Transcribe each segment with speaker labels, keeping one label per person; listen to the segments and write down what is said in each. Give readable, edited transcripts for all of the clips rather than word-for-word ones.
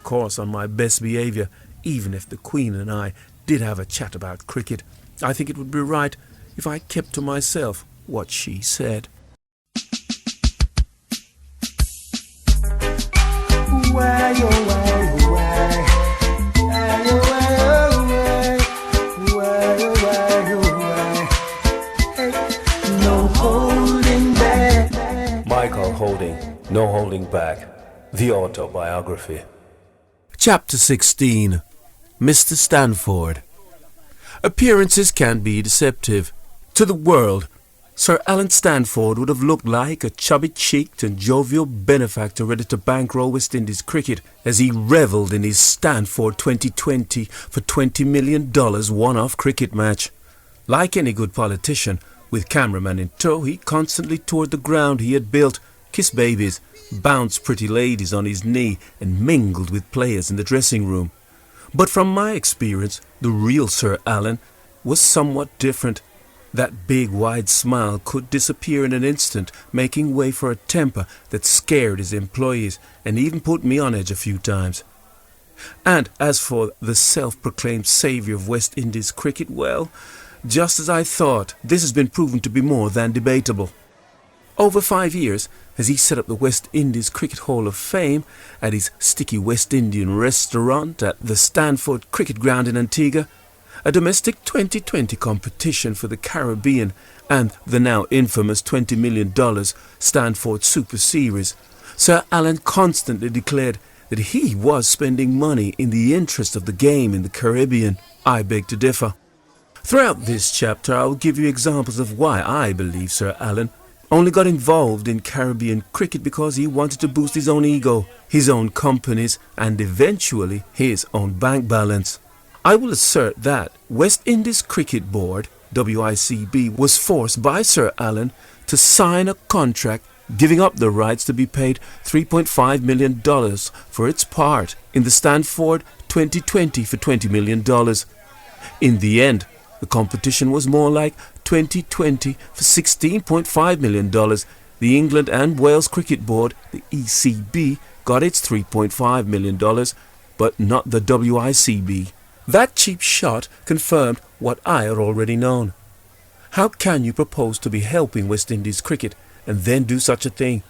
Speaker 1: course, on my best behaviour, even if the Queen and I did have a chat about cricket. I think it would be right if I kept to myself what she said.
Speaker 2: Michael Holding, No Holding Back, the autobiography.
Speaker 1: Chapter 16. Mr Stanford. Appearances can be deceptive. To the world, Sir Alan Stanford would have looked like a chubby-cheeked and jovial benefactor ready to bankroll West Indies cricket as he revelled in his Stanford 2020 for $20 million one-off cricket match. Like any good politician, with cameraman in tow, he constantly toured the ground he had built, kissed babies, bounced pretty ladies on his knee, and mingled with players in the dressing room. But from my experience, the real Sir Alan was somewhat different. That big, wide smile could disappear in an instant, making way for a temper that scared his employees and even put me on edge a few times. And as for the self-proclaimed saviour of West Indies cricket, well, just as I thought, this has been proven to be more than debatable. Over 5 years has he set up the West Indies Cricket Hall of Fame at his sticky West Indian restaurant at the Stanford Cricket Ground in Antigua, a domestic 2020 competition for the Caribbean, and the now infamous $20 million Stanford Super Series. Sir Alan constantly declared that he was spending money in the interest of the game in the Caribbean. I beg to differ. Throughout this chapter, I will give you examples of why I believe Sir Alan only got involved in Caribbean cricket because he wanted to boost his own ego, his own companies, and eventually his own bank balance. I will assert that West Indies Cricket Board, WICB, was forced by Sir Alan to sign a contract giving up the rights to be paid $3.5 million for its part in the Stanford 2020 for $20 million. In the end, the competition was more like 2020 for $16.5 million. The England and Wales Cricket Board, the ECB, got its $3.5 million, but not the WICB. That cheap shot confirmed what I had already known. How can you propose to be helping West Indies cricket and then do such a thing?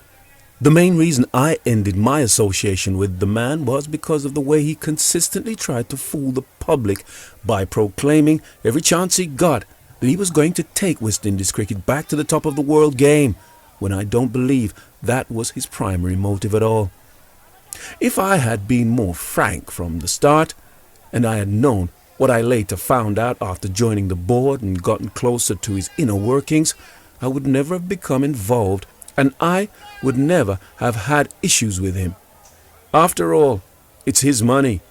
Speaker 1: The main reason I ended my association with the man was because of the way he consistently tried to fool the public by proclaiming every chance he got that he was going to take West Indies cricket back to the top of the world game, when I don't believe that was his primary motive at all. If I had been more frank from the start, and I had known what I later found out after joining the board and gotten closer to his inner workings, I would never have become involved, and I would never have had issues with him. After all, it's his money,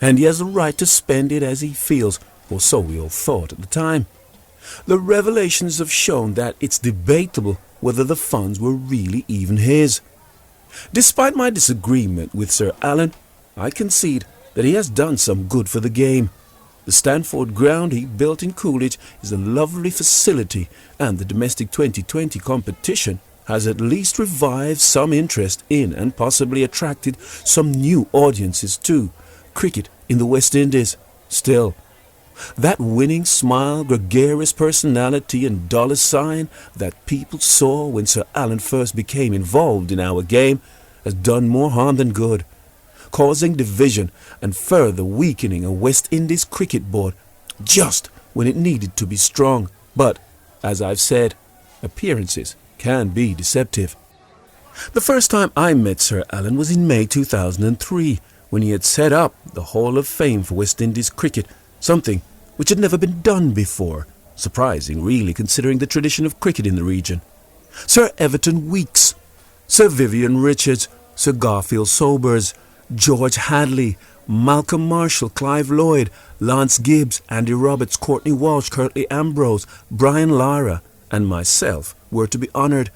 Speaker 1: and he has a right to spend it as he feels, or so we all thought at the time. The revelations have shown that it's debatable whether the funds were really even his. Despite my disagreement with Sir Alan, I concede that he has done some good for the game. The Stanford ground he built in Coolidge is a lovely facility, and the domestic 2020 competition has at least revived some interest in and possibly attracted some new audiences to cricket in the West Indies. Still, that winning smile, gregarious personality and dollar sign that people saw when Sir Alan first became involved in our game has done more harm than good, causing division and further weakening a West Indies cricket board just when it needed to be strong. But, as I've said, appearances can be deceptive. The first time I met Sir Alan was in May 2003, when he had set up the Hall of Fame for West Indies cricket, something which had never been done before. Surprising, really, considering the tradition of cricket in the region. Sir Everton Weekes, Sir Vivian Richards, Sir Garfield Sobers, George Hadley, Malcolm Marshall, Clive Lloyd, Lance Gibbs, Andy Roberts, Courtney Walsh, Curtly Ambrose, Brian Lara, and myself were to be honoured.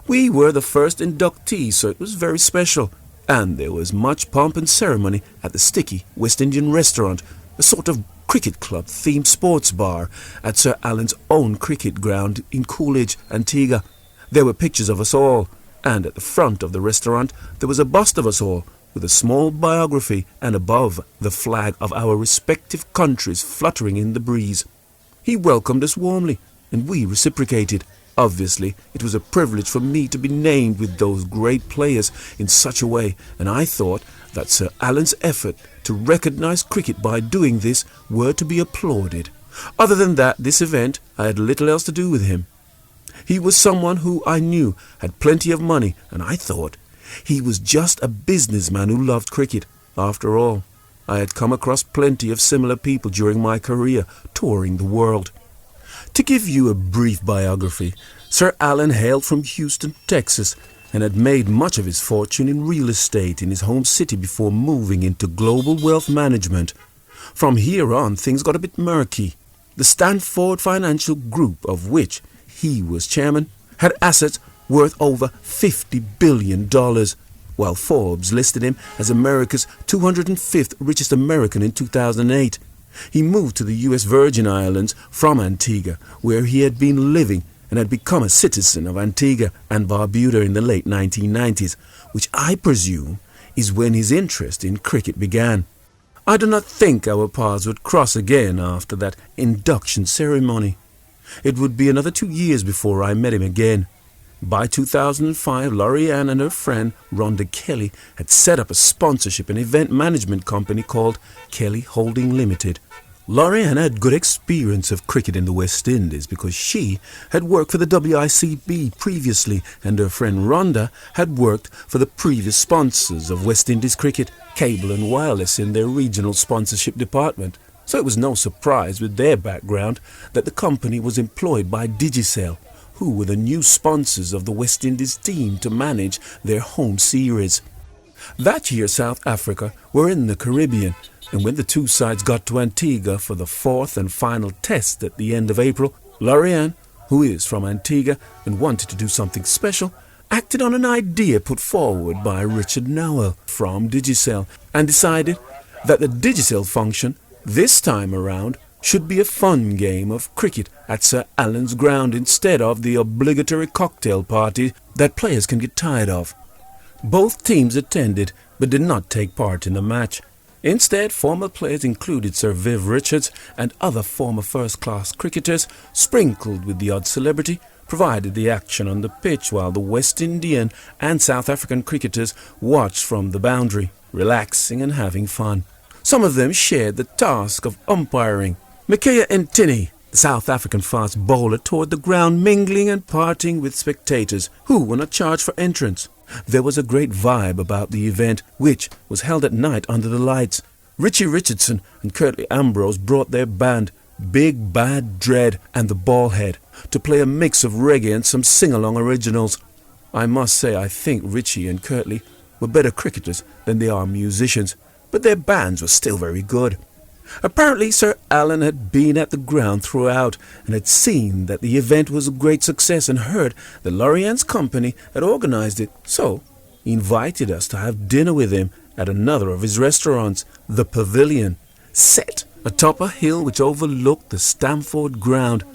Speaker 1: We were the first inductees, so it was very special, and there was much pomp and ceremony at the sticky West Indian restaurant, a sort of cricket club-themed sports bar at Sir Alan's own cricket ground in Coolidge, Antigua. There were pictures of us all, and at the front of the restaurant there was a bust of us all, with a small biography and above the flag of our respective countries fluttering in the breeze. He welcomed us warmly, and we reciprocated. Obviously, it was a privilege for me to be named with those great players in such a way, and I thought that Sir Alan's effort to recognize cricket by doing this were to be applauded. Other than that, this event, I had little else to do with him. He was someone who I knew had plenty of money, and I thought he was just a businessman who loved cricket. After all, I had come across plenty of similar people during my career touring the world. To give you a brief biography, Sir Alan hailed from Houston, Texas, and had made much of his fortune in real estate in his home city before moving into global wealth management. From here on, things got a bit murky. The Stanford Financial Group, of which he was chairman, had assets worth over $50 billion, while Forbes listed him as America's 205th richest American in 2008. He moved to the U.S. Virgin Islands from Antigua, where he had been living, and had become a citizen of Antigua and Barbuda in the late 1990s, which I presume is when his interest in cricket began. I do not think our paths would cross again after that induction ceremony. It would be another 2 years before I met him again. By 2005, Lorianne and her friend Rhonda Kelly had set up a sponsorship and event management company called Kelly Holding Limited. Lorianne had good experience of cricket in the West Indies because she had worked for the WICB previously, and her friend Rhonda had worked for the previous sponsors of West Indies cricket, Cable and Wireless, in their regional sponsorship department. So it was no surprise with their background that the company was employed by Digicel, who were the new sponsors of the West Indies team to manage their home series. That year South Africa were in the Caribbean, and when the two sides got to Antigua for the fourth and final test at the end of April, Lorianne, who is from Antigua and wanted to do something special, acted on an idea put forward by Richard Nowell from Digicel, and decided that the Digicel function this time around should be a fun game of cricket at Sir Alan's ground instead of the obligatory cocktail party that players can get tired of. Both teams attended but did not take part in the match. Instead, former players included Sir Viv Richards and other former first-class cricketers, sprinkled with the odd celebrity, provided the action on the pitch while the West Indian and South African cricketers watched from the boundary, relaxing and having fun. Some of them shared the task of umpiring. Mikaya Ntini, the South African fast bowler, toured the ground mingling and partying with spectators who were not charged for entrance. There was a great vibe about the event, which was held at night under the lights. Richie Richardson and Curtly Ambrose brought their band, Big Bad Dread and the Ballhead, to play a mix of reggae and some sing-along originals. I must say I think Richie and Curtly were better cricketers than they are musicians, but their bands were still very good. Apparently Sir Alan had been at the ground throughout and had seen that the event was a great success and heard that Lorianne's company had organized it, so he invited us to have dinner with him at another of his restaurants, the Pavilion, set atop a hill which overlooked the Stanford ground.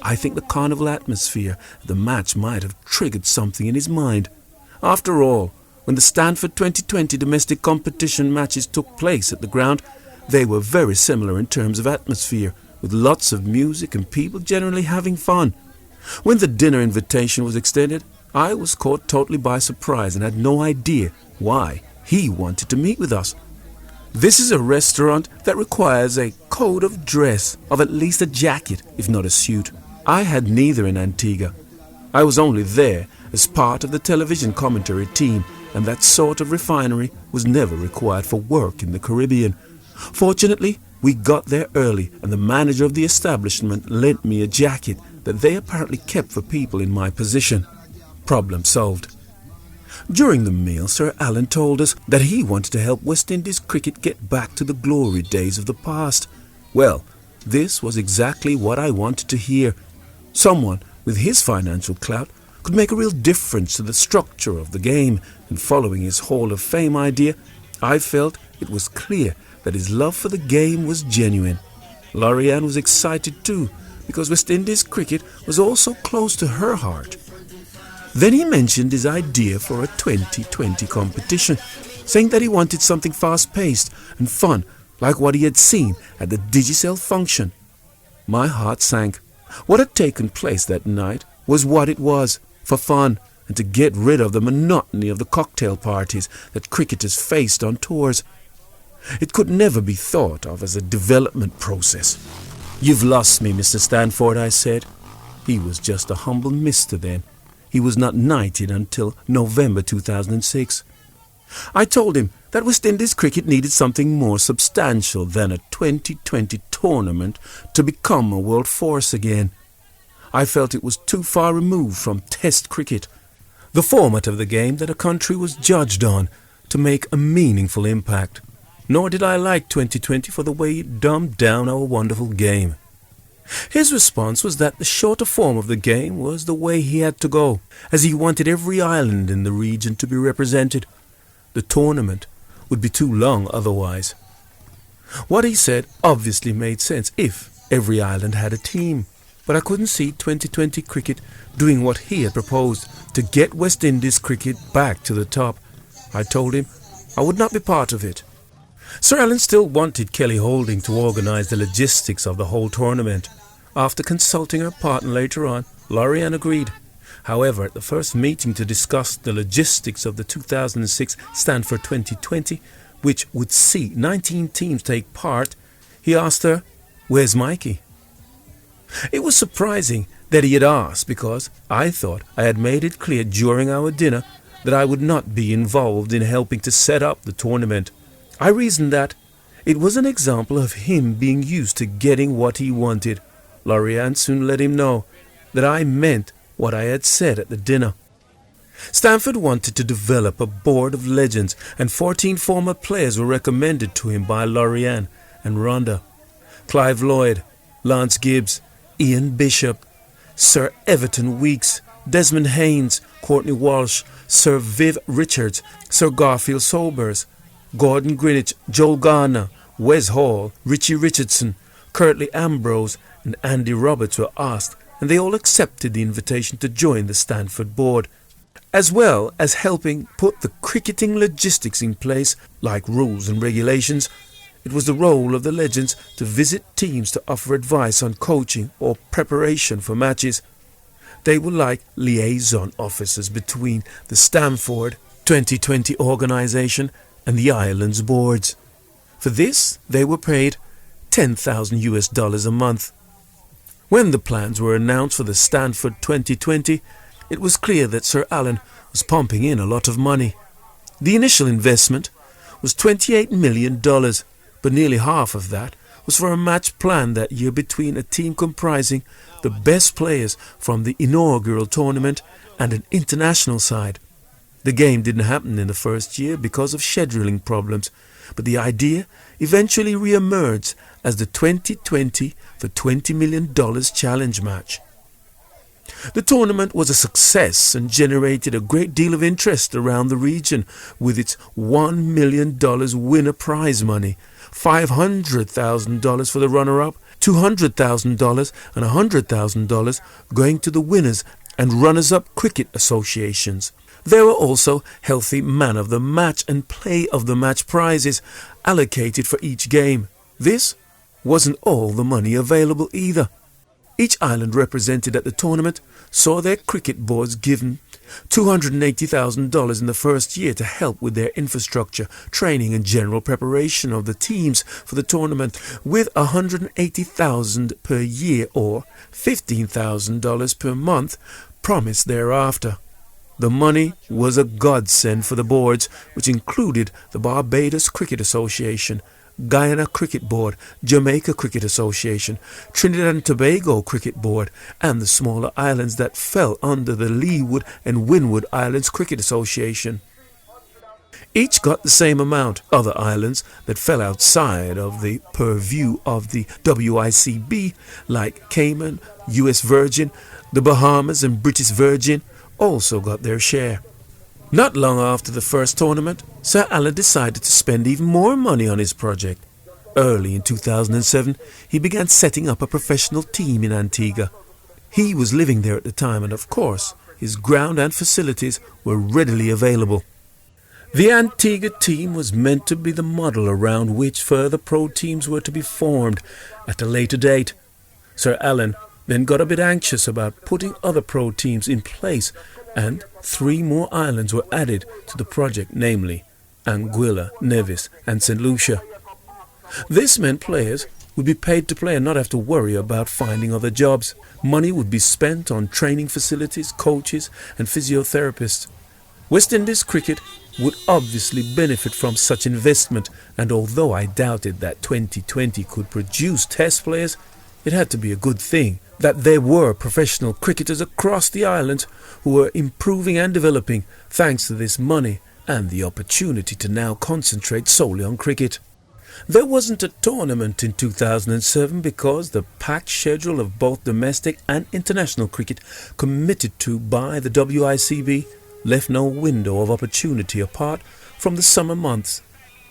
Speaker 1: I think the carnival atmosphere of the match might have triggered something in his mind. After all, when the Stanford 2020 domestic competition matches took place at the ground, they were very similar in terms of atmosphere, with lots of music and people generally having fun. When the dinner invitation was extended, I was caught totally by surprise and had no idea why he wanted to meet with us. This is a restaurant that requires a code of dress of at least a jacket, if not a suit. I had neither in Antigua. I was only there as part of the television commentary team, and that sort of refinery was never required for work in the Caribbean. Fortunately, we got there early, and the manager of the establishment lent me a jacket that they apparently kept for people in my position. Problem solved. During the meal, Sir Alan told us that he wanted to help West Indies cricket get back to the glory days of the past. Well, this was exactly what I wanted to hear. Someone with his financial clout could make a real difference to the structure of the game, and following his Hall of Fame idea, I felt it was clear that his love for the game was genuine. Lorianne was excited too, because West Indies cricket was also close to her heart. Then he mentioned his idea for a 2020 competition, saying that he wanted something fast-paced and fun like what he had seen at the Digicel function. My heart sank. What had taken place that night was what it was, for fun, and to get rid of the monotony of the cocktail parties that cricketers faced on tours. It could never be thought of as a development process. "You've lost me, Mr Stanford," I said. He was just a humble mister then. He was not knighted until November 2006. I told him that West Indies cricket needed something more substantial than a 2020 tournament to become a world force again. I felt it was too far removed from Test cricket, the format of the game that a country was judged on, to make a meaningful impact. Nor did I like 2020 for the way it dumbed down our wonderful game. His response was that the shorter form of the game was the way he had to go, as he wanted every island in the region to be represented. The tournament would be too long otherwise. What he said obviously made sense if every island had a team, but I couldn't see 2020 cricket doing what he had proposed to get West Indies cricket back to the top. I told him I would not be part of it. Sir Alan still wanted Kelly Holding to organise the logistics of the whole tournament. After consulting her partner later on, Lorianne agreed. However, at the first meeting to discuss the logistics of the 2006 Stanford 2020, which would see 19 teams take part, he asked her, "Where's Mikey?" It was surprising that he had asked, because I thought I had made it clear during our dinner that I would not be involved in helping to set up the tournament. I reasoned that it was an example of him being used to getting what he wanted. Lorianne soon let him know that I meant what I had said at the dinner. Stanford wanted to develop a board of legends, and 14 former players were recommended to him by Lorianne and Rhonda. Clive Lloyd, Lance Gibbs, Ian Bishop, Sir Everton Weekes, Desmond Haynes, Courtney Walsh, Sir Viv Richards, Sir Garfield Sobers, Gordon Greenwich, Joel Garner, Wes Hall, Richie Richardson, Curtly Ambrose and Andy Roberts were asked, and they all accepted the invitation to join the Stanford board, as well as helping put the cricketing logistics in place, like rules and regulations. It was the role of the legends to visit teams to offer advice on coaching or preparation for matches. They were like liaison officers between the Stanford 2020 organisation and the island's boards. For this, they were paid $10,000 a month. When the plans were announced for the Stanford 2020, it was clear that Sir Alan was pumping in a lot of money. The initial investment was $28 million, but nearly half of that was for a match planned that year between a team comprising the best players from the inaugural tournament and an international side. The game didn't happen in the first year because of scheduling problems, but the idea eventually re-emerged as the 2020 for $20 million challenge match. The tournament was a success and generated a great deal of interest around the region, with its $1 million winner prize money, $500,000 for the runner-up, $200,000 and $100,000 going to the winners and runners-up cricket associations. There were also healthy man of the match and play of the match prizes allocated for each game. This wasn't all the money available either. Each island represented at the tournament saw their cricket boards given $280,000 in the first year to help with their infrastructure, training and general preparation of the teams for the tournament, with $180,000 per year or $15,000 per month promised thereafter. The money was a godsend for the boards, which included the Barbados Cricket Association, Guyana Cricket Board, Jamaica Cricket Association, Trinidad and Tobago Cricket Board, and the smaller islands that fell under the Leeward and Windward Islands Cricket Association. Each got the same amount. Other islands that fell outside of the purview of the WICB, like Cayman, US Virgin, the Bahamas and British Virgin, also got their share. Not long after the first tournament, Sir Alan decided to spend even more money on his project. Early in 2007, he began setting up a professional team in Antigua. He was living there at the time, and of course, his ground and facilities were readily available. The Antigua team was meant to be the model around which further pro teams were to be formed at a later date. Sir Alan then got a bit anxious about putting other pro teams in place, and 3 more islands were added to the project, namely Anguilla, Nevis and St. Lucia. This meant players would be paid to play and not have to worry about finding other jobs. Money would be spent on training facilities, coaches and physiotherapists. West Indies cricket would obviously benefit from such investment, and although I doubted that 2020 could produce test players, it had to be a good thing that there were professional cricketers across the island who were improving and developing thanks to this money and the opportunity to now concentrate solely on cricket. There wasn't a tournament in 2007 because the packed schedule of both domestic and international cricket committed to by the WICB left no window of opportunity apart from the summer months.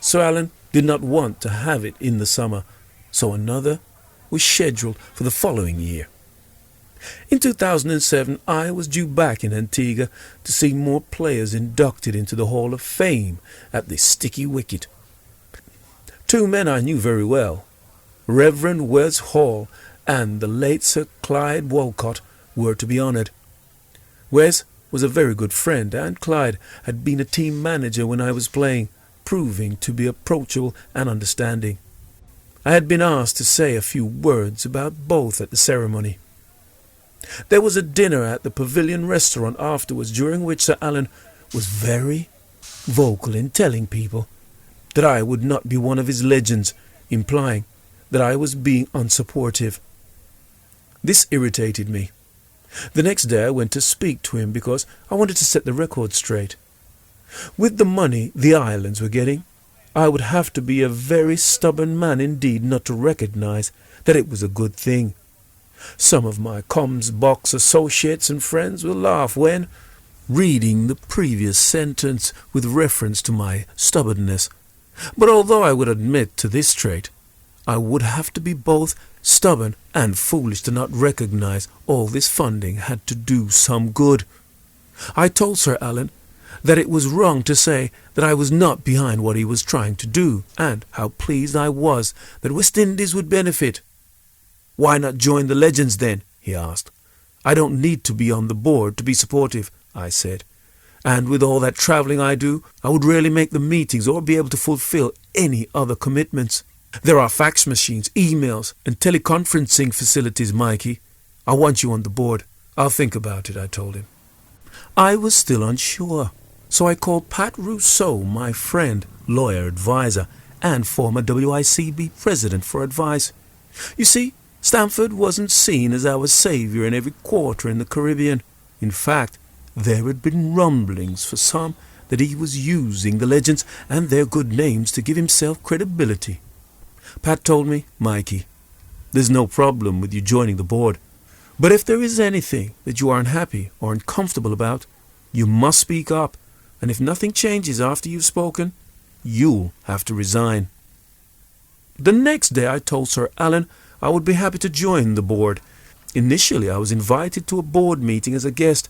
Speaker 1: Sir Alan did not want to have it in the summer, so another was scheduled for the following year. In 2007, I was due back in Antigua to see more players inducted into the Hall of Fame at the Sticky Wicket. 2 men I knew very well, Reverend Wes Hall and the late Sir Clyde Walcott, were to be honoured. Wes was a very good friend, and Clyde had been a team manager when I was playing, proving to be approachable and understanding. I had been asked to say a few words about both at the ceremony. There was a dinner at the Pavilion restaurant afterwards, during which Sir Alan was very vocal in telling people that I would not be one of his legends, implying that I was being unsupportive. This irritated me. The next day I went to speak to him because I wanted to set the record straight. With the money the islands were getting, I would have to be a very stubborn man indeed not to recognize that it was a good thing. Some of my comms box associates and friends will laugh when, reading the previous sentence with reference to my stubbornness, but although I would admit to this trait, I would have to be both stubborn and foolish to not recognize all this funding had to do some good. I told Sir Alan that it was wrong to say that I was not behind what he was trying to do, and how pleased I was that West Indies would benefit. "Why not join the Legends then?" he asked. "I don't need to be on the board to be supportive," I said. "And with all that travelling I do, I would rarely make the meetings or be able to fulfill any other commitments. There are fax machines, emails and teleconferencing facilities, Mikey. I want you on the board." "I'll think about it," I told him. I was still unsure, so I called Pat Rousseau, my friend, lawyer, advisor, and former WICB president, for advice. You see, Stanford wasn't seen as our saviour in every quarter in the Caribbean. In fact, there had been rumblings for some that he was using the Legends and their good names to give himself credibility. Pat told me, "Mikey, there's no problem with you joining the board, but if there is anything that you are unhappy or uncomfortable about, you must speak up, and if nothing changes after you've spoken, you'll have to resign." The next day I told Sir Alan I would be happy to join the board. Initially I was invited to a board meeting as a guest.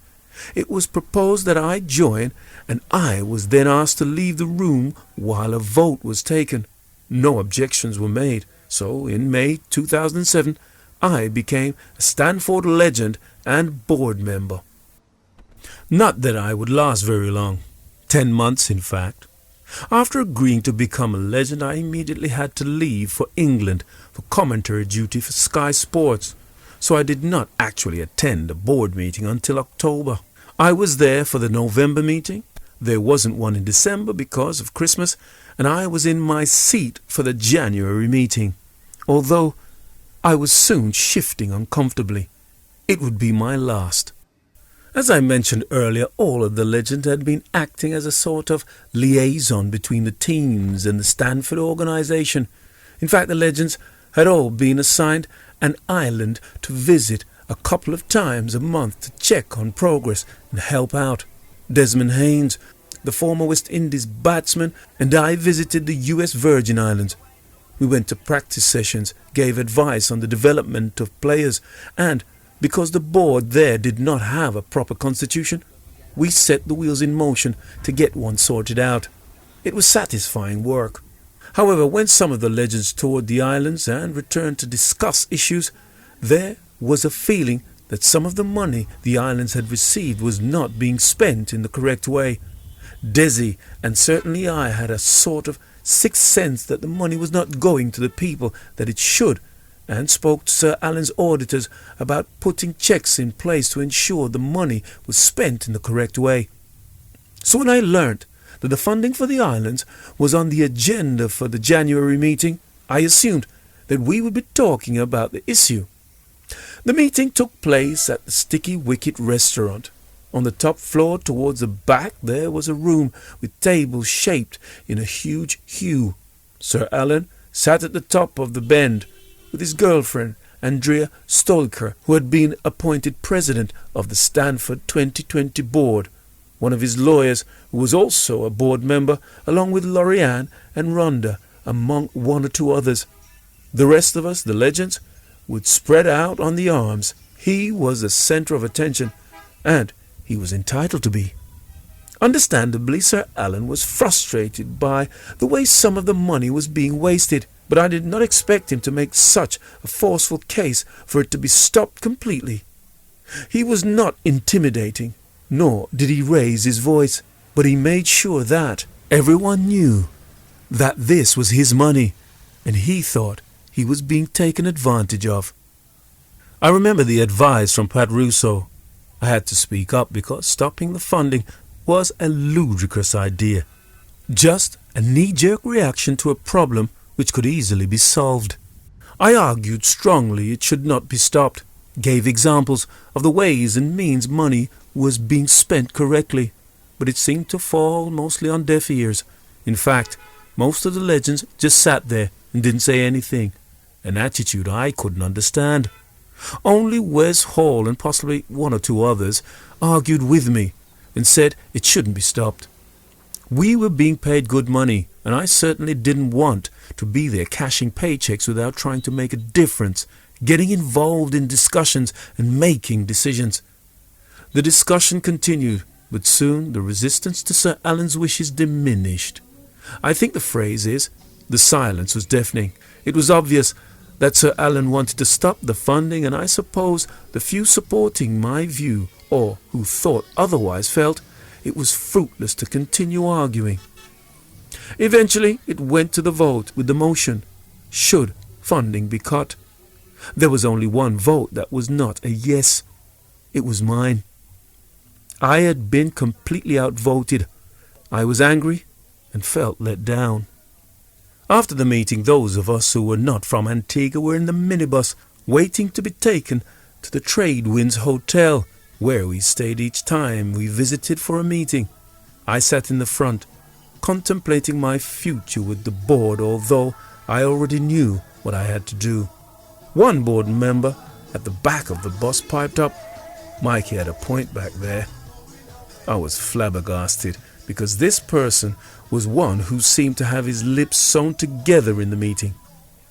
Speaker 1: It was proposed that I join, and I was then asked to leave the room while a vote was taken. No objections were made, so in May 2007 I became a Stanford legend and board member. Not that I would last very long, 10 months in fact. After agreeing to become a legend, I immediately had to leave for England for commentary duty for Sky Sports, so I did not actually attend a board meeting until October. I was there for the November meeting. There wasn't one in December because of Christmas, and I was in my seat for the January meeting, although I was soon shifting uncomfortably. It would be my last. As I mentioned earlier, all of the Legends had been acting as a sort of liaison between the teams and the Stanford organization. In fact, the Legends had all been assigned an island to visit a couple of times a month to check on progress and help out. Desmond Haynes, the former West Indies batsman, and I visited the U.S. Virgin Islands. We went to practice sessions, gave advice on the development of players, and because the board there did not have a proper constitution, we set the wheels in motion to get one sorted out. It was satisfying work. However, when some of the legends toured the islands and returned to discuss issues, there was a feeling that some of the money the islands had received was not being spent in the correct way. Desi, and certainly I, had a sort of sixth sense that the money was not going to the people that it should, and spoke to Sir Alan's auditors about putting checks in place to ensure the money was spent in the correct way. So when I learnt that the funding for the islands was on the agenda for the January meeting, I assumed that we would be talking about the issue. The meeting took place at the Sticky Wicket restaurant. On the top floor towards the back there was a room with tables shaped in a huge U. Sir Alan sat at the top of the bend with his girlfriend, Andrea Stolker, who had been appointed president of the Stanford 2020 board. One of his lawyers, who was also a board member, along with Lorianne and Rhonda, among one or two others. The rest of us, the legends, would spread out on the arms. He was the centre of attention, and he was entitled to be. Understandably, Sir Alan was frustrated by the way some of the money was being wasted, but I did not expect him to make such a forceful case for it to be stopped completely. He was not intimidating, nor did he raise his voice, but he made sure that everyone knew that this was his money, and he thought he was being taken advantage of. I remember the advice from Pat Russo. I had to speak up because stopping the funding was a ludicrous idea. Just a knee-jerk reaction to a problem which could easily be solved. I argued strongly it should not be stopped, gave examples of the ways and means money was being spent correctly, but it seemed to fall mostly on deaf ears. In fact, most of the legends just sat there and didn't say anything, an attitude I couldn't understand. Only Wes Hall and possibly one or two others argued with me and said it shouldn't be stopped. We were being paid good money, and I certainly didn't want to be there cashing paychecks without trying to make a difference, getting involved in discussions and making decisions. The discussion continued, but soon the resistance to Sir Alan's wishes diminished. I think the phrase is, the silence was deafening. It was obvious that Sir Alan wanted to stop the funding, and I suppose the few supporting my view, or who thought otherwise, felt it was fruitless to continue arguing. Eventually it went to the vote with the motion, should funding be cut? There was only one vote that was not a yes. It was mine. I had been completely outvoted. I was angry and felt let down. After the meeting, those of us who were not from Antigua were in the minibus, waiting to be taken to the Tradewinds Hotel, where we stayed each time we visited for a meeting. I sat in the front, contemplating my future with the board, although I already knew what I had to do. One board member at the back of the bus piped up. Mikey had a point back there. I was flabbergasted, because this person was one who seemed to have his lips sewn together in the meeting.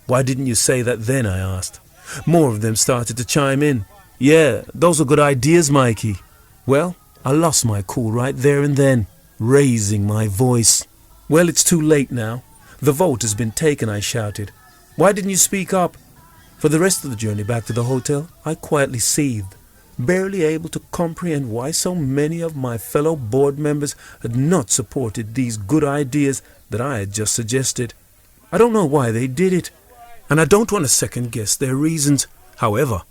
Speaker 1: Why didn't you say that then? I asked. More of them started to chime in. Yeah, those are good ideas, Mikey. Well, I lost my cool right there and then, raising my voice. Well, it's too late now. The vote has been taken, I shouted. Why didn't you speak up? For the rest of the journey back to the hotel, I quietly seethed, barely able to comprehend why so many of my fellow board members had not supported these good ideas that I had just suggested. I don't know why they did it, and I don't want to second-guess their reasons. However,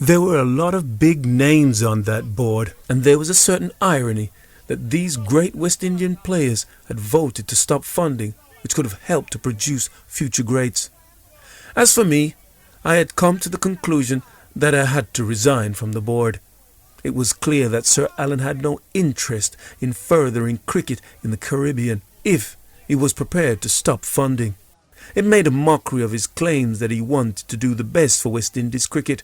Speaker 1: there were a lot of big names on that board, and there was a certain irony that these great West Indian players had voted to stop funding, which could have helped to produce future greats. As for me, I had come to the conclusion that I had to resign from the board. It was clear that Sir Alan had no interest in furthering cricket in the Caribbean if he was prepared to stop funding. It made a mockery of his claims that he wanted to do the best for West Indies cricket.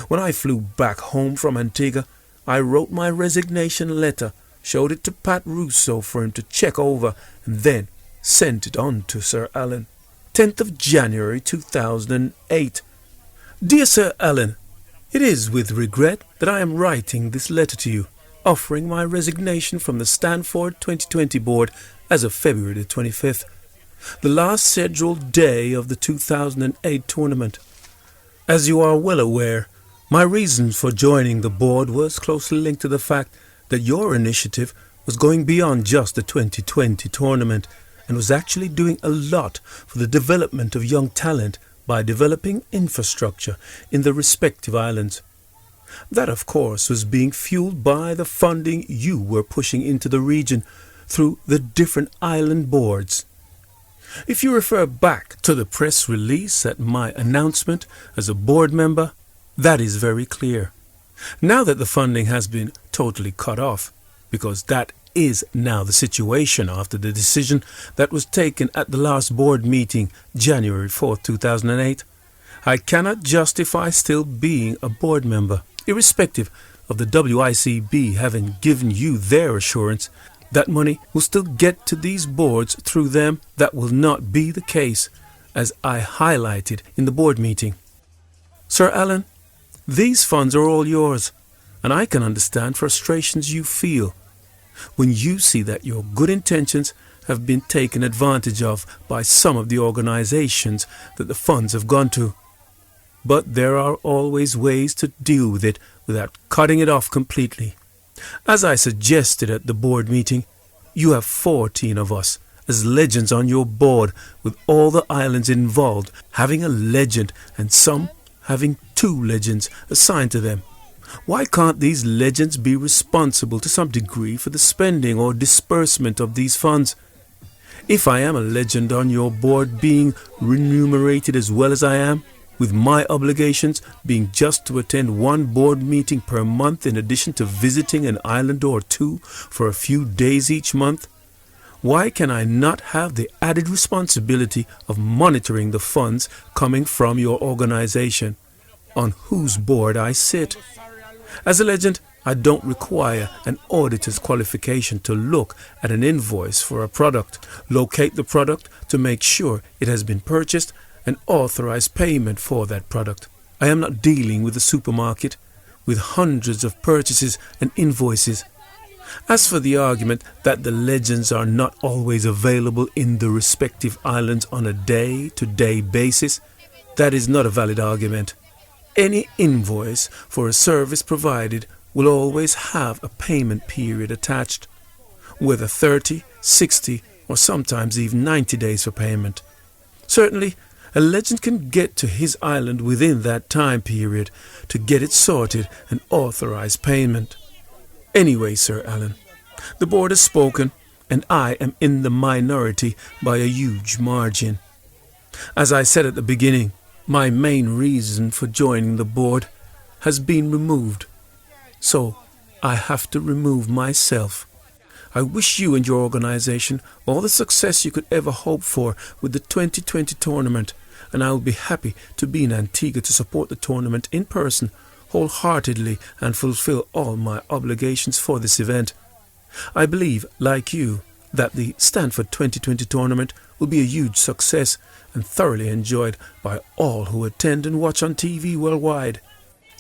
Speaker 1: When I flew back home from Antigua, I wrote my resignation letter, showed it to Pat Russo for him to check over, and then sent it on to Sir Alan. 10th of January 2008. Dear Sir Alan, it is with regret that I am writing this letter to you, offering my resignation from the Stanford 2020 board as of February the 25th, the last scheduled day of the 2008 tournament. As you are well aware, my reason for joining the board was closely linked to the fact that your initiative was going beyond just the 2020 tournament and was actually doing a lot for the development of young talent by developing infrastructure in the respective islands. That, of course, was being fueled by the funding you were pushing into the region through the different island boards. If you refer back to the press release at my announcement as a board member, that is very clear. Now that the funding has been totally cut off, because that is now the situation after the decision that was taken at the last board meeting, January 4th, 2008, I cannot justify still being a board member, irrespective of the WICB having given you their assurance that money will still get to these boards through them. That will not be the case, as I highlighted in the board meeting. Sir Alan, these funds are all yours, and I can understand frustrations you feel when you see that your good intentions have been taken advantage of by some of the organizations that the funds have gone to. But there are always ways to deal with it without cutting it off completely. As I suggested at the board meeting, you have 14 of us as legends on your board, with all the islands involved having a legend and some having 2 legends assigned to them. Why can't these legends be responsible to some degree for the spending or disbursement of these funds? If I am a legend on your board being remunerated as well as I am, with my obligations being just to attend 1 board meeting per month in addition to visiting an island or 2 for a few days each month, why can I not have the added responsibility of monitoring the funds coming from your organization, on whose board I sit? As a legend, I don't require an auditor's qualification to look at an invoice for a product, locate the product to make sure it has been purchased, and authorize payment for that product. I am not dealing with a supermarket with hundreds of purchases and invoices. As for the argument that the legends are not always available in the respective islands on a day-to-day basis, that is not a valid argument. Any invoice for a service provided will always have a payment period attached, whether 30, 60, or sometimes even 90 days for payment. Certainly, a legend can get to his island within that time period to get it sorted and authorize payment. Anyway, Sir Alan, the board has spoken, and I am in the minority by a huge margin. As I said at the beginning, my main reason for joining the board has been removed, so I have to remove myself. I wish you and your organization all the success you could ever hope for with the 2020 tournament, and I will be happy to be in Antigua to support the tournament in person, wholeheartedly, and fulfill all my obligations for this event. I believe, like you, that the Stanford 2020 tournament will be a huge success and thoroughly enjoyed by all who attend and watch on TV worldwide.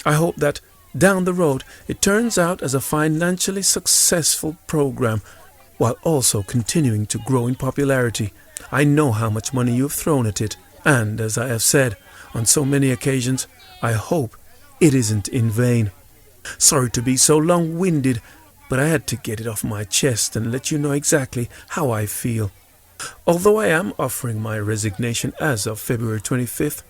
Speaker 1: I hope that down the road it turns out as a financially successful program while also continuing to grow in popularity. I know how much money you have thrown at it, and as I have said on so many occasions, I hope it isn't in vain. Sorry to be so long-winded, but I had to get it off my chest and let you know exactly how I feel. Although I am offering my resignation as of February 25th,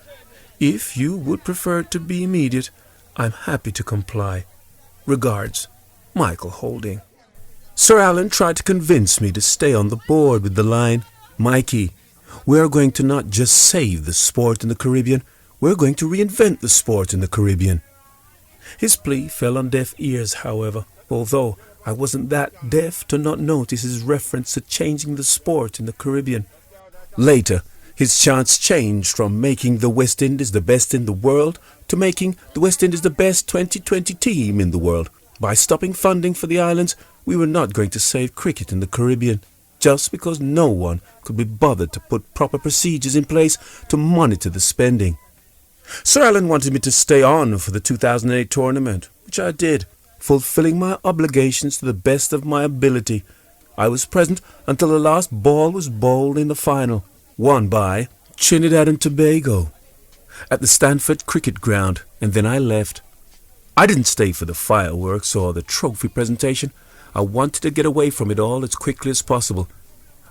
Speaker 1: if you would prefer it to be immediate, I'm happy to comply. Regards, Michael Holding. Sir Alan tried to convince me to stay on the board with the line, "Mikey, we are going to not just save the sport in the Caribbean, we're going to reinvent the sport in the Caribbean." His plea fell on deaf ears, however, although I wasn't that deaf to not notice his reference to changing the sport in the Caribbean. Later, his chants changed from making the West Indies the best in the world to making the West Indies the best 2020 team in the world. By stopping funding for the islands, we were not going to save cricket in the Caribbean, just because no one could be bothered to put proper procedures in place to monitor the spending. Sir Alan wanted me to stay on for the 2008 tournament, which I did, fulfilling my obligations to the best of my ability, I was present until the last ball was bowled in the final, won by Trinidad and Tobago, at the Stanford cricket ground, and then I left. I didn't stay for the fireworks or the trophy presentation. I wanted to get away from it all as quickly as possible.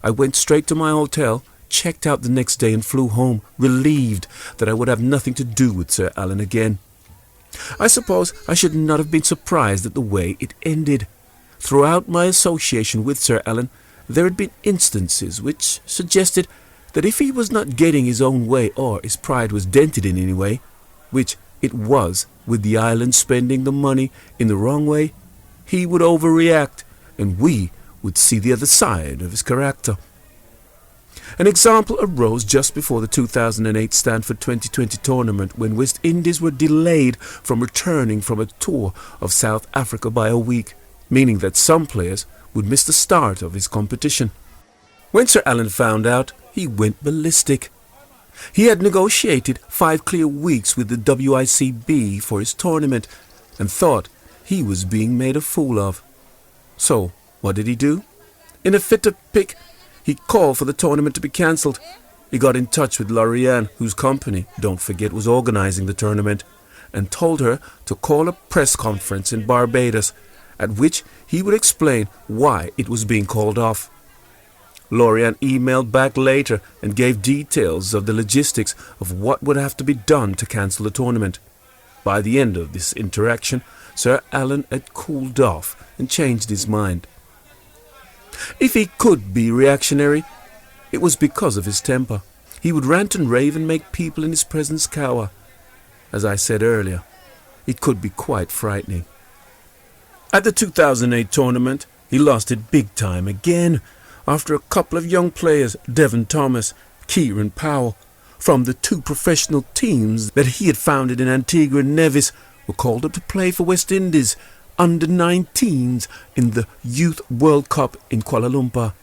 Speaker 1: I went straight to my hotel, checked out the next day and flew home, relieved that I would have nothing to do with Sir Alan again. I suppose I should not have been surprised at the way it ended. Throughout my association with Sir Alan, there had been instances which suggested that if he was not getting his own way or his pride was dented in any way, which it was with the island spending the money in the wrong way, he would overreact and we would see the other side of his character. An example arose just before the 2008 Stanford 2020 tournament when West Indies were delayed from returning from a tour of South Africa by a week, meaning that some players would miss the start of his competition. When Sir Alan found out, he went ballistic. He had negotiated 5 clear weeks with the WICB for his tournament and thought he was being made a fool of. So, what did he do? In a fit of pique, he called for the tournament to be cancelled. He got in touch with Lorianne, whose company, don't forget, was organising the tournament, and told her to call a press conference in Barbados, at which he would explain why it was being called off. Lorianne emailed back later and gave details of the logistics of what would have to be done to cancel the tournament. By the end of this interaction, Sir Alan had cooled off and changed his mind. If he could be reactionary, it was because of his temper. He would rant and rave and make people in his presence cower. As I said earlier, it could be quite frightening. At the 2008 tournament, he lost it big time again, after a couple of young players, Devon Thomas, Kieran Powell, from the 2 professional teams that he had founded in Antigua and Nevis, were called up to play for West Indies under-19s in the Youth World Cup in Kuala Lumpur.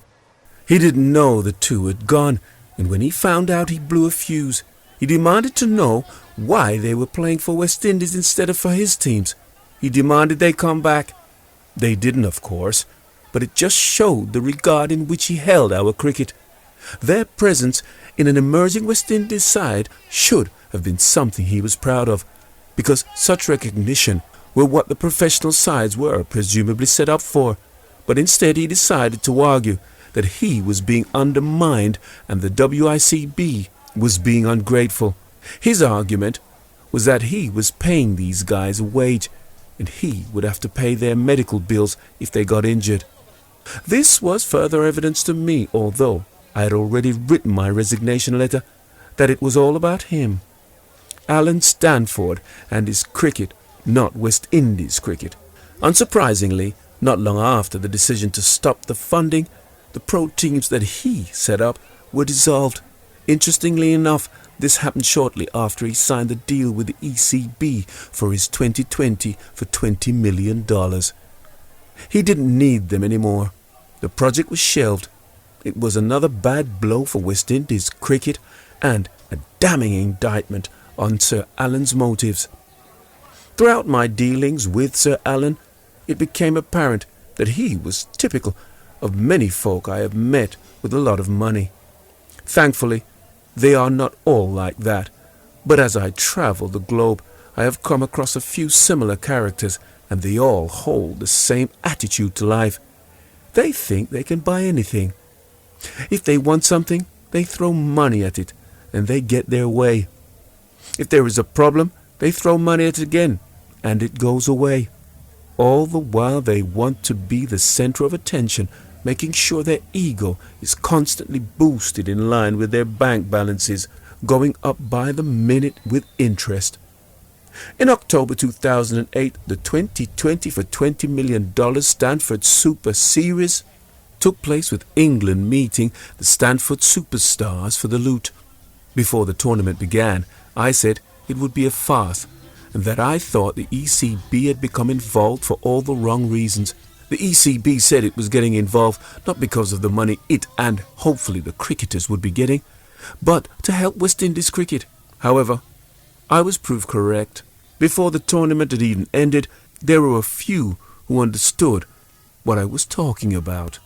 Speaker 1: He didn't know the 2 had gone, and when he found out, he blew a fuse. He demanded to know why they were playing for West Indies instead of for his teams. He demanded they come back. They didn't, of course, but it just showed the regard in which he held our cricket. Their presence in an emerging West Indies side should have been something he was proud of, because such recognition were what the professional sides were presumably set up for. But instead he decided to argue that he was being undermined and the WICB was being ungrateful. His argument was that he was paying these guys a wage, and he would have to pay their medical bills if they got injured. This was further evidence to me, although I had already written my resignation letter, that it was all about him. Alan Stanford and his cricket, not West Indies cricket. Unsurprisingly, not long after the decision to stop the funding, the pro teams that he set up were dissolved. Interestingly enough, this happened shortly after he signed the deal with the ECB for his 2020 for $20 million. He didn't need them anymore. The project was shelved. It was another bad blow for West Indies cricket and a damning indictment on Sir Alan's motives. Throughout my dealings with Sir Alan, it became apparent that he was typical of many folk I have met with a lot of money. Thankfully, they are not all like that, but as I travel the globe, I have come across a few similar characters, and they all hold the same attitude to life. They think they can buy anything. If they want something, they throw money at it, and they get their way. If there is a problem, they throw money at it again, and it goes away. All the while they want to be the center of attention, making sure their ego is constantly boosted in line with their bank balances, going up by the minute with interest. In October 2008, the 2020 for $20 million Stanford Super Series took place, with England meeting the Stanford superstars for the loot. Before the tournament began, I said it would be a farce, and that I thought the ECB had become involved for all the wrong reasons. The ECB said it was getting involved not because of the money it and hopefully the cricketers would be getting, but to help West Indies cricket. However, I was proved correct. Before the tournament had even ended, there were a few who understood what I was talking about.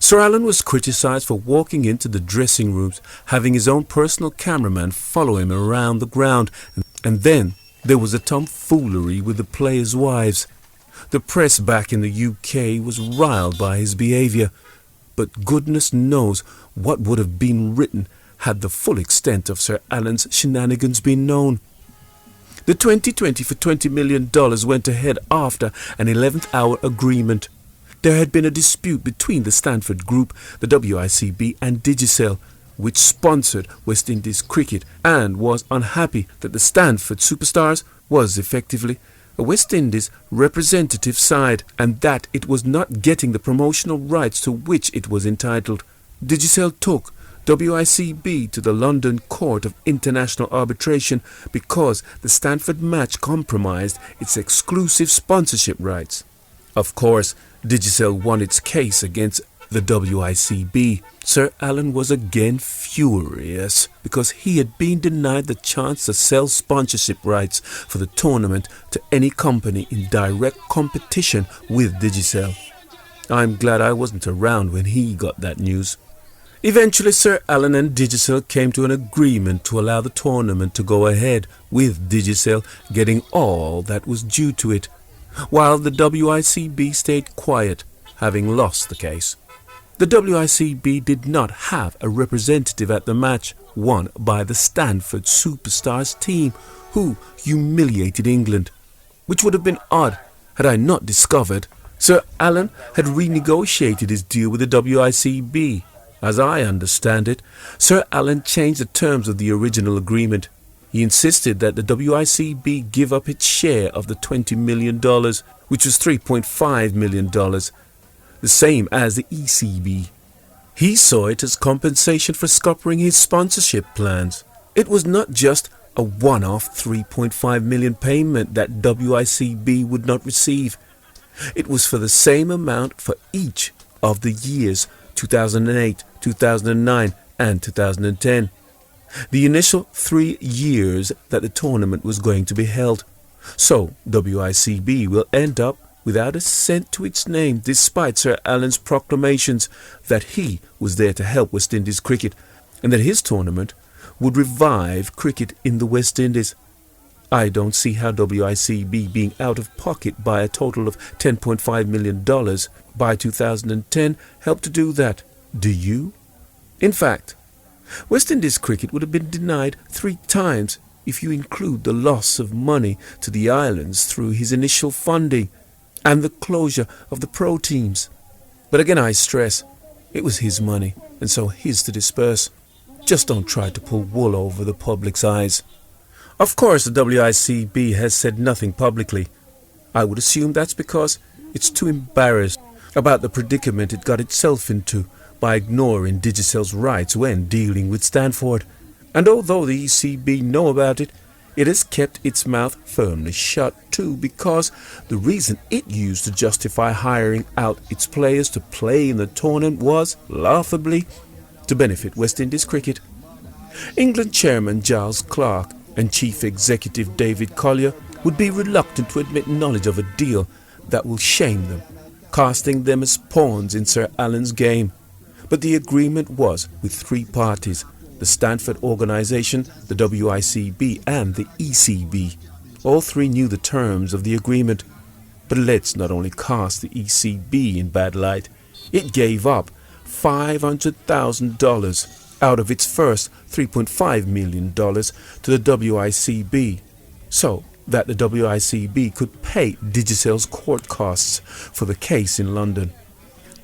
Speaker 1: Sir Alan was criticized for walking into the dressing rooms, having his own personal cameraman follow him around the ground, and then there was a tomfoolery with the players' wives. The press back in the UK was riled by his behaviour, but goodness knows what would have been written had the full extent of Sir Alan's shenanigans been known. The 2020 for $20 million went ahead after an 11th hour agreement. There had been a dispute between the Stanford Group, the WICB and Digicel, which sponsored West Indies cricket and was unhappy that the Stanford Superstars was effectively a West Indies representative side and that it was not getting the promotional rights to which it was entitled. Digicel took WICB to the London Court of International Arbitration because the Stanford match compromised its exclusive sponsorship rights. Of course, Digicel won its case against the WICB. Sir Alan was again furious because he had been denied the chance to sell sponsorship rights for the tournament to any company in direct competition with Digicel. I'm glad I wasn't around when he got that news. Eventually, Sir Alan and Digicel came to an agreement to allow the tournament to go ahead, with Digicel getting all that was due to it, while the WICB stayed quiet, having lost the case. The WICB did not have a representative at the match won by the Stanford Superstars team, who humiliated England, which would have been odd had I not discovered Sir Alan had renegotiated his deal with the WICB. As I understand it, Sir Alan changed the terms of the original agreement. He insisted that the WICB give up its share of the $20 million, which was $3.5 million, the same as the ECB. He saw it as compensation for scuppering his sponsorship plans. It was not just a one-off $3.5 million payment that WICB would not receive. It was for the same amount for each of the years 2008, 2009 and 2010. The initial 3 years that the tournament was going to be held. So WICB will end up without a cent to its name, despite Sir Alan's proclamations that he was there to help West Indies cricket and that his tournament would revive cricket in the West Indies. I don't see how WICB being out of pocket by a total of $10.5 million by 2010 helped to do that. Do you? In fact, West Indies cricket would have been denied 3 times if you include the loss of money to the islands through his initial funding and the closure of the pro teams. But again I stress, it was his money and so his to disperse. Just don't try to pull wool over the public's eyes. Of course the WICB has said nothing publicly. I would assume that's because it's too embarrassed about the predicament it got itself into by ignoring Digicel's rights when dealing with Stanford. And although the ECB know about it, it has kept its mouth firmly shut too, because the reason it used to justify hiring out its players to play in the tournament was, laughably, to benefit West Indies cricket. England chairman Giles Clarke and chief executive David Collier would be reluctant to admit knowledge of a deal that will shame them, casting them as pawns in Sir Alan's game. But the agreement was with 3 parties: the Stanford organization, the WICB and the ECB. All 3 knew the terms of the agreement. But let's not only cast the ECB in bad light. It gave up $500,000 out of its first $3.5 million to the WICB, so that the WICB could pay Digicel's court costs for the case in London.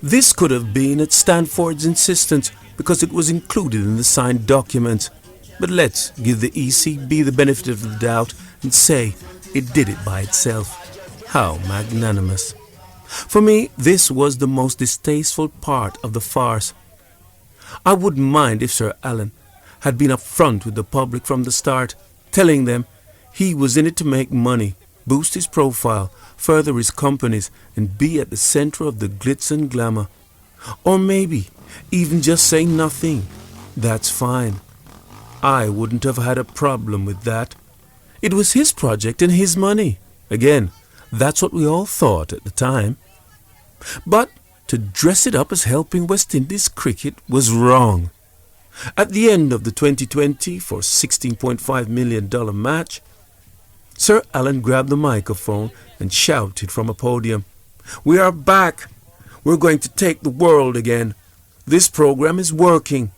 Speaker 1: This could have been at Stanford's insistence because it was included in the signed documents. But let's give the ECB the benefit of the doubt and say it did it by itself. How magnanimous. For me, this was the most distasteful part of the farce. I wouldn't mind if Sir Alan had been upfront with the public from the start, telling them he was in it to make money, boost his profile, further his companies, and be at the center of the glitz and glamour. Or maybe even just say nothing. That's fine. I wouldn't have had a problem with that. It was his project and his money. Again, that's what we all thought at the time. But to dress it up as helping West Indies cricket was wrong. At the end of the 2020 for $16.5 million match, Sir Alan grabbed the microphone and shouted from a podium, "We are back! We're going to take the world again. This program is working."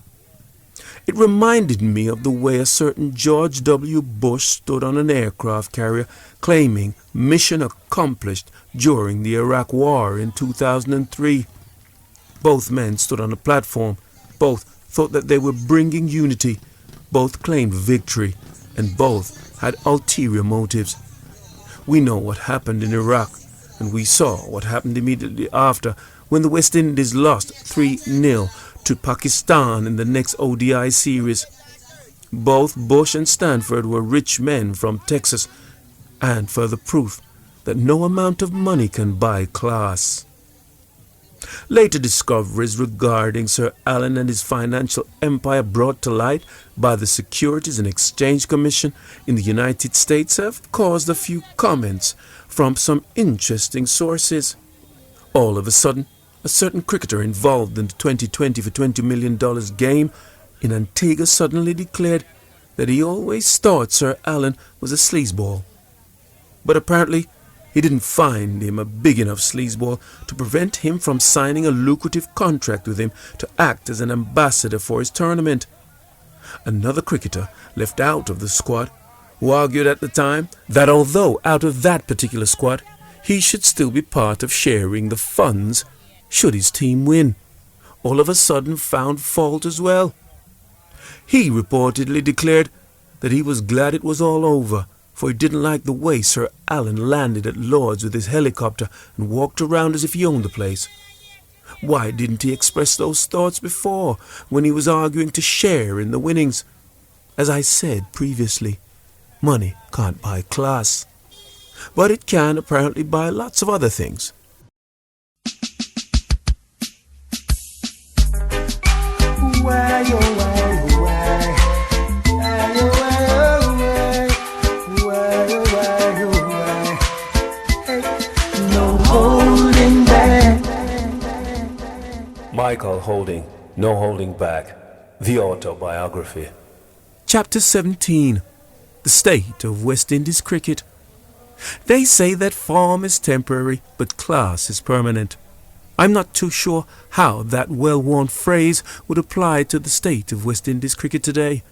Speaker 1: It reminded me of the way a certain George W. Bush stood on an aircraft carrier claiming mission accomplished during the Iraq War in 2003. Both men stood on a platform. Both thought that they were bringing unity. Both claimed victory, and both had ulterior motives. We know what happened in Iraq, and we saw what happened immediately after when the West Indies lost 3-0 to Pakistan in the next ODI series. Both Bush and Stanford were rich men from Texas, and further proof that no amount of money can buy class. Later discoveries regarding Sir Alan and his financial empire brought to light by the Securities and Exchange Commission in the United States have caused a few comments from some interesting sources. All of a sudden, a certain cricketer involved in the 2020 for $20 million game in Antigua suddenly declared that he always thought Sir Alan was a sleazeball. But apparently, he didn't find him a big enough sleazeball to prevent him from signing a lucrative contract with him to act as an ambassador for his tournament. Another cricketer left out of the squad, who argued at the time that although out of that particular squad, he should still be part of sharing the funds should his team win, all of a sudden found fault as well. He reportedly declared that he was glad it was all over, for he didn't like the way Sir Alan landed at Lord's with his helicopter and walked around as if he owned the place. Why didn't he express those thoughts before, when he was arguing to share in the winnings? As I said previously, money can't buy class, but it can apparently buy lots of other things.
Speaker 2: Michael Holding, No Holding Back, the autobiography.
Speaker 1: Chapter 17. The State of West Indies Cricket. They say that form is temporary, but class is permanent. I'm not too sure how that well-worn phrase would apply to the state of West Indies cricket today.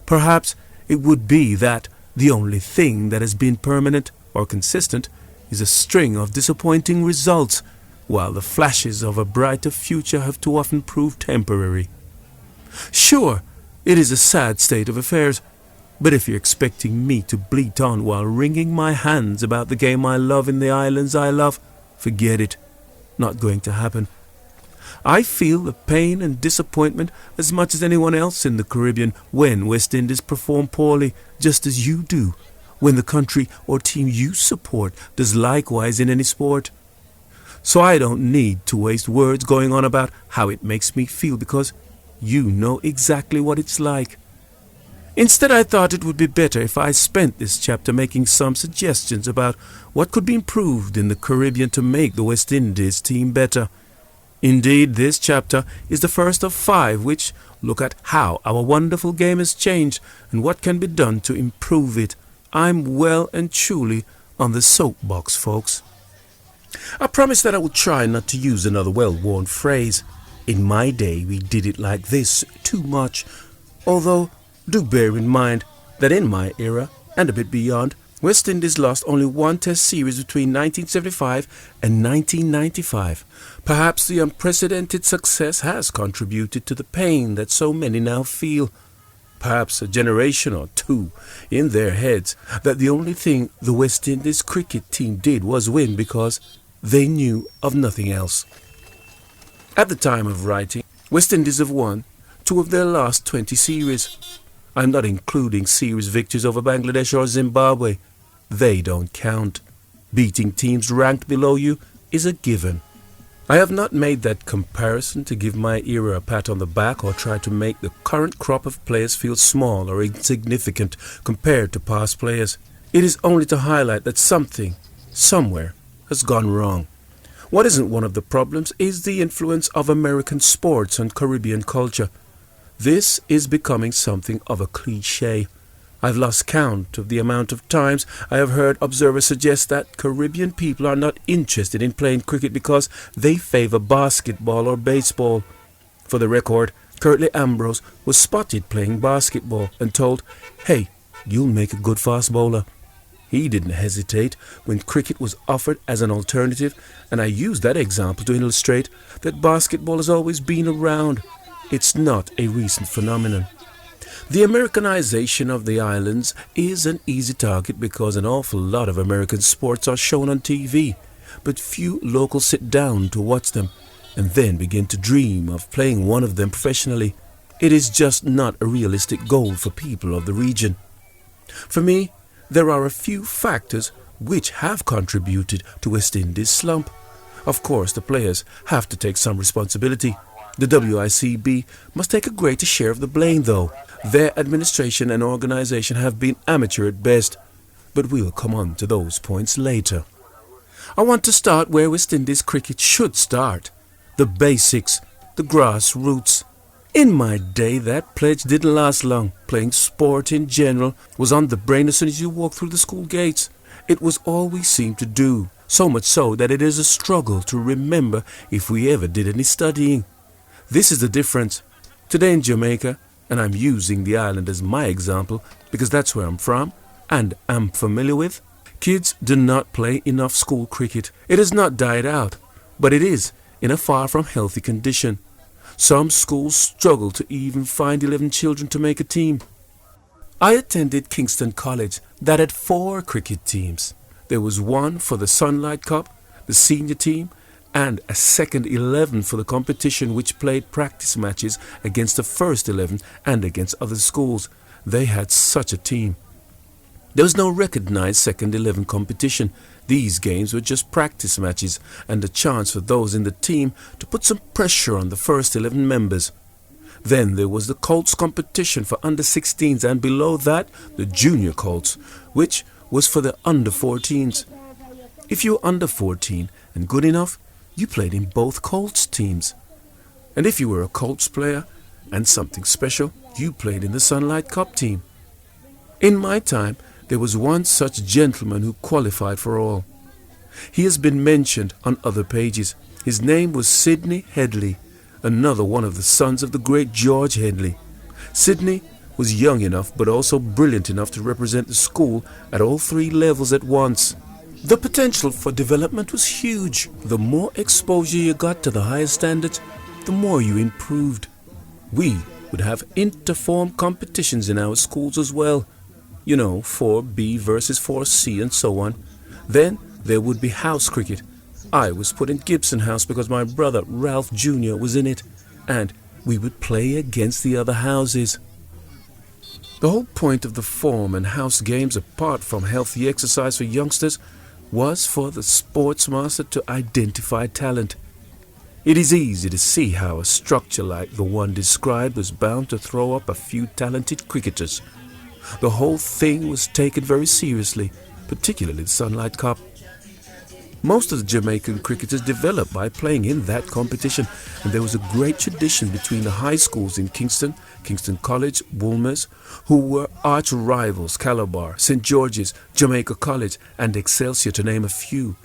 Speaker 1: Perhaps it would be that the only thing that has been permanent or consistent is a string of disappointing results, while the flashes of a brighter future have too often proved temporary. Sure, it is a sad state of affairs, but if you're expecting me to bleat on while wringing my hands about the game I love in the islands I love, forget it. Not going to happen. I feel the pain and disappointment as much as anyone else in the Caribbean when West Indies perform poorly, just as you do when the country or team you support does likewise in any sport. So I don't need to waste words going on about how it makes me feel, because you know exactly what it's like. Instead, I thought it would be better if I spent this chapter making some suggestions about what could be improved in the Caribbean to make the West Indies team better. Indeed, this chapter is the first of 5 which look at how our wonderful game has changed and what can be done to improve it. I'm well and truly on the soapbox, folks. I promise that I will try not to use another well-worn phrase. In my day, we did it like this too much, although do bear in mind that in my era, and a bit beyond, West Indies lost only one test series between 1975 and 1995. Perhaps the unprecedented success has contributed to the pain that so many now feel. Perhaps a generation or two in their heads that the only thing the West Indies cricket team did was win because they knew of nothing else. At the time of writing, West Indies have won 2 of their last 20 series. I'm not including series victories over Bangladesh or Zimbabwe. They don't count. Beating teams ranked below you is a given. I have not made that comparison to give my era a pat on the back or try to make the current crop of players feel small or insignificant compared to past players. It is only to highlight that something, somewhere, has gone wrong. What isn't one of the problems is the influence of American sports on Caribbean culture. This is becoming something of a cliché. I've lost count of the amount of times I have heard observers suggest that Caribbean people are not interested in playing cricket because they favor basketball or baseball. For the record, Curtly Ambrose was spotted playing basketball and told, "Hey, you'll make a good fast bowler." He didn't hesitate when cricket was offered as an alternative, and I use that example to illustrate that basketball has always been around. It's not a recent phenomenon. The Americanization of the islands is an easy target because an awful lot of American sports are shown on TV, but few locals sit down to watch them and then begin to dream of playing one of them professionally. It is just not a realistic goal for people of the region. For me, there are a few factors which have contributed to West Indies' slump. Of course, the players have to take some responsibility. The WICB must take a greater share of the blame, though. Their administration and organization have been amateur at best, but we'll come on to those points later. I want to start where West Indies cricket should start. The basics, the grassroots. In my day, that pledge didn't last long. Playing sport in general was on the brain as soon as you walked through the school gates. It was all we seemed to do, so much so that it is a struggle to remember if we ever did any studying. This is the difference. Today in Jamaica, and I'm using the island as my example because that's where I'm from and am familiar with, kids do not play enough school cricket. It has not died out, but it is in a far from healthy condition. Some schools struggle to even find 11 children to make a team. I attended Kingston College that had 4 cricket teams. There was one for the Sunlight Cup, the senior team, and a second 11 for the competition, which played practice matches against the first 11 and against other schools. They had such a team. There was no recognized second 11 competition. These games were just practice matches and a chance for those in the team to put some pressure on the first 11 members. Then there was the Colts competition for under 16s, and below that the Junior Colts, which was for the under 14s. If you were under 14 and good enough, you played in both Colts teams. And if you were a Colts player and something special, you played in the Sunlight Cup team. In my time, there was one such gentleman who qualified for all. He has been mentioned on other pages. His name was Sidney Headley, another one of the sons of the great George Headley. Sidney was young enough but also brilliant enough to represent the school at all 3 levels at once. The potential for development was huge. The more exposure you got to the higher standards, the more you improved. We would have inter-form competitions in our schools as well. 4B versus 4C and so on. Then there would be house cricket. I was put in Gibson House because my brother Ralph Jr. was in it, and we would play against the other houses. The whole point of the form and house games, apart from healthy exercise for youngsters, was for the sportsmaster to identify talent. It is easy to see how a structure like the one described was bound to throw up a few talented cricketers. The whole thing was taken very seriously, particularly the Sunlight Cup. Most of the Jamaican cricketers developed by playing in that competition, and there was a great tradition between the high schools in Kingston, Kingston College, Woolmer's, who were arch rivals, Calabar, St. George's, Jamaica College, and Excelsior, to name a few.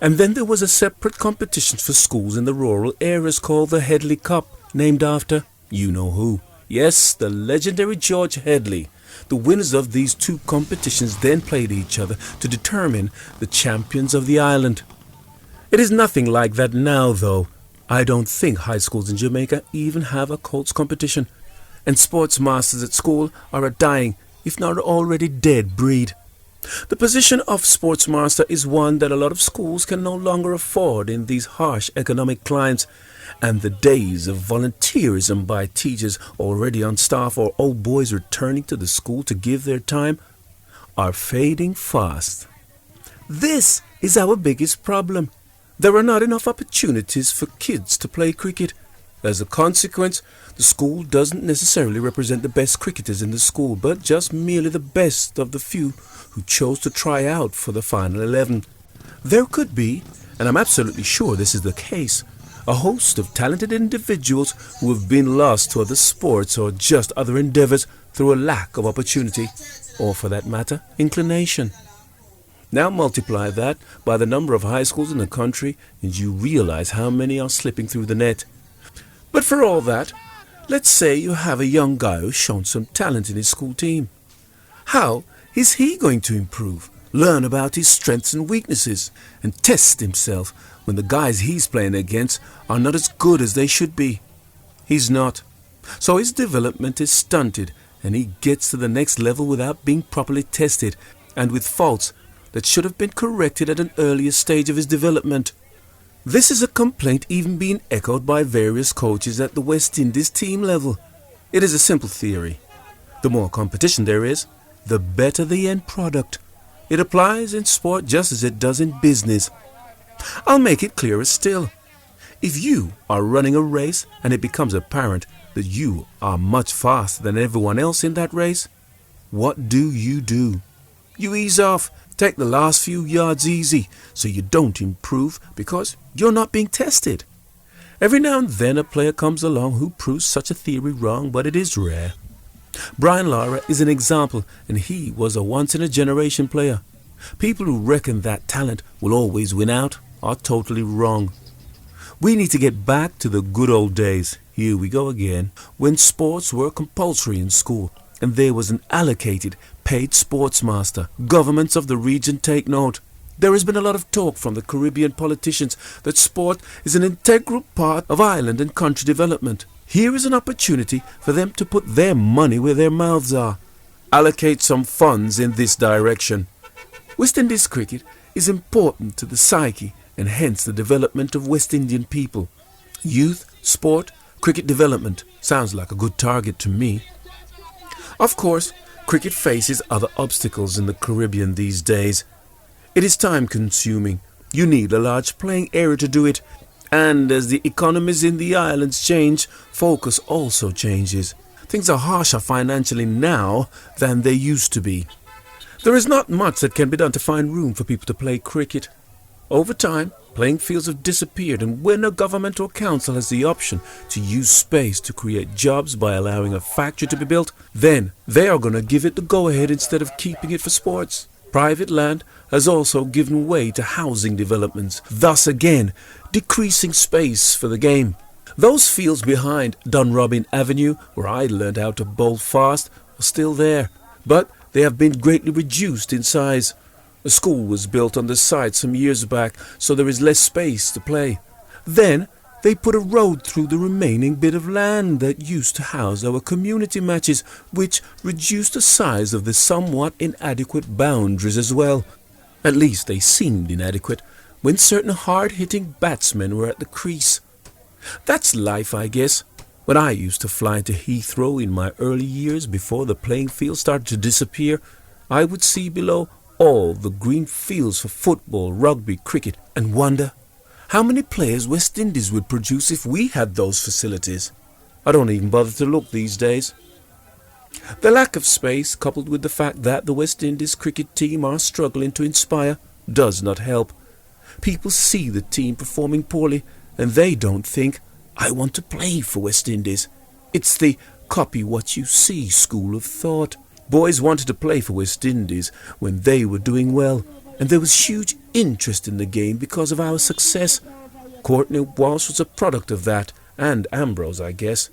Speaker 1: And then there was a separate competition for schools in the rural areas called the Headley Cup, named after you know who. Yes, the legendary George Headley. The winners of these 2 competitions then played each other to determine the champions of the island. It is nothing like that now, though. I don't think high schools in Jamaica even have a Colts competition, and sports masters at school are a dying, if not already dead, breed. The position of sportsmaster is one that a lot of schools can no longer afford in these harsh economic climes, and the days of volunteerism by teachers already on staff or old boys returning to the school to give their time are fading fast. This is our biggest problem. There are not enough opportunities for kids to play cricket. As a consequence, the school doesn't necessarily represent the best cricketers in the school, but just merely the best of the few who chose to try out for the final 11. There could be, and I'm absolutely sure this is the case. A host of talented individuals who have been lost to other sports or just other endeavors through a lack of opportunity, or for that matter, inclination. Now multiply that by the number of high schools in the country and you realize how many are slipping through the net. But for all that, let's say you have a young guy who's shown some talent in his school team. How is he going to improve, learn about his strengths and weaknesses, and test himself when the guys he's playing against are not as good as they should be? He's not. So his development is stunted, and he gets to the next level without being properly tested, and with faults that should have been corrected at an earlier stage of his development. This is a complaint even being echoed by various coaches at the West Indies team level. It is a simple theory. The more competition there is, the better the end product. It applies in sport just as it does in business. I'll make it clearer still. If you are running a race and it becomes apparent that you are much faster than everyone else in that race, what do? You ease off, take the last few yards easy so you don't improve because you're not being tested. Every now and then a player comes along who proves such a theory wrong, but it is rare. Brian Lara is an example, and he was a once-in-a-generation player. People who reckon that talent will always win out are totally wrong. We need to get back to the good old days, here we go again, when sports were compulsory in school and there was an allocated, paid sports master. Governments of the region take note. There has been a lot of talk from the Caribbean politicians that sport is an integral part of island and country development. Here is an opportunity for them to put their money where their mouths are. Allocate some funds in this direction. West Indies cricket is important to the psyche and hence the development of West Indian people. Youth, sport, cricket development sounds like a good target to me. Of course, cricket faces other obstacles in the Caribbean these days. It is time-consuming. You need a large playing area to do it, and as the economies in the islands change, focus also changes. Things are harsher financially now than they used to be. There is not much that can be done to find room for people to play cricket. Over time, playing fields have disappeared, and when a government or council has the option to use space to create jobs by allowing a factory to be built, then they are going to give it the go-ahead instead of keeping it for sports. Private land has also given way to housing developments, thus again decreasing space for the game. Those fields behind Dunrobin Avenue, where I learned how to bowl fast, are still there, but they have been greatly reduced in size. A school was built on the site some years back, so there is less space to play. Then they put a road through the remaining bit of land that used to house our community matches, which reduced the size of the somewhat inadequate boundaries as well. At least they seemed inadequate when certain hard-hitting batsmen were at the crease. That's life, I guess. When I used to fly to Heathrow in my early years before the playing field started to disappear, I would see below all the green fields for football, rugby, cricket, and wonder how many players West Indies would produce if we had those facilities. I don't even bother to look these days. The lack of space, coupled with the fact that the West Indies cricket team are struggling to inspire, does not help. People see the team performing poorly, and they don't think, I want to play for West Indies. It's the copy what you see school of thought. Boys wanted to play for West Indies when they were doing well, and there was huge interest in the game because of our success. Courtney Walsh was a product of that, and Ambrose, I guess.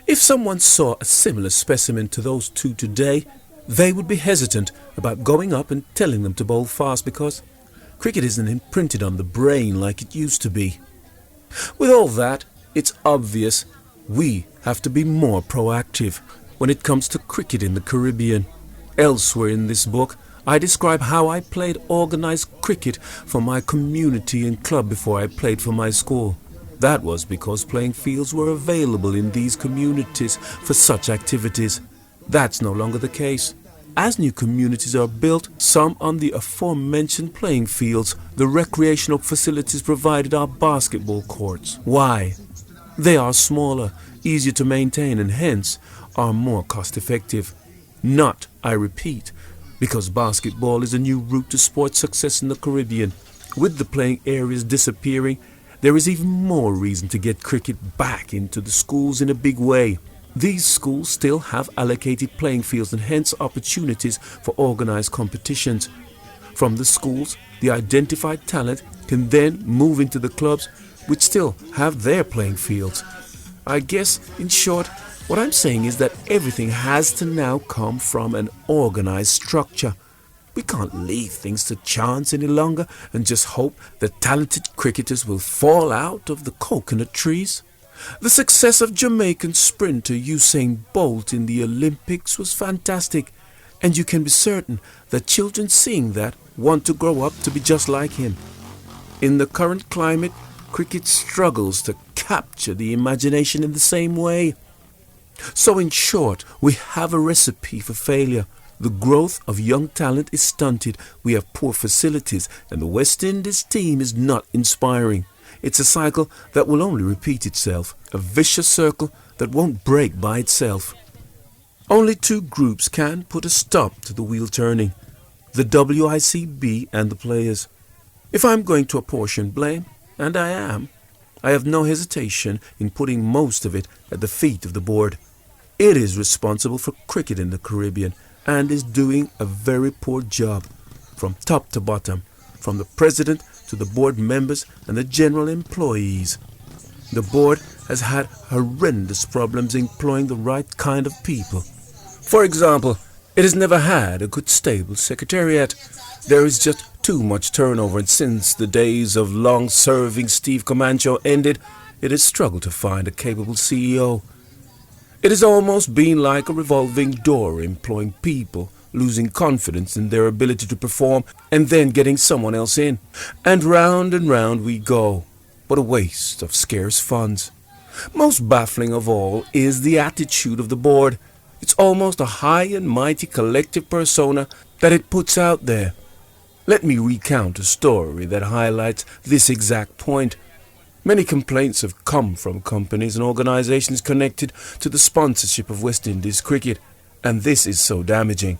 Speaker 1: If someone saw a similar specimen to those two today, they would be hesitant about going up and telling them to bowl fast because cricket isn't imprinted on the brain like it used to be. With all that, it's obvious we have to be more proactive when it comes to cricket in the Caribbean. Elsewhere in this book, I describe how I played organized cricket for my community and club before I played for my school. That was because playing fields were available in these communities for such activities. That's no longer the case. As new communities are built, some on the aforementioned playing fields, the recreational facilities provided are basketball courts. Why? They are smaller, easier to maintain, and hence are more cost-effective. Not, I repeat, because basketball is a new route to sports success in the Caribbean. With the playing areas disappearing, there is even more reason to get cricket back into the schools in a big way. These schools still have allocated playing fields and hence opportunities for organized competitions. From the schools, the identified talent can then move into the clubs which still have their playing fields. I guess, in short, what I'm saying is that everything has to now come from an organized structure. We can't leave things to chance any longer and just hope that talented cricketers will fall out of the coconut trees. The success of Jamaican sprinter Usain Bolt in the Olympics was fantastic, and you can be certain that children seeing that want to grow up to be just like him. In the current climate, cricket struggles to capture the imagination in the same way. So in short, we have a recipe for failure. The growth of young talent is stunted, we have poor facilities, and the West Indies team is not inspiring. It's a cycle that will only repeat itself, a vicious circle that won't break by itself. Only two groups can put a stop to the wheel turning, the WICB and the players. If I'm going to apportion blame, and I am, I have no hesitation in putting most of it at the feet of the board. It is responsible for cricket in the Caribbean and is doing a very poor job, from top to bottom, from the president to the board members and the general employees. The board has had horrendous problems employing the right kind of people. For example, it has never had a good stable secretariat. There is just too much turnover, and since the days of long-serving Steve Comancho ended, it has struggled to find a capable CEO. It has almost been like a revolving door, employing people, losing confidence in their ability to perform, and then getting someone else in. And round we go. What a waste of scarce funds. Most baffling of all is the attitude of the board. It's almost a high and mighty collective persona that it puts out there. Let me recount a story that highlights this exact point. Many complaints have come from companies and organizations connected to the sponsorship of West Indies cricket, and this is so damaging.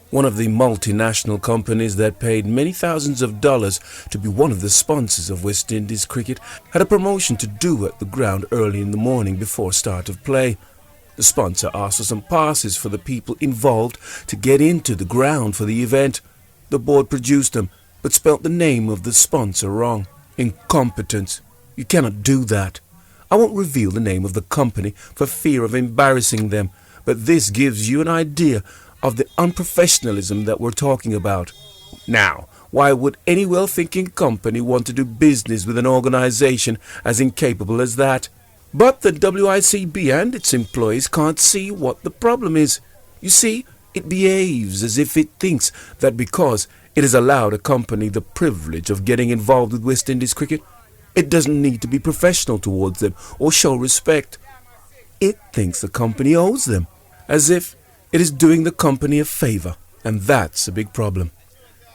Speaker 1: One of the multinational companies that paid many thousands of dollars to be one of the sponsors of West Indies cricket had a promotion to do at the ground early in the morning before start of play. The sponsor asked for some passes for the people involved to get into the ground for the event. The board produced them, but spelt the name of the sponsor wrong. Incompetence. You cannot do that. I won't reveal the name of the company for fear of embarrassing them, but this gives you an idea of the unprofessionalism that we're talking about. Now, why would any well-thinking company want to do business with an organization as incapable as that? But the WICB and its employees can't see what the problem is. You see, it behaves as if it thinks that because it has allowed a company the privilege of getting involved with West Indies cricket, it doesn't need to be professional towards them or show respect. It thinks the company owes them, as if it is doing the company a favor, and that's a big problem.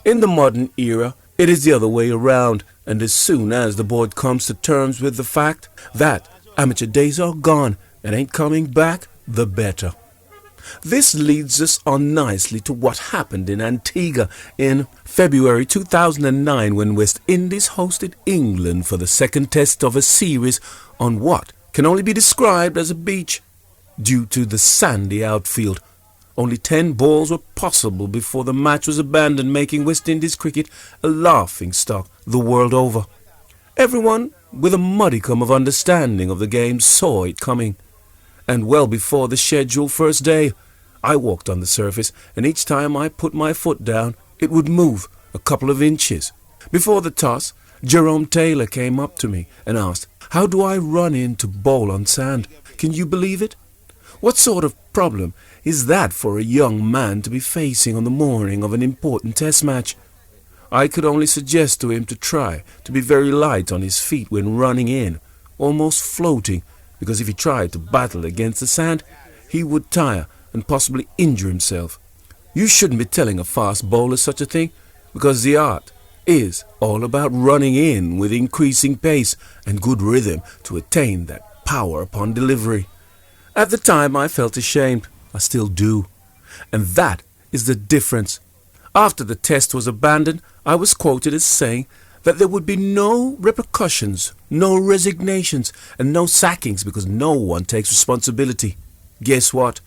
Speaker 1: In the modern era, it is the other way around, and as soon as the board comes to terms with the fact that amateur days are gone and ain't coming back, the better. This leads us on nicely to what happened in Antigua in February 2009 when West Indies hosted England for the second test of a series on what can only be described as a beach. Due to the sandy outfield, only 10 balls were possible before the match was abandoned, making West Indies cricket a laughingstock the world over. Everyone with a modicum of understanding of the game saw it coming. And well before the scheduled first day, I walked on the surface, and each time I put my foot down, it would move a couple of inches. Before the toss, Jerome Taylor came up to me and asked, "How do I run in to bowl on sand? Can you believe it? What sort of problem is that for a young man to be facing on the morning of an important test match?" I could only suggest to him to try to be very light on his feet when running in, almost floating, because if he tried to battle against the sand, he would tire and possibly injure himself. You shouldn't be telling a fast bowler such a thing, because the art is all about running in with increasing pace and good rhythm to attain that power upon delivery. At the time I felt ashamed. I still do. And that is the difference. After the test was abandoned, I was quoted as saying that there would be no repercussions, no resignations, and no sackings because no one takes responsibility. Guess what?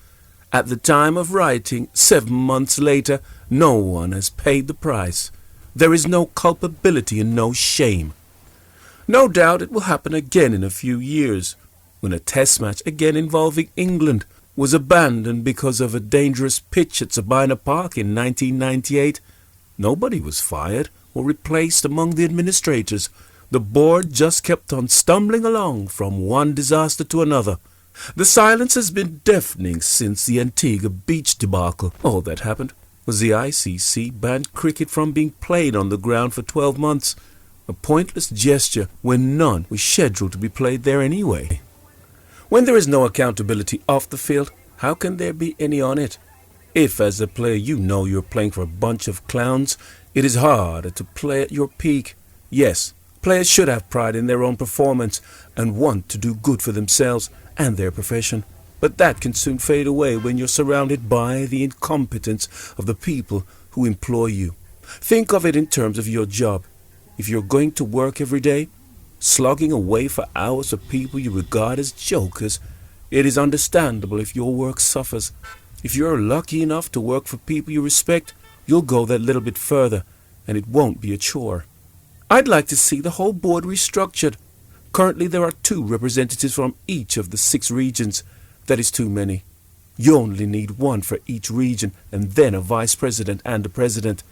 Speaker 1: At the time of writing, 7 months later, no one has paid the price. There is no culpability and no shame. No doubt it will happen again in a few years, when a test match again involving England was abandoned because of a dangerous pitch at Sabina Park in 1998. Nobody was fired or replaced among the administrators. The board just kept on stumbling along from one disaster to another. The silence has been deafening since the Antigua beach debacle. All that happened was the ICC banned cricket from being played on the ground for 12 months. A pointless gesture when none was scheduled to be played there anyway. When there is no accountability off the field, how can there be any on it? If as a player you know you're playing for a bunch of clowns, it is harder to play at your peak. Yes, players should have pride in their own performance and want to do good for themselves and their profession. But that can soon fade away when you're surrounded by the incompetence of the people who employ you. Think of it in terms of your job. If you're going to work every day, slogging away for hours for people you regard as jokers, it is understandable if your work suffers. If you're lucky enough to work for people you respect, you'll go that little bit further, and it won't be a chore. I'd like to see the whole board restructured. Currently there are 2 representatives from each of the 6 regions. That is too many. You only need 1 for each region, and then a vice president and a president.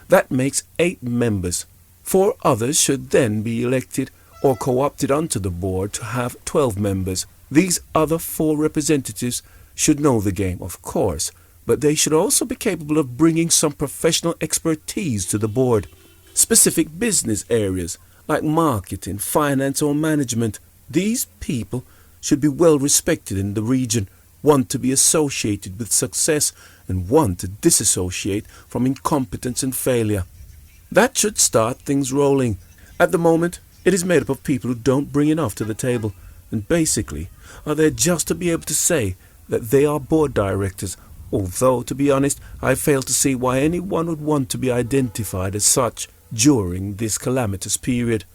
Speaker 1: That makes 8 members. 4 others should then be elected or co-opted onto the board to have 12 members. These other 4 representatives should know the game, of course, but they should also be capable of bringing some professional expertise to the board. Specific business areas like marketing, finance or management. These people should be well respected in the region, want to be associated with success and want to disassociate from incompetence and failure. That should start things rolling. At the moment, it is made up of people who don't bring enough to the table and basically are there just to be able to say that they are board directors, although, to be honest, I fail to see why anyone would want to be identified as such during this calamitous period.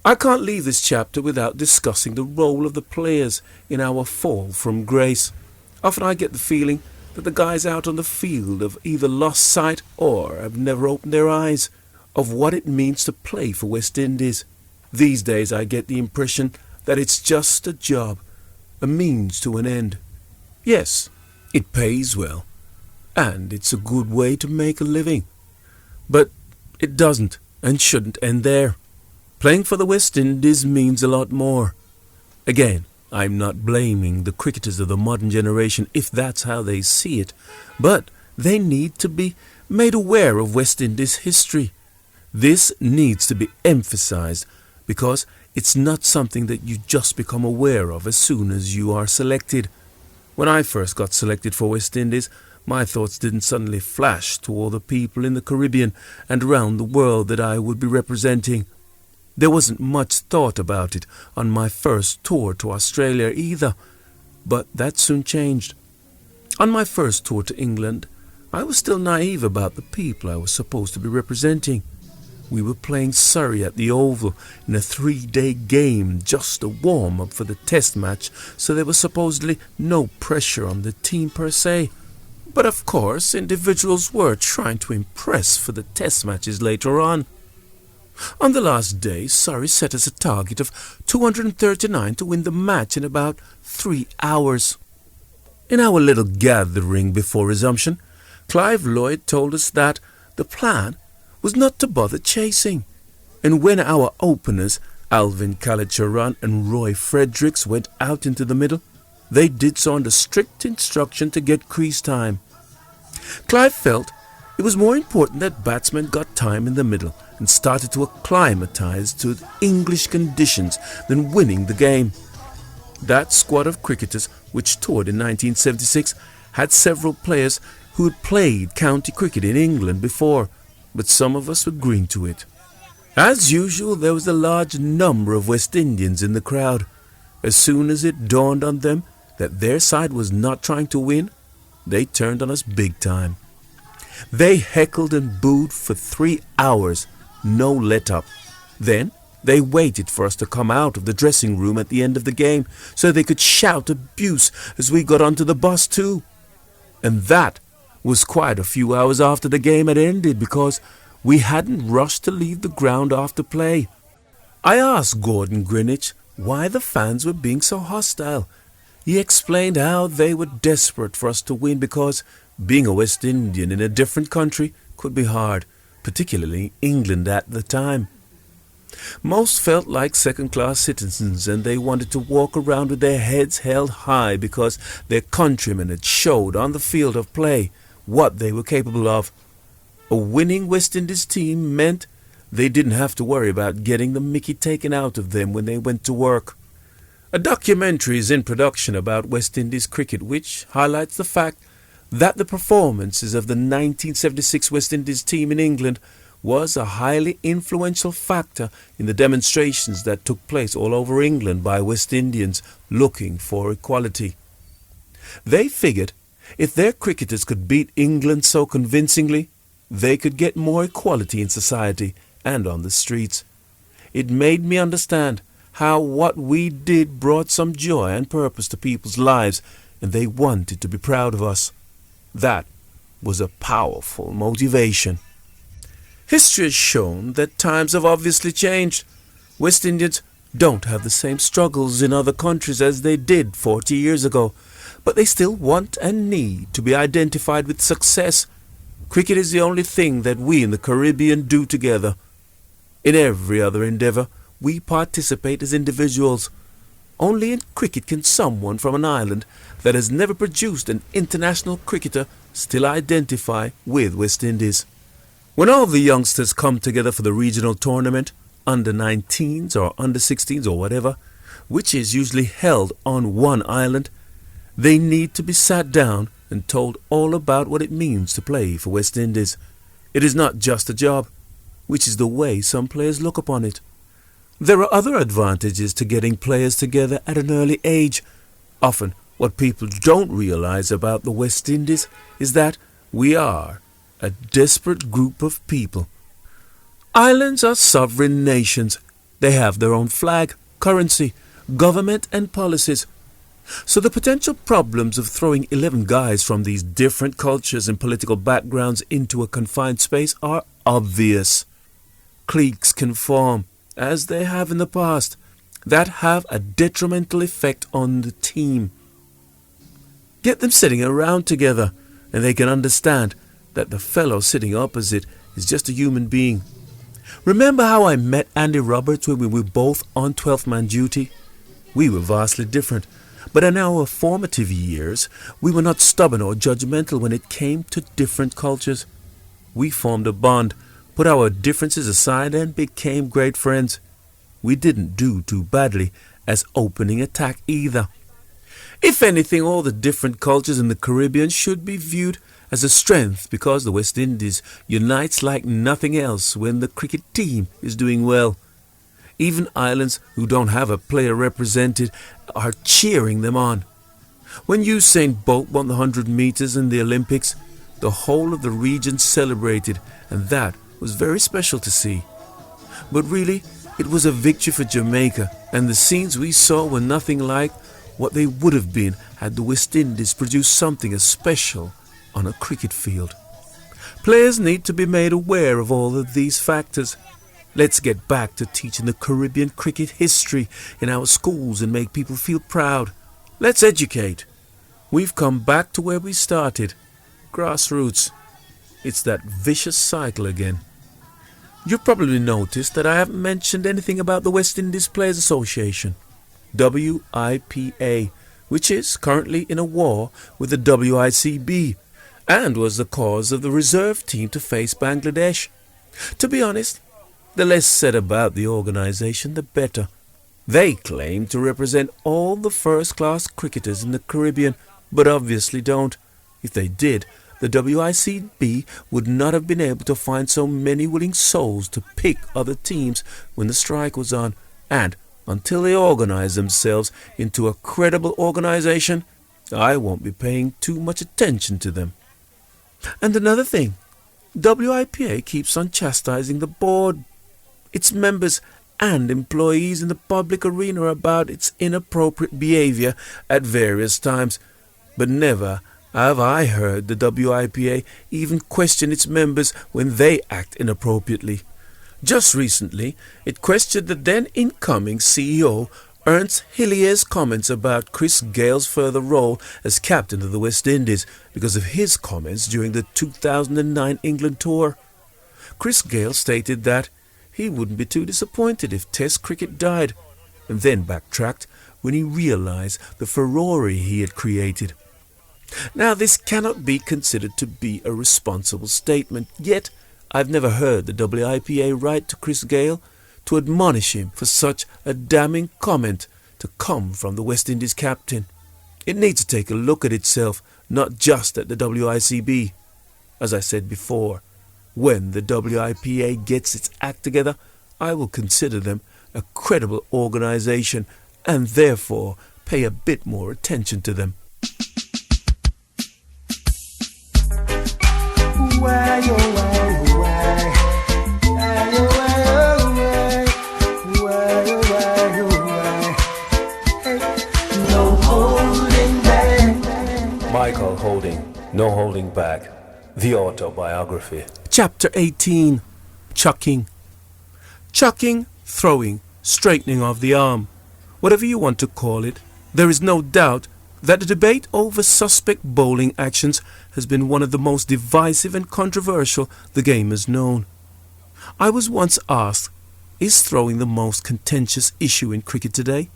Speaker 1: I can't leave this chapter without discussing the role of the players in our fall from grace. Often I get the feeling that the guys out on the field have either lost sight or have never opened their eyes of what it means to play for West Indies. These days I get the impression that it's just a job, a means to an end. Yes, it pays well, and it's a good way to make a living. But it doesn't and shouldn't end there. Playing for the West Indies means a lot more. Again, I'm not blaming the cricketers of the modern generation if that's how they see it, but they need to be made aware of West Indies history. This needs to be emphasized because it's not something that you just become aware of as soon as you are selected. When I first got selected for West Indies, my thoughts didn't suddenly flash to all the people in the Caribbean and around the world that I would be representing. There wasn't much thought about it on my first tour to Australia either, but that soon changed. On my first tour to England, I was still naive about the people I was supposed to be representing. We were playing Surrey at the Oval in a 3-day game, just a warm-up for the test match, so there was supposedly no pressure on the team per se. But of course, individuals were trying to impress for the test matches later on. On the last day, Surrey set us a target of 239 to win the match in about 3 hours. In our little gathering before resumption, Clive Lloyd told us that the plan was not to bother chasing, and when our openers, Alvin Kalacharan and Roy Fredericks, went out into the middle, they did so under strict instruction to get crease time. Clive felt it was more important that batsmen got time in the middle and started to acclimatise to English conditions than winning the game. That squad of cricketers, which toured in 1976, had several players who had played county cricket in England before, but some of us were green to it. As usual, there was a large number of West Indians in the crowd. As soon as it dawned on them that their side was not trying to win, they turned on us big time. They heckled and booed for 3 hours, no let-up. Then they waited for us to come out of the dressing room at the end of the game so they could shout abuse as we got onto the bus too. And that was quite a few hours after the game had ended because we hadn't rushed to leave the ground after play. I asked Gordon Greenwich why the fans were being so hostile. He explained how they were desperate for us to win because being a West Indian in a different country could be hard, particularly England at the time. Most felt like second-class citizens and they wanted to walk around with their heads held high because their countrymen had showed on the field of play what they were capable of. A winning West Indies team meant they didn't have to worry about getting the mickey taken out of them when they went to work. A documentary is in production about West Indies cricket which highlights the fact that the performances of the 1976 West Indies team in England was a highly influential factor in the demonstrations that took place all over England by West Indians looking for equality. They figured if their cricketers could beat England so convincingly, they could get more equality in society and on the streets. It made me understand how what we did brought some joy and purpose to people's lives, and they wanted to be proud of us. That was a powerful motivation. History has shown that times have obviously changed. West Indians don't have the same struggles in other countries as they did 40 years ago, but they still want and need to be identified with success. Cricket is the only thing that we in the Caribbean do together. In every other endeavour, we participate as individuals. Only in cricket can someone from an island that has never produced an international cricketer still identify with West Indies. When all the youngsters come together for the regional tournament, under 19s or under 16s or whatever, which is usually held on one island, they need to be sat down and told all about what it means to play for West Indies. It is not just a job, which is the way some players look upon it. There are other advantages to getting players together at an early age. Often, what people don't realize about the West Indies is that we are a desperate group of people. Islands are sovereign nations. They have their own flag, currency, government and policies. So the potential problems of throwing 11 guys from these different cultures and political backgrounds into a confined space are obvious. Cliques can form, as they have in the past, that have a detrimental effect on the team. Get them sitting around together and they can understand that the fellow sitting opposite is just a human being. Remember how I met Andy Roberts when we were both on 12th man duty? We were vastly different, but in our formative years, we were not stubborn or judgmental when it came to different cultures. We formed a bond, put our differences aside and became great friends. We didn't do too badly as opening attack either. If anything, all the different cultures in the Caribbean should be viewed as a strength because the West Indies unites like nothing else when the cricket team is doing well. Even islands who don't have a player represented are cheering them on. When Usain Bolt won the 100 meters in the Olympics, the whole of the region celebrated, and that was very special to see. But really, it was a victory for Jamaica, and the scenes we saw were nothing like what they would have been had the West Indies produced something as special on a cricket field. Players need to be made aware of all of these factors. Let's get back to teaching the Caribbean cricket history in our schools and make people feel proud. Let's educate. We've come back to where we started. Grassroots. It's that vicious cycle again. You've probably noticed that I haven't mentioned anything about the West Indies Players Association, WIPA, which is currently in a war with the WICB and was the cause of the reserve team to face Bangladesh. To be honest, the less said about the organization, the better. They claim to represent all the first-class cricketers in the Caribbean, but obviously don't. If they did, the WICB would not have been able to find so many willing souls to pick other teams when the strike was on, and until they organize themselves into a credible organization, I won't be paying too much attention to them. And another thing, WIPA keeps on chastising the board. its members and employees in the public arena about its inappropriate behavior at various times, but never have I heard the WIPA even question its members when they act inappropriately. Just recently, it questioned the then incoming CEO Ernst Hillier's comments about Chris Gale's further role as captain of the West Indies because of his comments during the 2009 England tour. Chris Gale stated that he wouldn't be too disappointed if Test cricket died, and then backtracked when he realized the furore he had created. Now, this cannot be considered to be a responsible statement, yet I've never heard the WIPA write to Chris Gale to admonish him for such a damning comment to come from the West Indies captain. It needs to take a look at itself, not just at the WICB. As I said before, when the WIPA gets its act together, I will consider them a credible organization and therefore pay a bit more attention to them.
Speaker 2: Michael Holding, No Holding Back, the autobiography.
Speaker 1: Chapter 18. Chucking. Chucking, throwing, straightening of the arm, whatever you want to call it, there is no doubt that the debate over suspect bowling actions has been one of the most divisive and controversial the game has known. I was once asked, is throwing the most contentious issue in cricket today?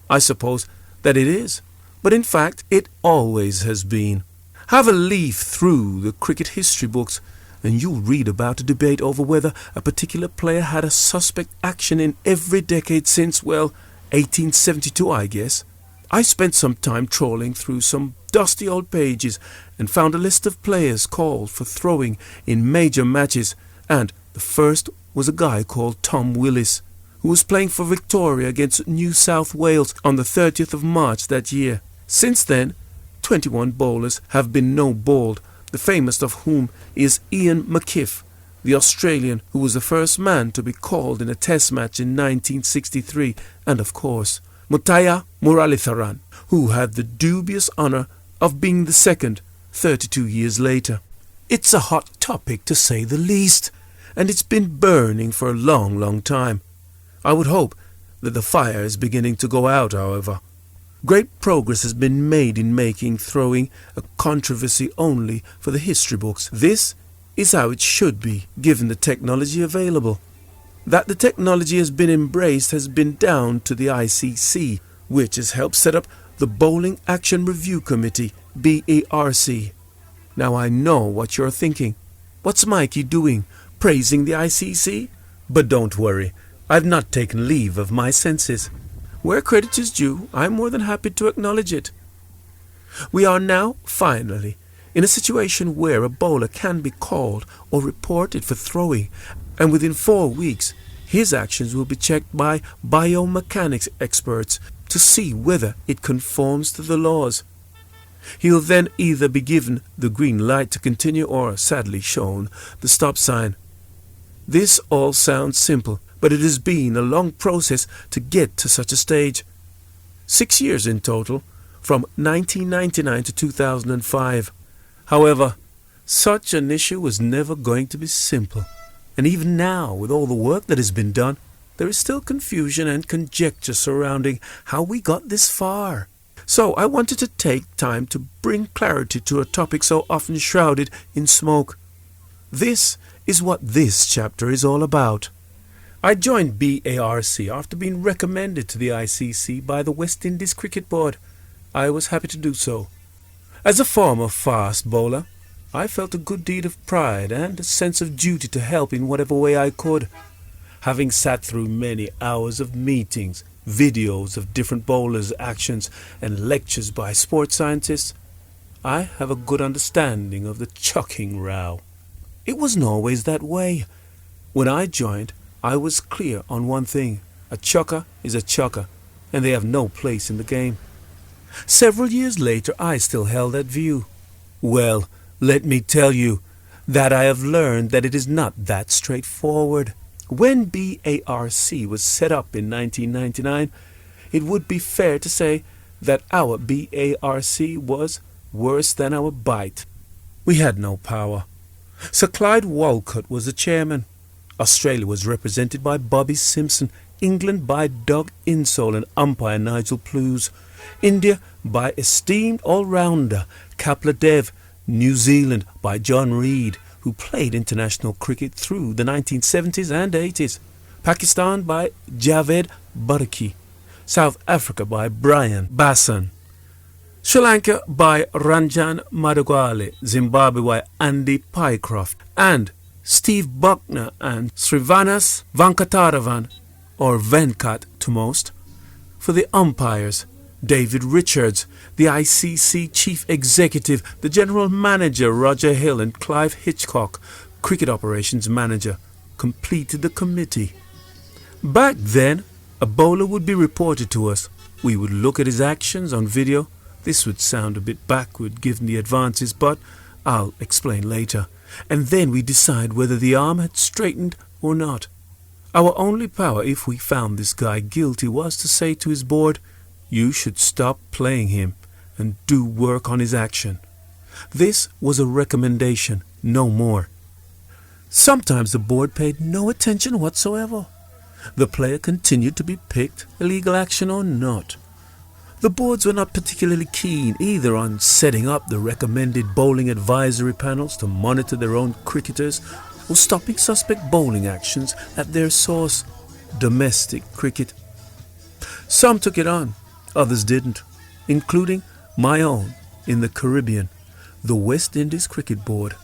Speaker 1: I suppose that it is, but in fact it always has been. Have a leaf through the cricket history books and you'll read about a debate over whether a particular player had a suspect action in every decade since, well, 1872, I guess. I spent some time trawling through some dusty old pages and found a list of players called for throwing in major matches, and the first was a guy called Tom Willis, who was playing for Victoria against New South Wales on the 30th of March that year. Since then, 21 bowlers have been no-balled, the famous of whom is Ian McKiff, the Australian who was the first man to be called in a test match in 1963, and of course, Muttiah Muralitharan, who had the dubious honour of being the second 32 years later. It's a hot topic to say the least, and it's been burning for a long, long time. I would hope that the fire is beginning to go out, however. Great progress has been made in making throwing a controversy only for the history books. This is how it should be, given the technology available. That the technology has been embraced has been down to the ICC, which has helped set up the Bowling Action Review Committee, BARC. Now I know what you're thinking. What's Mikey doing, praising the ICC? But don't worry, I've not taken leave of my senses. Where credit is due, I'm more than happy to acknowledge it. We are now, finally, in a situation where a bowler can be called or reported for throwing, and within 4 weeks, his actions will be checked by biomechanics experts to see whether it conforms to the laws. He'll then either be given the green light to continue or, sadly, shown the stop sign. This all sounds simple, but it has been a long process to get to such a stage. 6 years in total, from 1999 to 2005. However, such an issue was never going to be simple. And even now, with all the work that has been done, there is still confusion and conjecture surrounding how we got this far. So I wanted to take time to bring clarity to a topic so often shrouded in smoke. This is what this chapter is all about. I joined BARC after being recommended to the ICC by the West Indies Cricket Board. I was happy to do so. As a former fast bowler, I felt a good deal of pride and a sense of duty to help in whatever way I could. Having sat through many hours of meetings, videos of different bowlers' actions, and lectures by sports scientists, I have a good understanding of the chucking row. It wasn't always that way. When I joined, I was clear on one thing. A chucker is a chucker, and they have no place in the game. Several years later, I still held that view. Well, let me tell you that I have learned that it is not that straightforward. When BARC was set up in 1999, it would be fair to say that our BARC was worse than our bite. We had no power. Sir Clyde Walcott was the chairman. Australia was represented by Bobby Simpson, England by Doug Insole and umpire Nigel Plews, India by esteemed all-rounder Kapla Dev, New Zealand by John Reid, who played international cricket through the 1970s and 80s, Pakistan by Javed Baraki, South Africa by Brian Basson, Sri Lanka by Ranjan Madugwale, Zimbabwe by Andy Pycroft, and Steve Buckner and Srivanas Venkataraman, or Venkat to most, for the umpires. David Richards, the ICC Chief Executive, the General Manager Roger Hill and Clive Hitchcock, Cricket Operations Manager, completed the committee. Back then, a bowler would be reported to us. We would look at his actions on video. This would sound a bit backward given the advances, but I'll explain later. And then we decide whether the arm had straightened or not. Our only power, if we found this guy guilty, was to say to his board, "You should stop playing him and do work on his action." This was a recommendation, no more. Sometimes the board paid no attention whatsoever. The player continued to be picked, illegal action or not. The boards were not particularly keen either on setting up the recommended bowling advisory panels to monitor their own cricketers or stopping suspect bowling actions at their source, domestic cricket. Some took it on, others didn't, including my own in the Caribbean, the West Indies Cricket Board.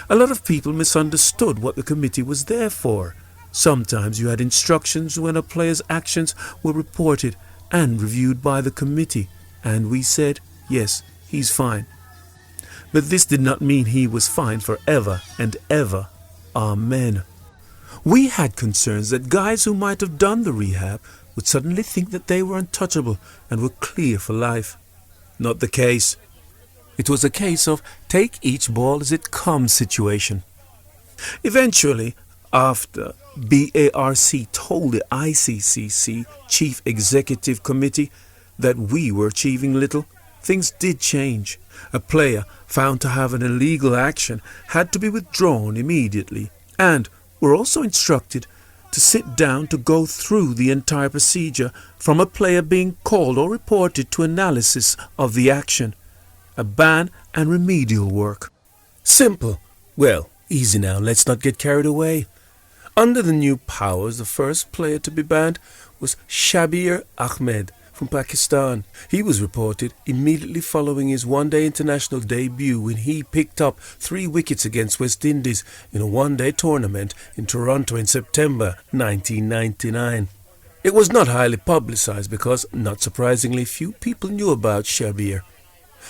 Speaker 1: A lot of people misunderstood what the committee was there for. Sometimes you had instructions when a player's actions were reported and reviewed by the committee, and we said, yes, he's fine. But this did not mean he was fine forever and ever. Amen. We had concerns that guys who might have done the rehab would suddenly think that they were untouchable and were clear for life. Not the case. It was a case of take each ball as it comes situation. Eventually, after BARC told the ICCC Chief Executive Committee that we were achieving little, things did change. A player found to have an illegal action had to be withdrawn immediately, and were also instructed to sit down to go through the entire procedure from a player being called or reported to analysis of the action, a ban and remedial work. Simple. Well, easy now, let's not get carried away. Under the new powers, the first player to be banned was Shabir Ahmed from Pakistan. He was reported immediately following his one-day international debut when he picked up 3 wickets against West Indies in a one-day tournament in Toronto in September 1999. It was not highly publicized because, not surprisingly, few people knew about Shabir.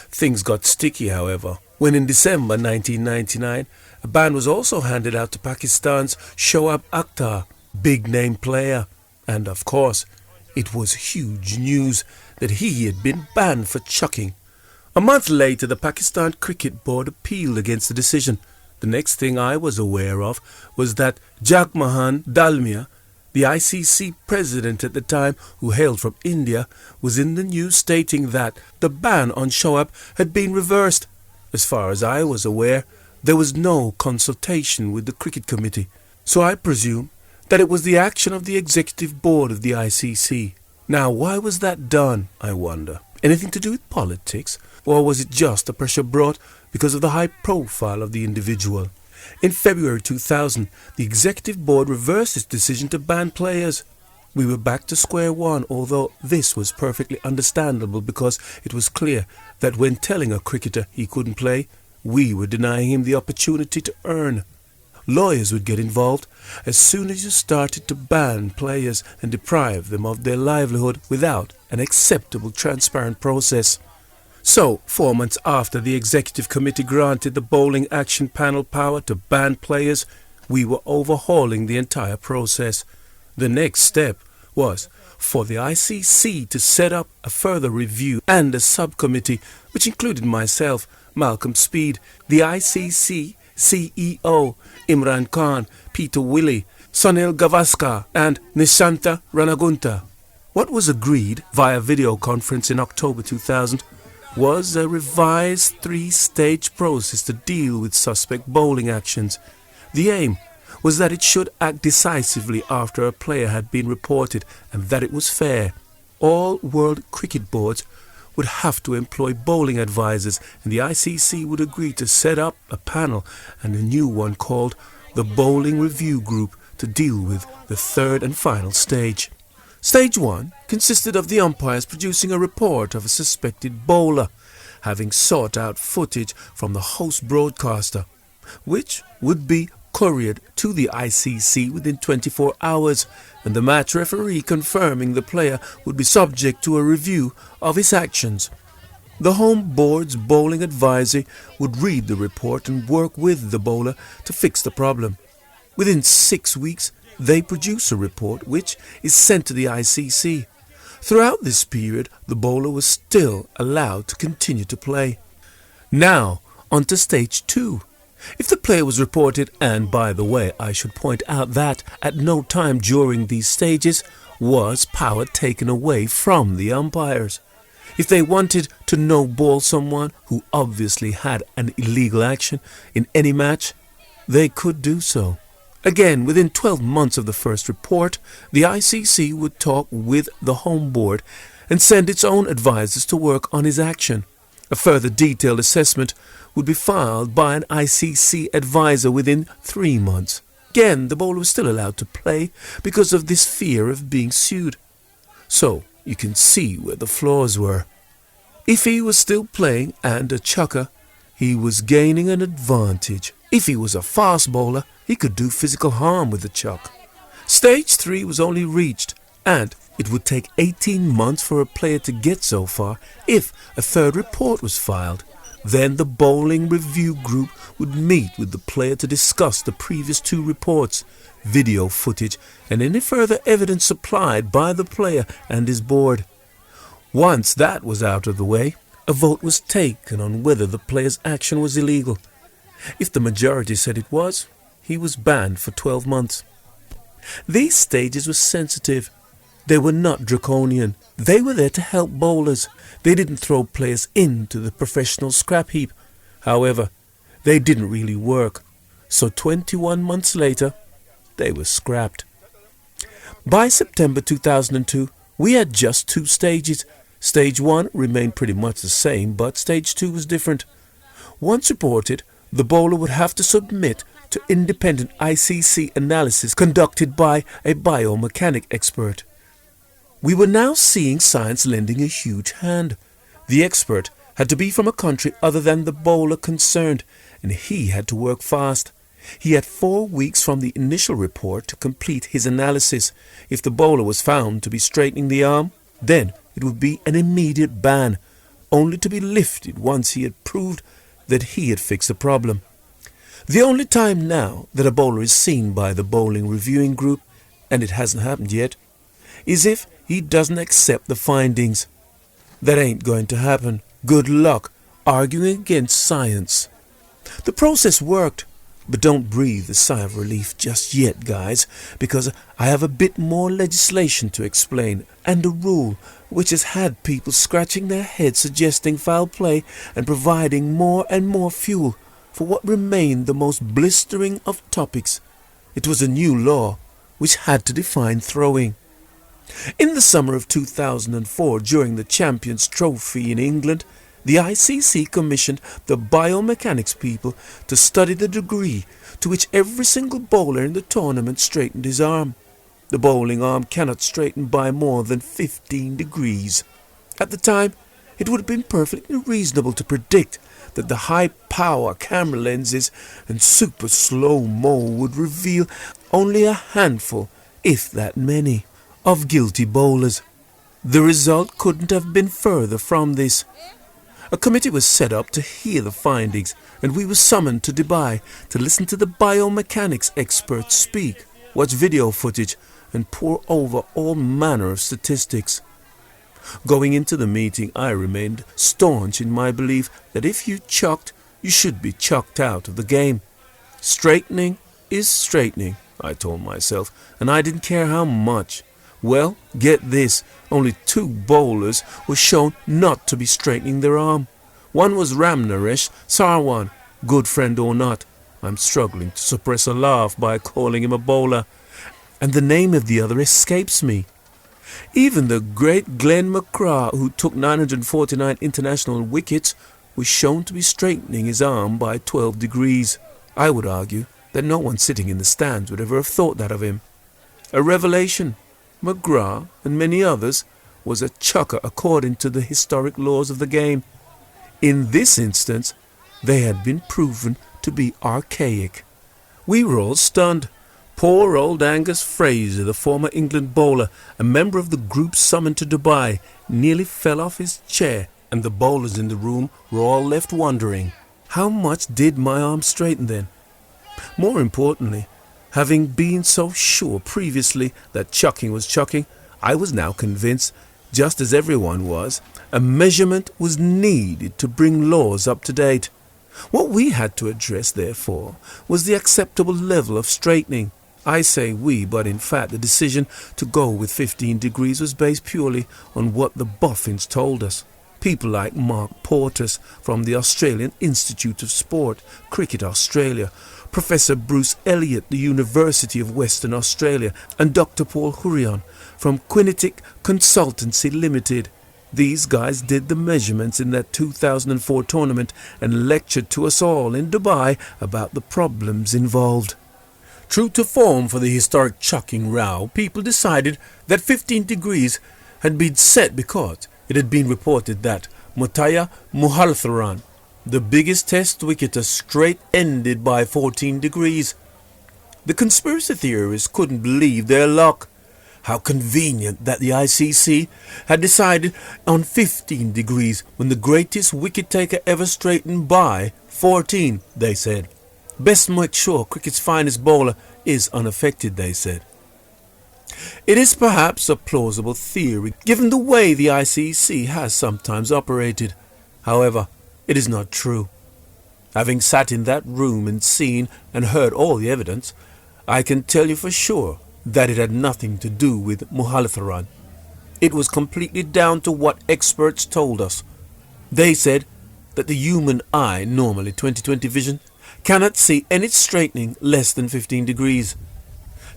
Speaker 1: Things got sticky, however, when in December 1999, a ban was also handed out to Pakistan's Shoaib Akhtar, big-name player, and of course, it was huge news that he had been banned for chucking. A month later, the Pakistan Cricket Board appealed against the decision. The next thing I was aware of was that Jagmohan Dalmia, the ICC president at the time, who hailed from India, was in the news stating that the ban on Shoaib had been reversed. As far as I was aware, there was no consultation with the cricket committee, so I presume that it was the action of the executive board of the ICC. Now, why was that done, I wonder? Anything to do with politics? Or was it just a pressure brought because of the high profile of the individual? In February 2000, the executive board reversed its decision to ban players. We were back to square one, although this was perfectly understandable because it was clear that when telling a cricketer he couldn't play, we were denying him the opportunity to earn. Lawyers would get involved as soon as you started to ban players and deprive them of their livelihood without an acceptable, transparent process. So, 4 months after the executive committee granted the bowling action panel power to ban players, we were overhauling the entire process. The next step was for the ICC to set up a further review and a subcommittee, which included myself, Malcolm Speed, the ICC CEO, Imran Khan, Peter Willey, Sunil Gavaskar and Nishanta Ranagunta. What was agreed via video conference in October 2000 was a revised three-stage process to deal with suspect bowling actions. The aim was that it should act decisively after a player had been reported and that it was fair. All World Cricket Boards would have to employ bowling advisors, and the ICC would agree to set up a panel and a new one called the Bowling Review Group to deal with the third and final stage. Stage 1 consisted of the umpires producing a report of a suspected bowler, having sought out footage from the host broadcaster, which would be couriered to the ICC within 24 hours, and the match referee confirming the player would be subject to a review of his actions. The home board's bowling advisor would read the report and work with the bowler to fix the problem. Within 6 weeks, they produce a report which is sent to the ICC. Throughout this period, the bowler was still allowed to continue to play. Now, on to stage 2. If the player was reported, and by the way, I should point out that at no time during these stages was power taken away from the umpires. If they wanted to no-ball someone who obviously had an illegal action in any match, they could do so. Again, within 12 months of the first report, the ICC would talk with the home board and send its own advisors to work on his action. A further detailed assessment would be filed by an ICC advisor within 3 months. Again, the bowler was still allowed to play because of this fear of being sued. So, you can see where the flaws were. If he was still playing and a chucker, he was gaining an advantage. If he was a fast bowler, he could do physical harm with the chuck. Stage 3 was only reached, and it would take 18 months for a player to get so far if a third report was filed. Then the bowling review group would meet with the player to discuss the previous 2 reports, video footage, and any further evidence supplied by the player and his board. Once that was out of the way, a vote was taken on whether the player's action was illegal. If the majority said it was, he was banned for 12 months. These stages were sensitive. They were not draconian. They were there to help bowlers. They didn't throw players into the professional scrap heap. However, they didn't really work. So 21 months later, they were scrapped. By September 2002, we had just 2 stages. Stage 1 remained pretty much the same, but Stage 2 was different. Once reported, the bowler would have to submit to independent ICC analysis conducted by a biomechanic expert. We were now seeing science lending a huge hand. The expert had to be from a country other than the bowler concerned, and he had to work fast. He had 4 weeks from the initial report to complete his analysis. If the bowler was found to be straightening the arm, then it would be an immediate ban, only to be lifted once he had proved that he had fixed the problem. The only time now that a bowler is seen by the bowling reviewing group, and it hasn't happened yet, is if he doesn't accept the findings. That ain't going to happen. Good luck arguing against science. The process worked, but don't breathe a sigh of relief just yet, guys, because I have a bit more legislation to explain, and a rule which has had people scratching their heads suggesting foul play and providing more and more fuel for what remained the most blistering of topics. It was a new law which had to define throwing. In the summer of 2004, during the Champions Trophy in England, the ICC commissioned the biomechanics people to study the degree to which every single bowler in the tournament straightened his arm. The bowling arm cannot straighten by more than 15 degrees. At the time, it would have been perfectly reasonable to predict that the high-power camera lenses and super slow-mo would reveal only a handful, if that many, of guilty bowlers. The result couldn't have been further from this. A committee was set up to hear the findings, and we were summoned to Dubai to listen to the biomechanics experts speak, watch video footage, and pore over all manner of statistics. Going into the meeting, I remained staunch in my belief that if you chucked, you should be chucked out of the game. Straightening is straightening, I told myself, and I didn't care how much. Well, get this, only 2 bowlers were shown not to be straightening their arm. One was Ramnaresh Sarwan, good friend or not. I'm struggling to suppress a laugh by calling him a bowler, and the name of the other escapes me. Even the great Glenn McGrath, who took 949 international wickets, was shown to be straightening his arm by 12 degrees. I would argue that no one sitting in the stands would ever have thought that of him. A revelation. McGrath, and many others, was a chucker according to the historic laws of the game. In this instance, they had been proven to be archaic. We were all stunned. Poor old Angus Fraser, the former England bowler, a member of the group summoned to Dubai, nearly fell off his chair, and the bowlers in the room were all left wondering, how much did my arm straighten then? More importantly, having been so sure previously that chucking was chucking, I was now convinced, just as everyone was, a measurement was needed to bring laws up to date. What we had to address, therefore, was the acceptable level of straightening. I say we, but in fact the decision to go with 15 degrees was based purely on what the boffins told us. People like Mark Portas from the Australian Institute of Sport, Cricket Australia, Professor Bruce Elliott, the University of Western Australia, and Dr. Paul Hurion from Quinnetic Consultancy Limited. These guys did the measurements in that 2004 tournament and lectured to us all in Dubai about the problems involved. True to form for the historic chucking row, people decided that 15 degrees had been set because it had been reported that Mutaya Muhaltharan, the biggest test wicketer, straight ended by 14 degrees. The conspiracy theorists couldn't believe their luck. How convenient that the ICC had decided on 15 degrees when the greatest wicket-taker ever straightened by 14, they said. Best make sure cricket's finest bowler is unaffected, they said. It is perhaps a plausible theory, given the way the ICC has sometimes operated. However, it is not true. Having sat in that room and seen and heard all the evidence, I can tell you for sure that it had nothing to do with Muhaltharan. It was completely down to what experts told us. They said that the human eye, normally 20/20 vision, cannot see any straightening less than 15 degrees.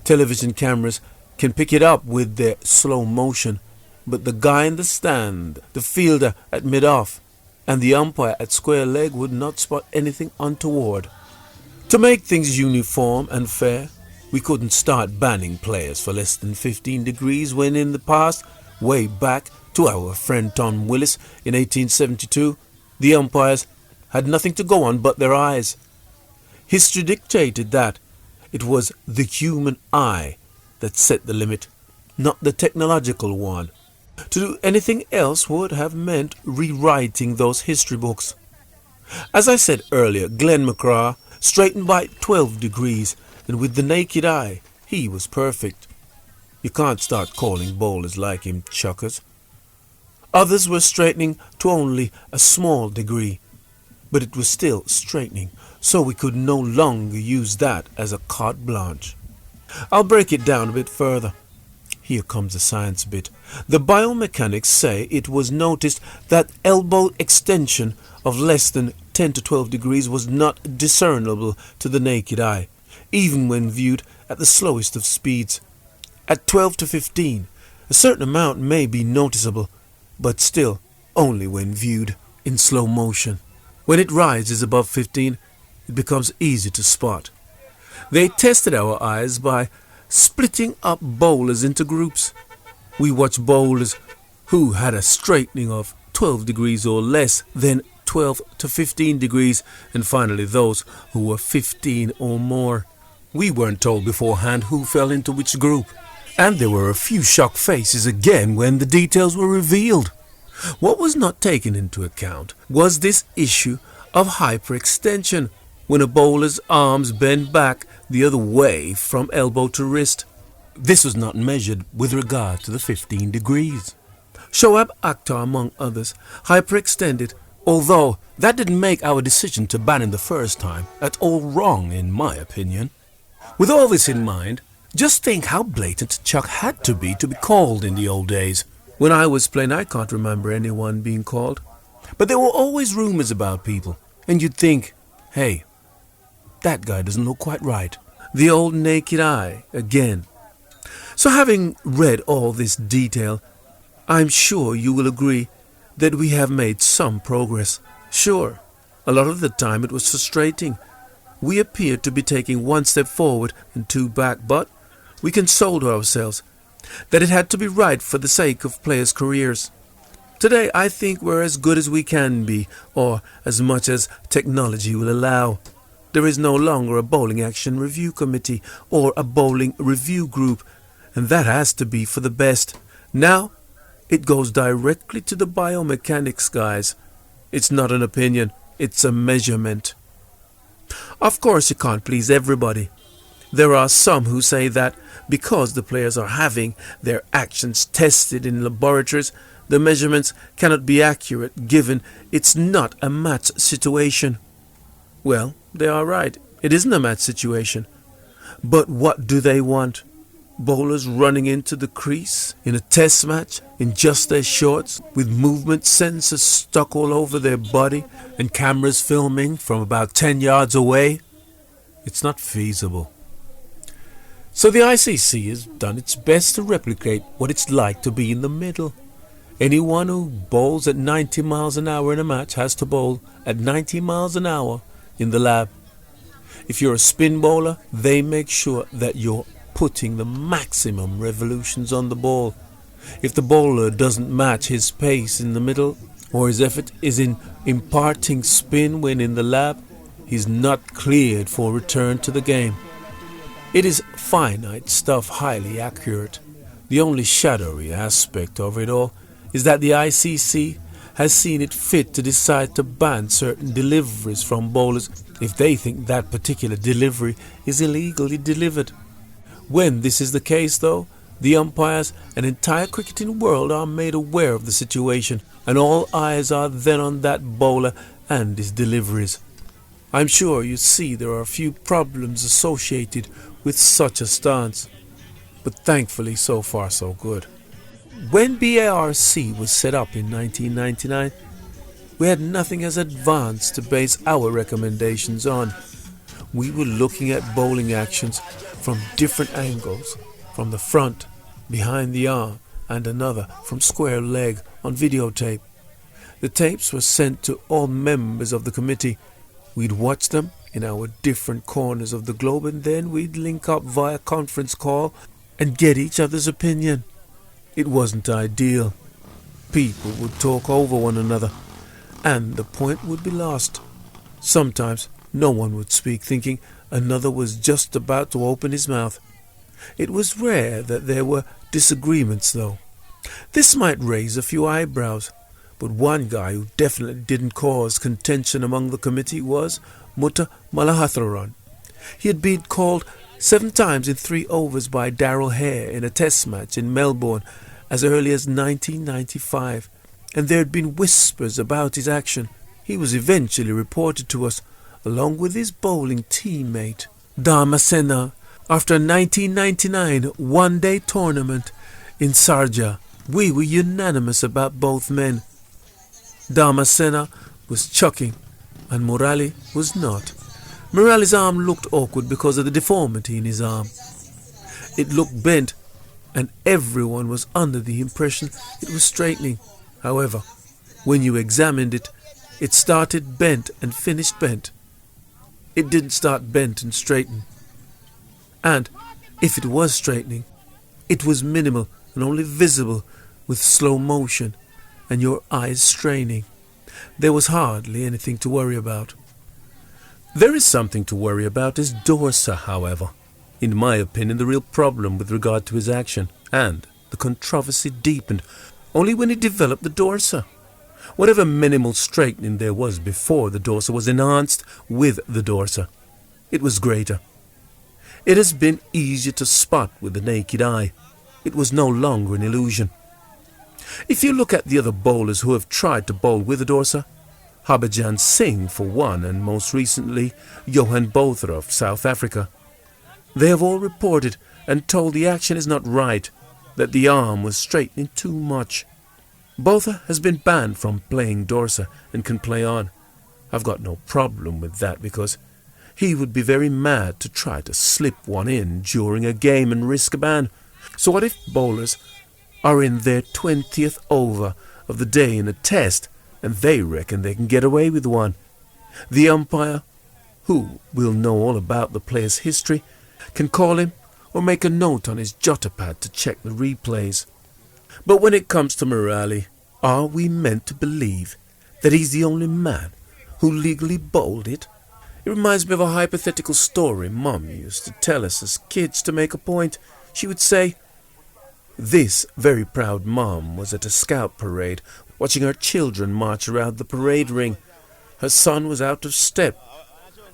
Speaker 1: Television cameras can pick it up with their slow motion, but the guy in the stand, the fielder at mid-off, and the umpire at square leg would not spot anything untoward. To make things uniform and fair, we couldn't start banning players for less than 15 degrees when in the past, way back to our friend Tom Willis in 1872, the umpires had nothing to go on but their eyes. History dictated that it was the human eye that set the limit, not the technological one. To do anything else would have meant rewriting those history books. As I said earlier, Glenn McGrath straightened by 12 degrees, and with the naked eye, he was perfect. You can't start calling bowlers like him chuckers. Others were straightening to only a small degree, but it was still straightening, so we could no longer use that as a carte blanche. I'll break it down a bit further. Here comes the science bit. The biomechanics say it was noticed that elbow extension of less than 10 to 12 degrees was not discernible to the naked eye, even when viewed at the slowest of speeds. At 12 to 15, a certain amount may be noticeable, but still only when viewed in slow motion. When it rises above 15, it becomes easy to spot. They tested our eyes by splitting up bowlers into groups. We watched bowlers who had a straightening of 12 degrees or less, then 12 to 15 degrees, and finally those who were 15 or more. We weren't told beforehand who fell into which group, and there were a few shocked faces again when the details were revealed. What was not taken into account was this issue of hyperextension, when a bowler's arms bend back the other way from elbow to wrist. This was not measured with regard to the 15 degrees. Shoaib Akhtar, among others, hyperextended, although that didn't make our decision to ban him the first time at all wrong, in my opinion. With all this in mind, just think how blatant Chuck had to be called in the old days. When I was playing, I can't remember anyone being called. But there were always rumors about people, and you'd think, hey, that guy doesn't look quite right. The old naked eye again. So having read all this detail, I'm sure you will agree that we have made some progress. Sure, a lot of the time it was frustrating. We appeared to be taking one step forward and two back, but we consoled ourselves that it had to be right for the sake of players' careers. Today I think we're as good as we can be, or as much as technology will allow. There is no longer a bowling action review committee or a bowling review group, and that has to be for the best. Now it goes directly to the biomechanics guys. It's not an opinion, it's a measurement. Of course you can't please everybody. There are some who say that because the players are having their actions tested in laboratories, the measurements cannot be accurate given it's not a match situation. Well, they are right. It isn't a match situation. But what do they want? Bowlers running into the crease in a test match in just their shorts with movement sensors stuck all over their body and cameras filming from about 10 yards away? It's not feasible. So the ICC has done its best to replicate what it's like to be in the middle. Anyone who bowls at 90 miles an hour in a match has to bowl at 90 miles an hour in the lab. If you're a spin bowler, they make sure that you're putting the maximum revolutions on the ball. If the bowler doesn't match his pace in the middle, or his effort is in imparting spin when in the lab, he's not cleared for return to the game. It is finite stuff, highly accurate. The only shadowy aspect of it all is that the ICC has seen it fit to decide to ban certain deliveries from bowlers if they think that particular delivery is illegally delivered. When this is the case, though, the umpires and entire cricketing world are made aware of the situation, and all eyes are then on that bowler and his deliveries. I'm sure you see there are a few problems associated with such a stance, but thankfully so far so good. When BARC was set up in 1999, we had nothing as advanced to base our recommendations on. We were looking at bowling actions from different angles, from the front, behind the arm, and another from square leg on videotape. The tapes were sent to all members of the committee. We'd watch them in our different corners of the globe, and then we'd link up via conference call and get each other's opinion. It wasn't ideal. People would talk over one another, and the point would be lost. Sometimes no one would speak, thinking another was just about to open his mouth. It was rare that there were disagreements, though. This might raise a few eyebrows, but one guy who definitely didn't cause contention among the committee was Mutta Malahatharan. He had been called 7 times in 3 overs by Darrell Hare in a test match in Melbourne as early as 1995, and there had been whispers about his action. He was eventually reported to us, along with his bowling teammate, Dharmasena, after a 1999 one-day tournament in Sharjah. We were unanimous about both men. Dharmasena was chucking, and Murali was not. Murali's arm looked awkward because of the deformity in his arm. It looked bent, and everyone was under the impression it was straightening. However, when you examined it, it started bent and finished bent. It didn't start bent and straighten. And if it was straightening, it was minimal and only visible with slow motion and your eyes straining. There was hardly anything to worry about. There is something to worry about is Dorsa, however. In my opinion, the real problem with regard to his action, and the controversy deepened only when he developed the Dorsa. Whatever minimal straightening there was before the Dorsa was enhanced with the Dorsa. It was greater. It has been easier to spot with the naked eye. It was no longer an illusion. If you look at the other bowlers who have tried to bowl with the Dorsa, Harbhajan Singh for one, and most recently Johan Botha of South Africa, They have all reported and told the action is not right, that the arm was straightening too much. Botha has been banned from playing Dorsa and can play on. I've got no problem with that because he would be very mad to try to slip one in during a game and risk a ban. So what if bowlers are in their 20th over of the day in a test and they reckon they can get away with one? The umpire, who will know all about the player's history, can call him or make a note on his jotter pad to check the replays. But when it comes to Morali, are we meant to believe that he's the only man who legally bowled it? It reminds me of a hypothetical story Mum used to tell us as kids to make a point. She would say, this very proud mom was at a scout parade watching her children march around the parade ring. Her son was out of step,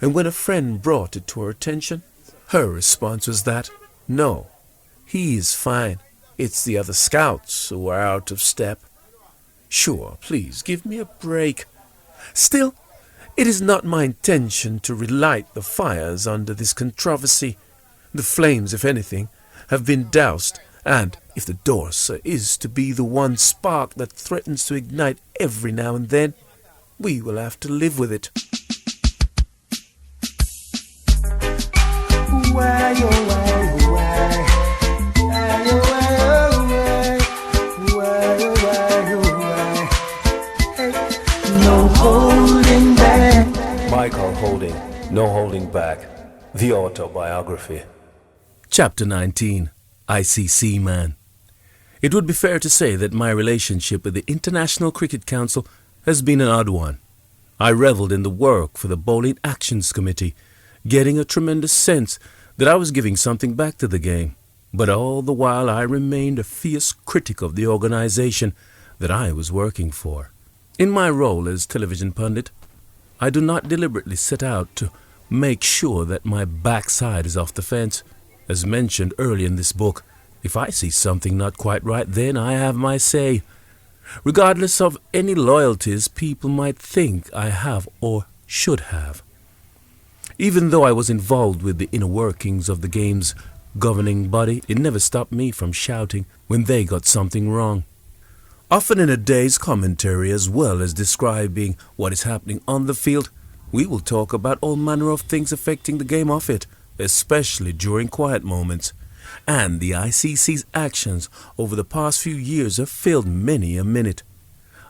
Speaker 1: and when a friend brought it to her attention, her response was that, no, he is fine. It's the other scouts who are out of step. Sure, please give me a break. Still, it is not my intention to relight the fires under this controversy. The flames, if anything, have been doused, and if the Dorsa is to be the one spark that threatens to ignite every now and then, we will have to live with it.
Speaker 2: No holding back. Michael Holding, No Holding Back. The Autobiography.
Speaker 1: Chapter 19. ICC Man. It would be fair to say that my relationship with the International Cricket Council has been an odd one. I revelled in the work for the Bowling Actions Committee, getting a tremendous sense that I was giving something back to the game. But all the while I remained a fierce critic of the organization that I was working for. In my role as television pundit, I do not deliberately set out to make sure that my backside is off the fence. As mentioned early in this book, if I see something not quite right, then I have my say, regardless of any loyalties people might think I have or should have. Even though I was involved with the inner workings of the game's governing body, it never stopped me from shouting when they got something wrong. Often in a day's commentary, as well as describing what is happening on the field, we will talk about all manner of things affecting the game off it, especially during quiet moments. And the ICC's actions over the past few years have filled many a minute.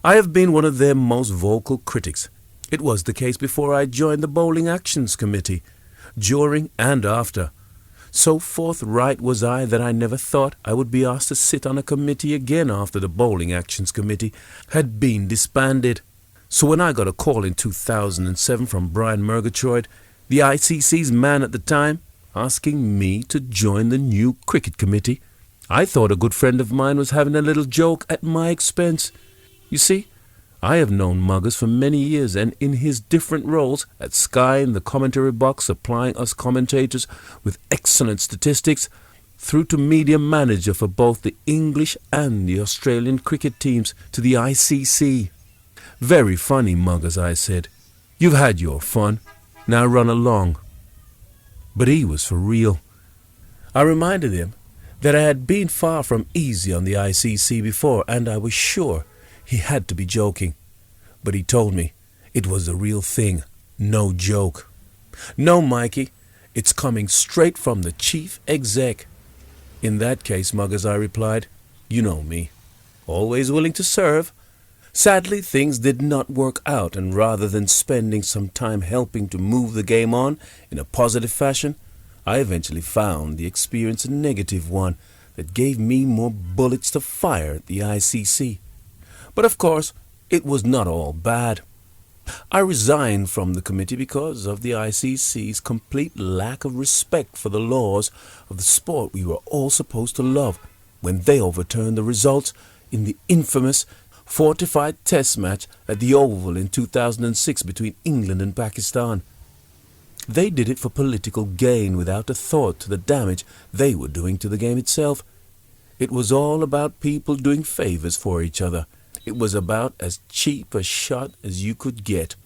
Speaker 1: I have been one of their most vocal critics. It was the case before I joined the Bowling Actions Committee, during and after. So forthright was I that I never thought I would be asked to sit on a committee again after the Bowling Actions Committee had been disbanded. So when I got a call in 2007 from Brian Murgatroyd, the ICC's man at the time, asking me to join the new cricket committee, I thought a good friend of mine was having a little joke at my expense. You see, I have known Muggers for many years, and in his different roles at Sky in the commentary box, supplying us commentators with excellent statistics, through to media manager for both the English and the Australian cricket teams, to the ICC. Very funny, Muggers, I said. You've had your fun. Now run along. But he was for real. I reminded him that I had been far from easy on the ICC before, and I was sure he had to be joking. But he told me it was the real thing, no joke. No, Mikey, it's coming straight from the chief exec. In that case, Muggers, I replied, you know me, always willing to serve. Sadly, things did not work out, and rather than spending some time helping to move the game on in a positive fashion, I eventually found the experience a negative one that gave me more bullets to fire at the ICC. But of course, it was not all bad. I resigned from the committee because of the ICC's complete lack of respect for the laws of the sport we were all supposed to love when they overturned the results in the infamous fortified test match at the Oval in 2006 between England and Pakistan. They did it for political gain without a thought to the damage they were doing to the game itself. It was all about people doing favors for each other. It was about as cheap a shot as you could get.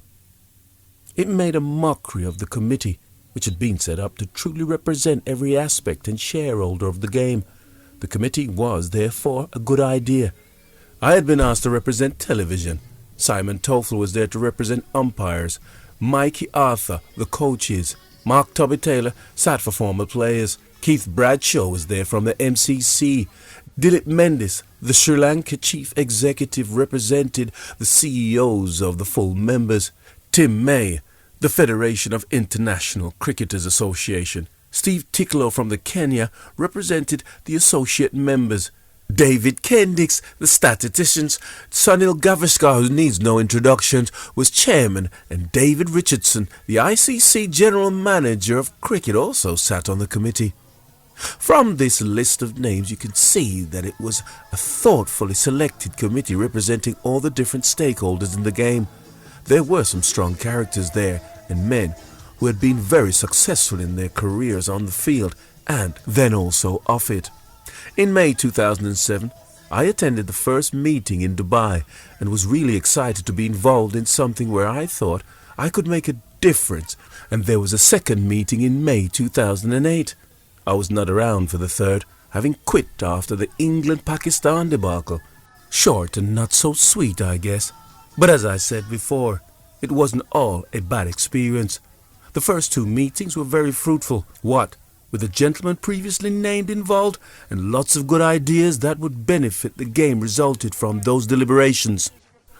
Speaker 1: It made a mockery of the committee which had been set up to truly represent every aspect and shareholder of the game. The committee was, therefore, a good idea. I had been asked to represent television. Simon Toffel was there to represent umpires. Mikey Arthur, the coaches. Mark Tubby Taylor sat for former players. Keith Bradshaw was there from the MCC. Dilip Mendis, the Sri Lanka chief executive, represented the CEOs of the full members. Tim May, the Federation of International Cricketers Association. Steve Ticklow from the Kenya represented the associate members. David Kendix, the statisticians. Sunil Gavaskar, who needs no introduction, was chairman, and David Richardson, the ICC general manager of cricket, also sat on the committee. From this list of names you can see that it was a thoughtfully selected committee representing all the different stakeholders in the game. There were some strong characters there, and men who had been very successful in their careers on the field and then also off it. In May 2007, I attended the first meeting in Dubai and was really excited to be involved in something where I thought I could make a difference, and there was a second meeting in May 2008. I was not around for the third, having quit after the England-Pakistan debacle. Short and not so sweet, I guess. But as I said before, it wasn't all a bad experience. The first two meetings were very fruitful. What with the gentleman previously named involved, and lots of good ideas that would benefit the game resulted from those deliberations.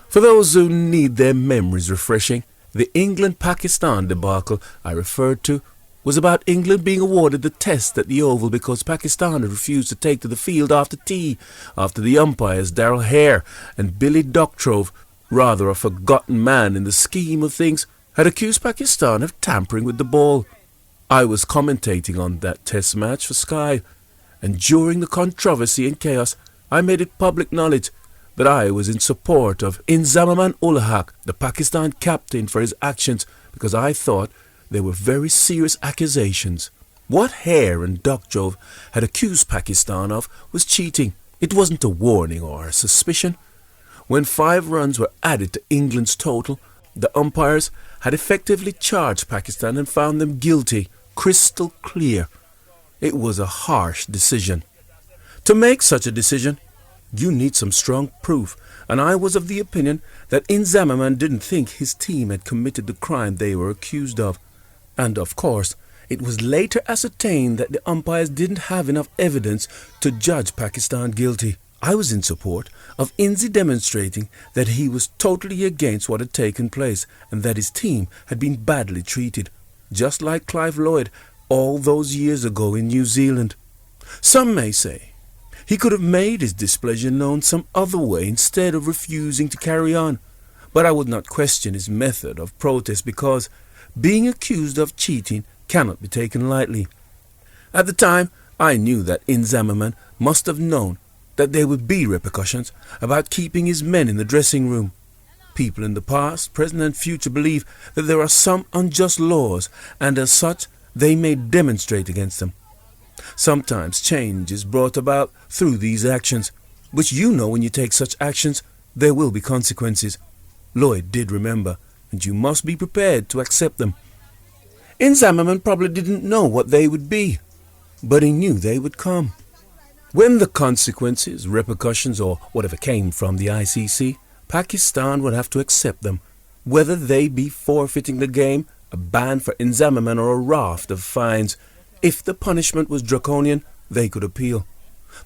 Speaker 1: For those who need their memories refreshing, the England-Pakistan debacle I referred to was about England being awarded the test at the Oval because Pakistan had refused to take to the field after tea, after the umpires Darrell Hare and Billy Doctrove, rather a forgotten man in the scheme of things, had accused Pakistan of tampering with the ball. I was commentating on that test match for Sky, and during the controversy and chaos, I made it public knowledge that I was in support of Inzamam ul Haq, the Pakistan captain, for his actions because I thought they were very serious accusations. What Hare and Doctrove had accused Pakistan of was cheating. It wasn't a warning or a suspicion. When 5 runs were added to England's total, the umpires had effectively charged Pakistan and found them guilty. Crystal clear. It was a harsh decision. To make such a decision, you need some strong proof, and I was of the opinion that Inzamam didn't think his team had committed the crime they were accused of. And of course, it was later ascertained that the umpires didn't have enough evidence to judge Pakistan guilty. I was in support of Inzi demonstrating that he was totally against what had taken place and that his team had been badly treated, just like Clive Lloyd all those years ago in New Zealand. Some may say he could have made his displeasure known some other way instead of refusing to carry on, but I would not question his method of protest because being accused of cheating cannot be taken lightly. At the time, I knew that Inzamam must have known that there would be repercussions about keeping his men in the dressing room. People in the past, present and future believe that there are some unjust laws, and as such they may demonstrate against them. Sometimes change is brought about through these actions, which you know when you take such actions there will be consequences. Lloyd did remember, and you must be prepared to accept them. Inzamam probably didn't know what they would be, but he knew they would come. When the consequences, repercussions, or whatever came from the ICC, Pakistan would have to accept them, whether they be forfeiting the game, a ban for Inzamam, or a raft of fines. If the punishment was draconian, they could appeal.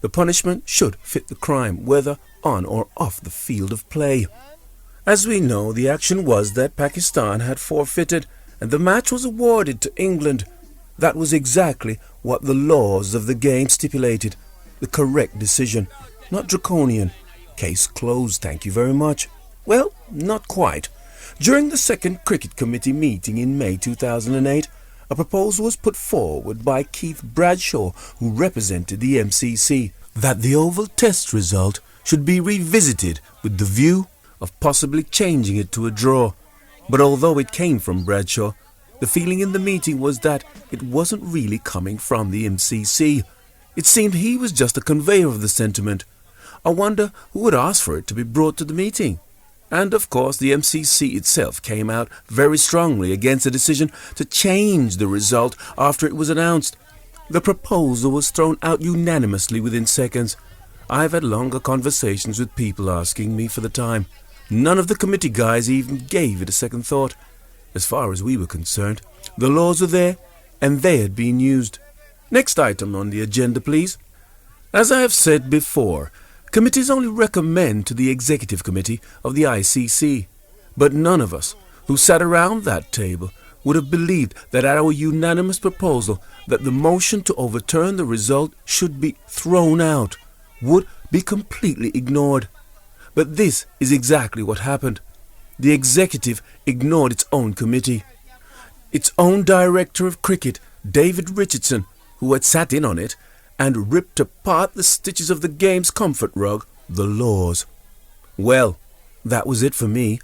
Speaker 1: The punishment should fit the crime, whether on or off the field of play. As we know, the action was that Pakistan had forfeited, and the match was awarded to England. That was exactly what the laws of the game stipulated. The correct decision, not draconian. Case closed, thank you very much. Well, not quite. During the second Cricket Committee meeting in May 2008, a proposal was put forward by Keith Bradshaw, who represented the MCC, that the Oval Test result should be revisited with the view of possibly changing it to a draw. But although it came from Bradshaw, the feeling in the meeting was that it wasn't really coming from the MCC. It seemed he was just a conveyor of the sentiment. I wonder who would ask for it to be brought to the meeting. And of course the MCC itself came out very strongly against the decision to change the result after it was announced. The proposal was thrown out unanimously within seconds. I've had longer conversations with people asking me for the time. None of the committee guys even gave it a second thought. As far as we were concerned, the laws were there and they had been used. Next item on the agenda, please. As I have said before, committees only recommend to the Executive Committee of the ICC, but none of us who sat around that table would have believed that our unanimous proposal that the motion to overturn the result should be thrown out would be completely ignored. But this is exactly what happened. The executive ignored its own committee. Its own director of cricket, David Richardson, who had sat in on it, and ripped apart the stitches of the game's comfort rug, the laws. Well, that was it for me.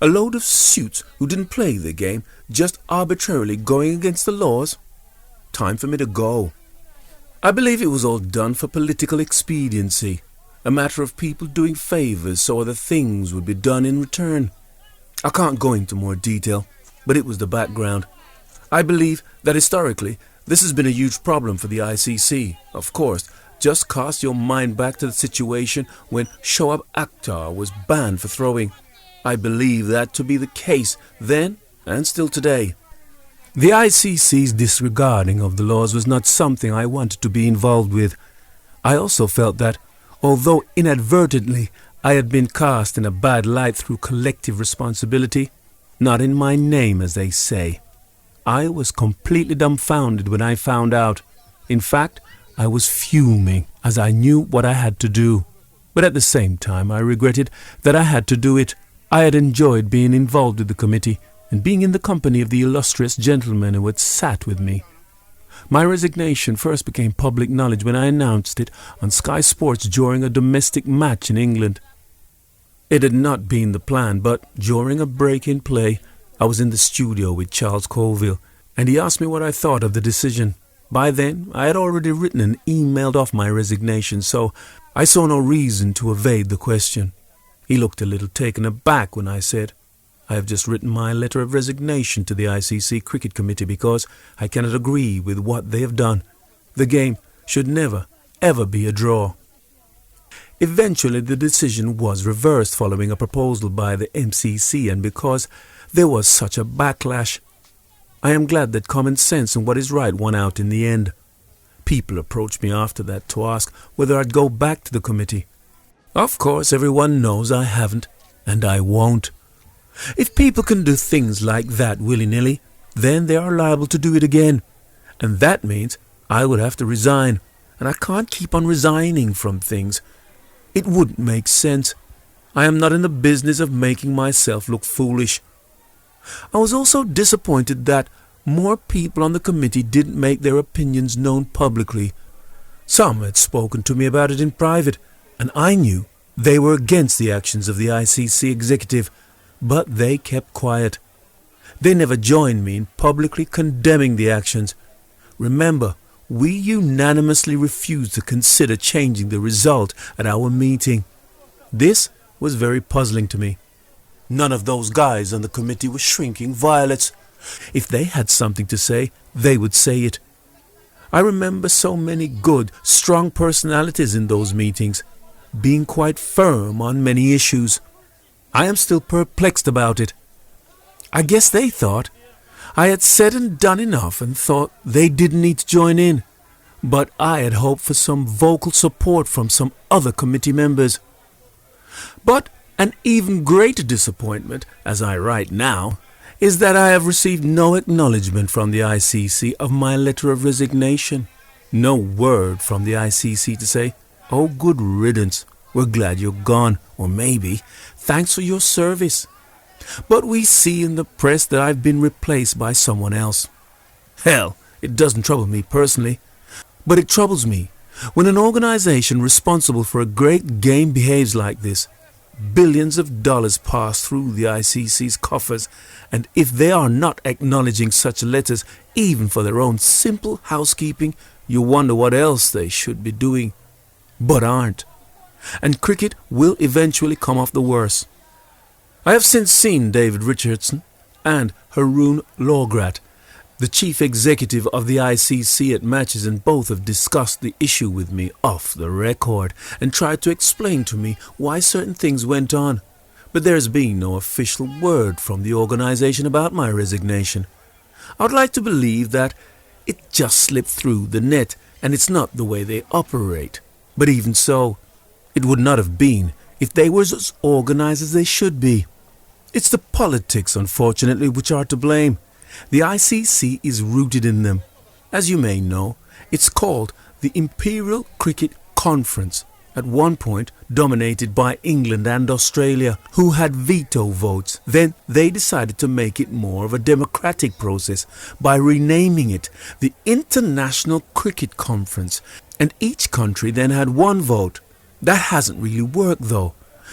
Speaker 1: A load of suits who didn't play the game, just arbitrarily going against the laws. Time for me to go. I believe it was all done for political expediency, a matter of people doing favours so other things would be done in return. I can't go into more detail, but it was the background. I believe that historically this has been a huge problem for the ICC. Of course, just cast your mind back to the situation when Shoaib Akhtar was banned for throwing. I believe that to be the case then and still today. The ICC's disregarding of the laws was not something I wanted to be involved with. I also felt that, although inadvertently I had been cast in a bad light through collective responsibility, not in my name as they say, I was completely dumbfounded when I found out. In fact, I was fuming as I knew what I had to do. But at the same time, I regretted that I had to do it. I had enjoyed being involved with the committee and being in the company of the illustrious gentlemen who had sat with me. My resignation first became public knowledge when I announced it on Sky Sports during a domestic match in England. It had not been the plan, but during a break in play, I was in the studio with Charles Colville, and he asked me what I thought of the decision. By then, I had already written and emailed off my resignation, so I saw no reason to evade the question. He looked a little taken aback when I said, I have just written my letter of resignation to the ICC Cricket Committee because I cannot agree with what they have done. The game should never, ever be a draw. Eventually, the decision was reversed following a proposal by the MCC, and because there was such a backlash, I am glad that common sense and what is right won out in the end. People approached me after that to ask whether I'd go back to the committee. Of course, everyone knows I haven't, and I won't. If people can do things like that willy-nilly, then they are liable to do it again. And that means I would have to resign, and I can't keep on resigning from things. It wouldn't make sense. I am not in the business of making myself look foolish. I was also disappointed that more people on the committee didn't make their opinions known publicly. Some had spoken to me about it in private, and I knew they were against the actions of the ICC executive, but they kept quiet. They never joined me in publicly condemning the actions. Remember, we unanimously refused to consider changing the result at our meeting. This was very puzzling to me. None of those guys on the committee were shrinking violets. If they had something to say, they would say it. I remember so many good, strong personalities in those meetings, being quite firm on many issues. I am still perplexed about it. I guess they thought I had said and done enough and thought they didn't need to join in. But I had hoped for some vocal support from some other committee members. But an even greater disappointment, as I write now, is that I have received no acknowledgement from the ICC of my letter of resignation. No word from the ICC to say, oh, good riddance, we're glad you're gone, or maybe, thanks for your service. But we see in the press that I've been replaced by someone else. Hell, it doesn't trouble me personally, but it troubles me when an organization responsible for a great game behaves like this. Billions of dollars pass through the ICC's coffers, and if they are not acknowledging such letters even for their own simple housekeeping, you wonder what else they should be doing, but aren't. And cricket will eventually come off the worse. I have since seen David Richardson and Haroon Lorgrat, the chief executive of the ICC, at matches, and both have discussed the issue with me off the record and tried to explain to me why certain things went on. But there has been no official word from the organization about my resignation. I would like to believe that it just slipped through the net and it's not the way they operate. But even so, it would not have been if they were as organized as they should be. It's the politics, unfortunately, which are to blame. The ICC is rooted in them. As you may know, it's called the Imperial Cricket Conference, at one point dominated by England and Australia, who had veto votes. Then they decided to make it more of a democratic process by renaming it the International Cricket Conference, and each country then had one vote. That hasn't really worked though,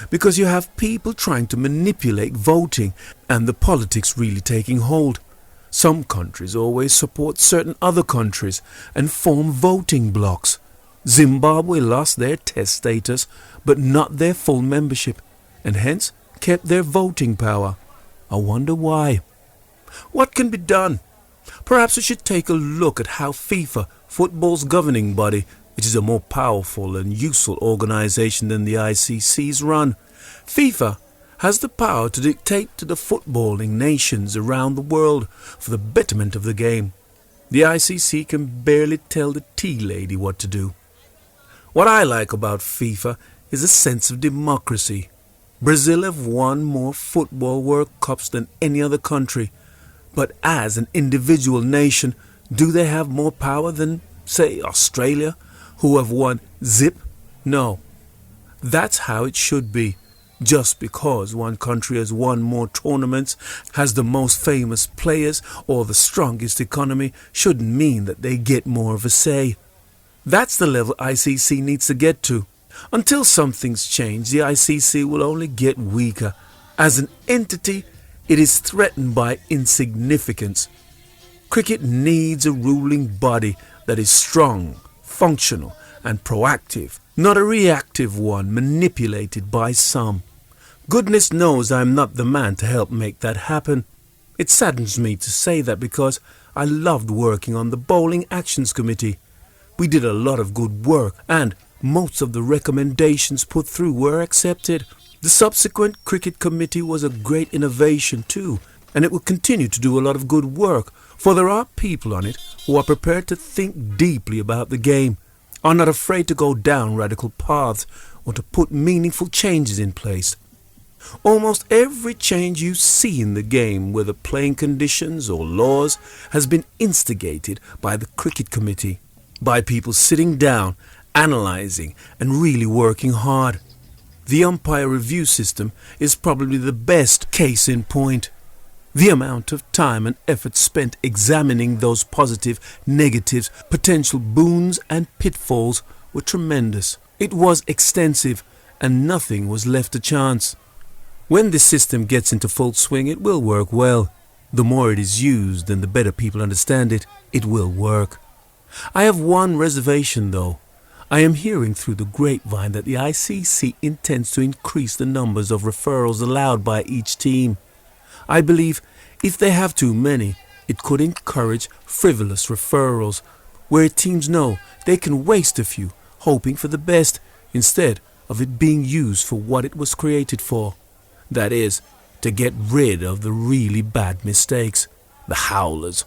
Speaker 1: because you have people trying to manipulate voting and the politics really taking hold. Some countries always support certain other countries and form voting blocs. Zimbabwe lost their test status but not their full membership, and hence kept their voting power. I wonder why. What can be done? Perhaps we should take a look at how FIFA, football's governing body, which is a more powerful and useful organization than the ICC's, run. FIFA has the power to dictate to the footballing nations around the world for the betterment of the game. The ICC can barely tell the tea lady what to do. What I like about FIFA is a sense of democracy. Brazil have won more football World Cups than any other country, but as an individual nation, do they have more power than, say, Australia, who have won zip? No. That's how it should be. Just because one country has won more tournaments, has the most famous players, or the strongest economy, shouldn't mean that they get more of a say. That's the level ICC needs to get to. Until something's changed, the ICC will only get weaker. As an entity, it is threatened by insignificance. Cricket needs a ruling body that is strong, functional, and proactive, not a reactive one manipulated by some. Goodness knows I'm not the man to help make that happen. It saddens me to say that because I loved working on the Bowling Actions Committee. We did a lot of good work and most of the recommendations put through were accepted. The subsequent Cricket Committee was a great innovation too, and it will continue to do a lot of good work, for there are people on it who are prepared to think deeply about the game, are not afraid to go down radical paths or to put meaningful changes in place. Almost every change you see in the game, whether playing conditions or laws, has been instigated by the Cricket Committee, by people sitting down, analysing and really working hard. The umpire review system is probably the best case in point. The amount of time and effort spent examining those positive, negatives, potential boons and pitfalls were tremendous. It was extensive and nothing was left to chance. When this system gets into full swing, it will work well. The more it is used and the better people understand it, it will work. I have one reservation though. I am hearing through the grapevine that the ICC intends to increase the numbers of referrals allowed by each team. I believe if they have too many, it could encourage frivolous referrals, where teams know they can waste a few, hoping for the best, instead of it being used for what it was created for. That is, to get rid of the really bad mistakes, the howlers.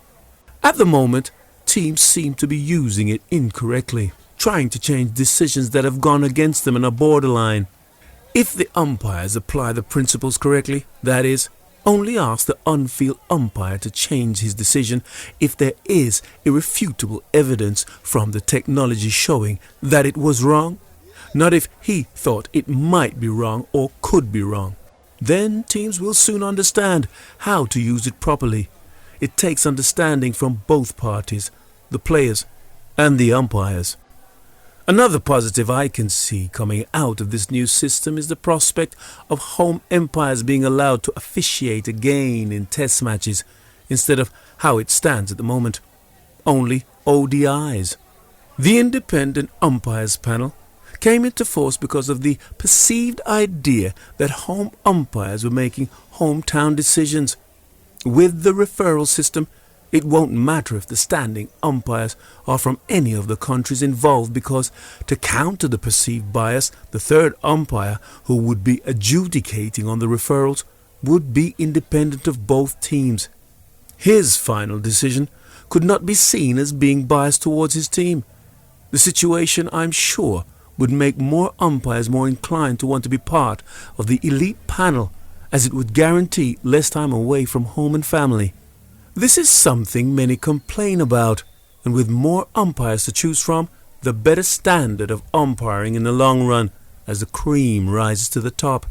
Speaker 1: At the moment, teams seem to be using it incorrectly, trying to change decisions that have gone against them and are borderline. If the umpires apply the principles correctly, that is, only ask the on-field umpire to change his decision if there is irrefutable evidence from the technology showing that it was wrong, not if he thought it might be wrong or could be wrong. Then teams will soon understand how to use it properly. It takes understanding from both parties, the players and the umpires. Another positive I can see coming out of this new system is the prospect of home umpires being allowed to officiate again in test matches instead of how it stands at the moment, only ODIs. The independent umpires panel came into force because of the perceived idea that home umpires were making hometown decisions. With the referral system, it won't matter if the standing umpires are from any of the countries involved, because to counter the perceived bias, the third umpire who would be adjudicating on the referrals would be independent of both teams. His final decision could not be seen as being biased towards his team. The situation, I'm sure, would make more umpires more inclined to want to be part of the elite panel, as it would guarantee less time away from home and family. This is something many complain about, and with more umpires to choose from, the better standard of umpiring in the long run, as the cream rises to the top.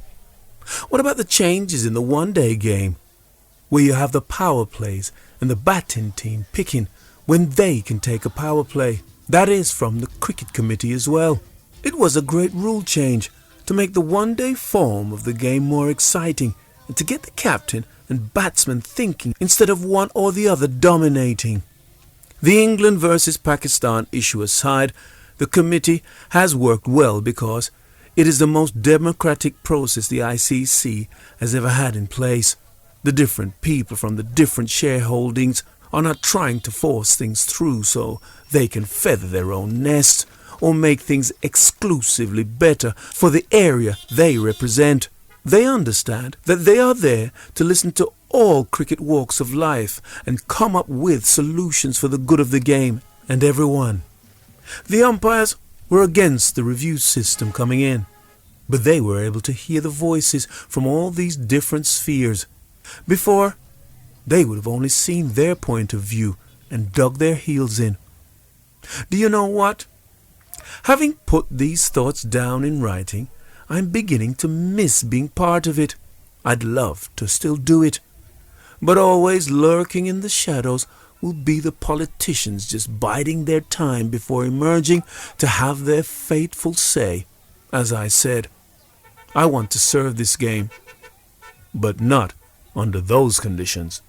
Speaker 1: What about the changes in the one-day game, where you have the power plays and the batting team picking when they can take a power play? That is from the cricket committee as well. It was a great rule change to make the one-day form of the game more exciting, and to get the captain and batsman thinking instead of one or the other dominating. The England versus Pakistan issue aside, the committee has worked well because it is the most democratic process the ICC has ever had in place. The different people from the different shareholdings are not trying to force things through so they can feather their own nest or make things exclusively better for the area they represent. They understand that they are there to listen to all cricket walks of life and come up with solutions for the good of the game and everyone. The umpires were against the review system coming in, but they were able to hear the voices from all these different spheres. Before, they would have only seen their point of view and dug their heels in. Do you know what? Having put these thoughts down in writing, I'm beginning to miss being part of it. I'd love to still do it. But always lurking in the shadows will be the politicians just biding their time before emerging to have their fateful say. As I said, I want to serve this game, but not under those conditions.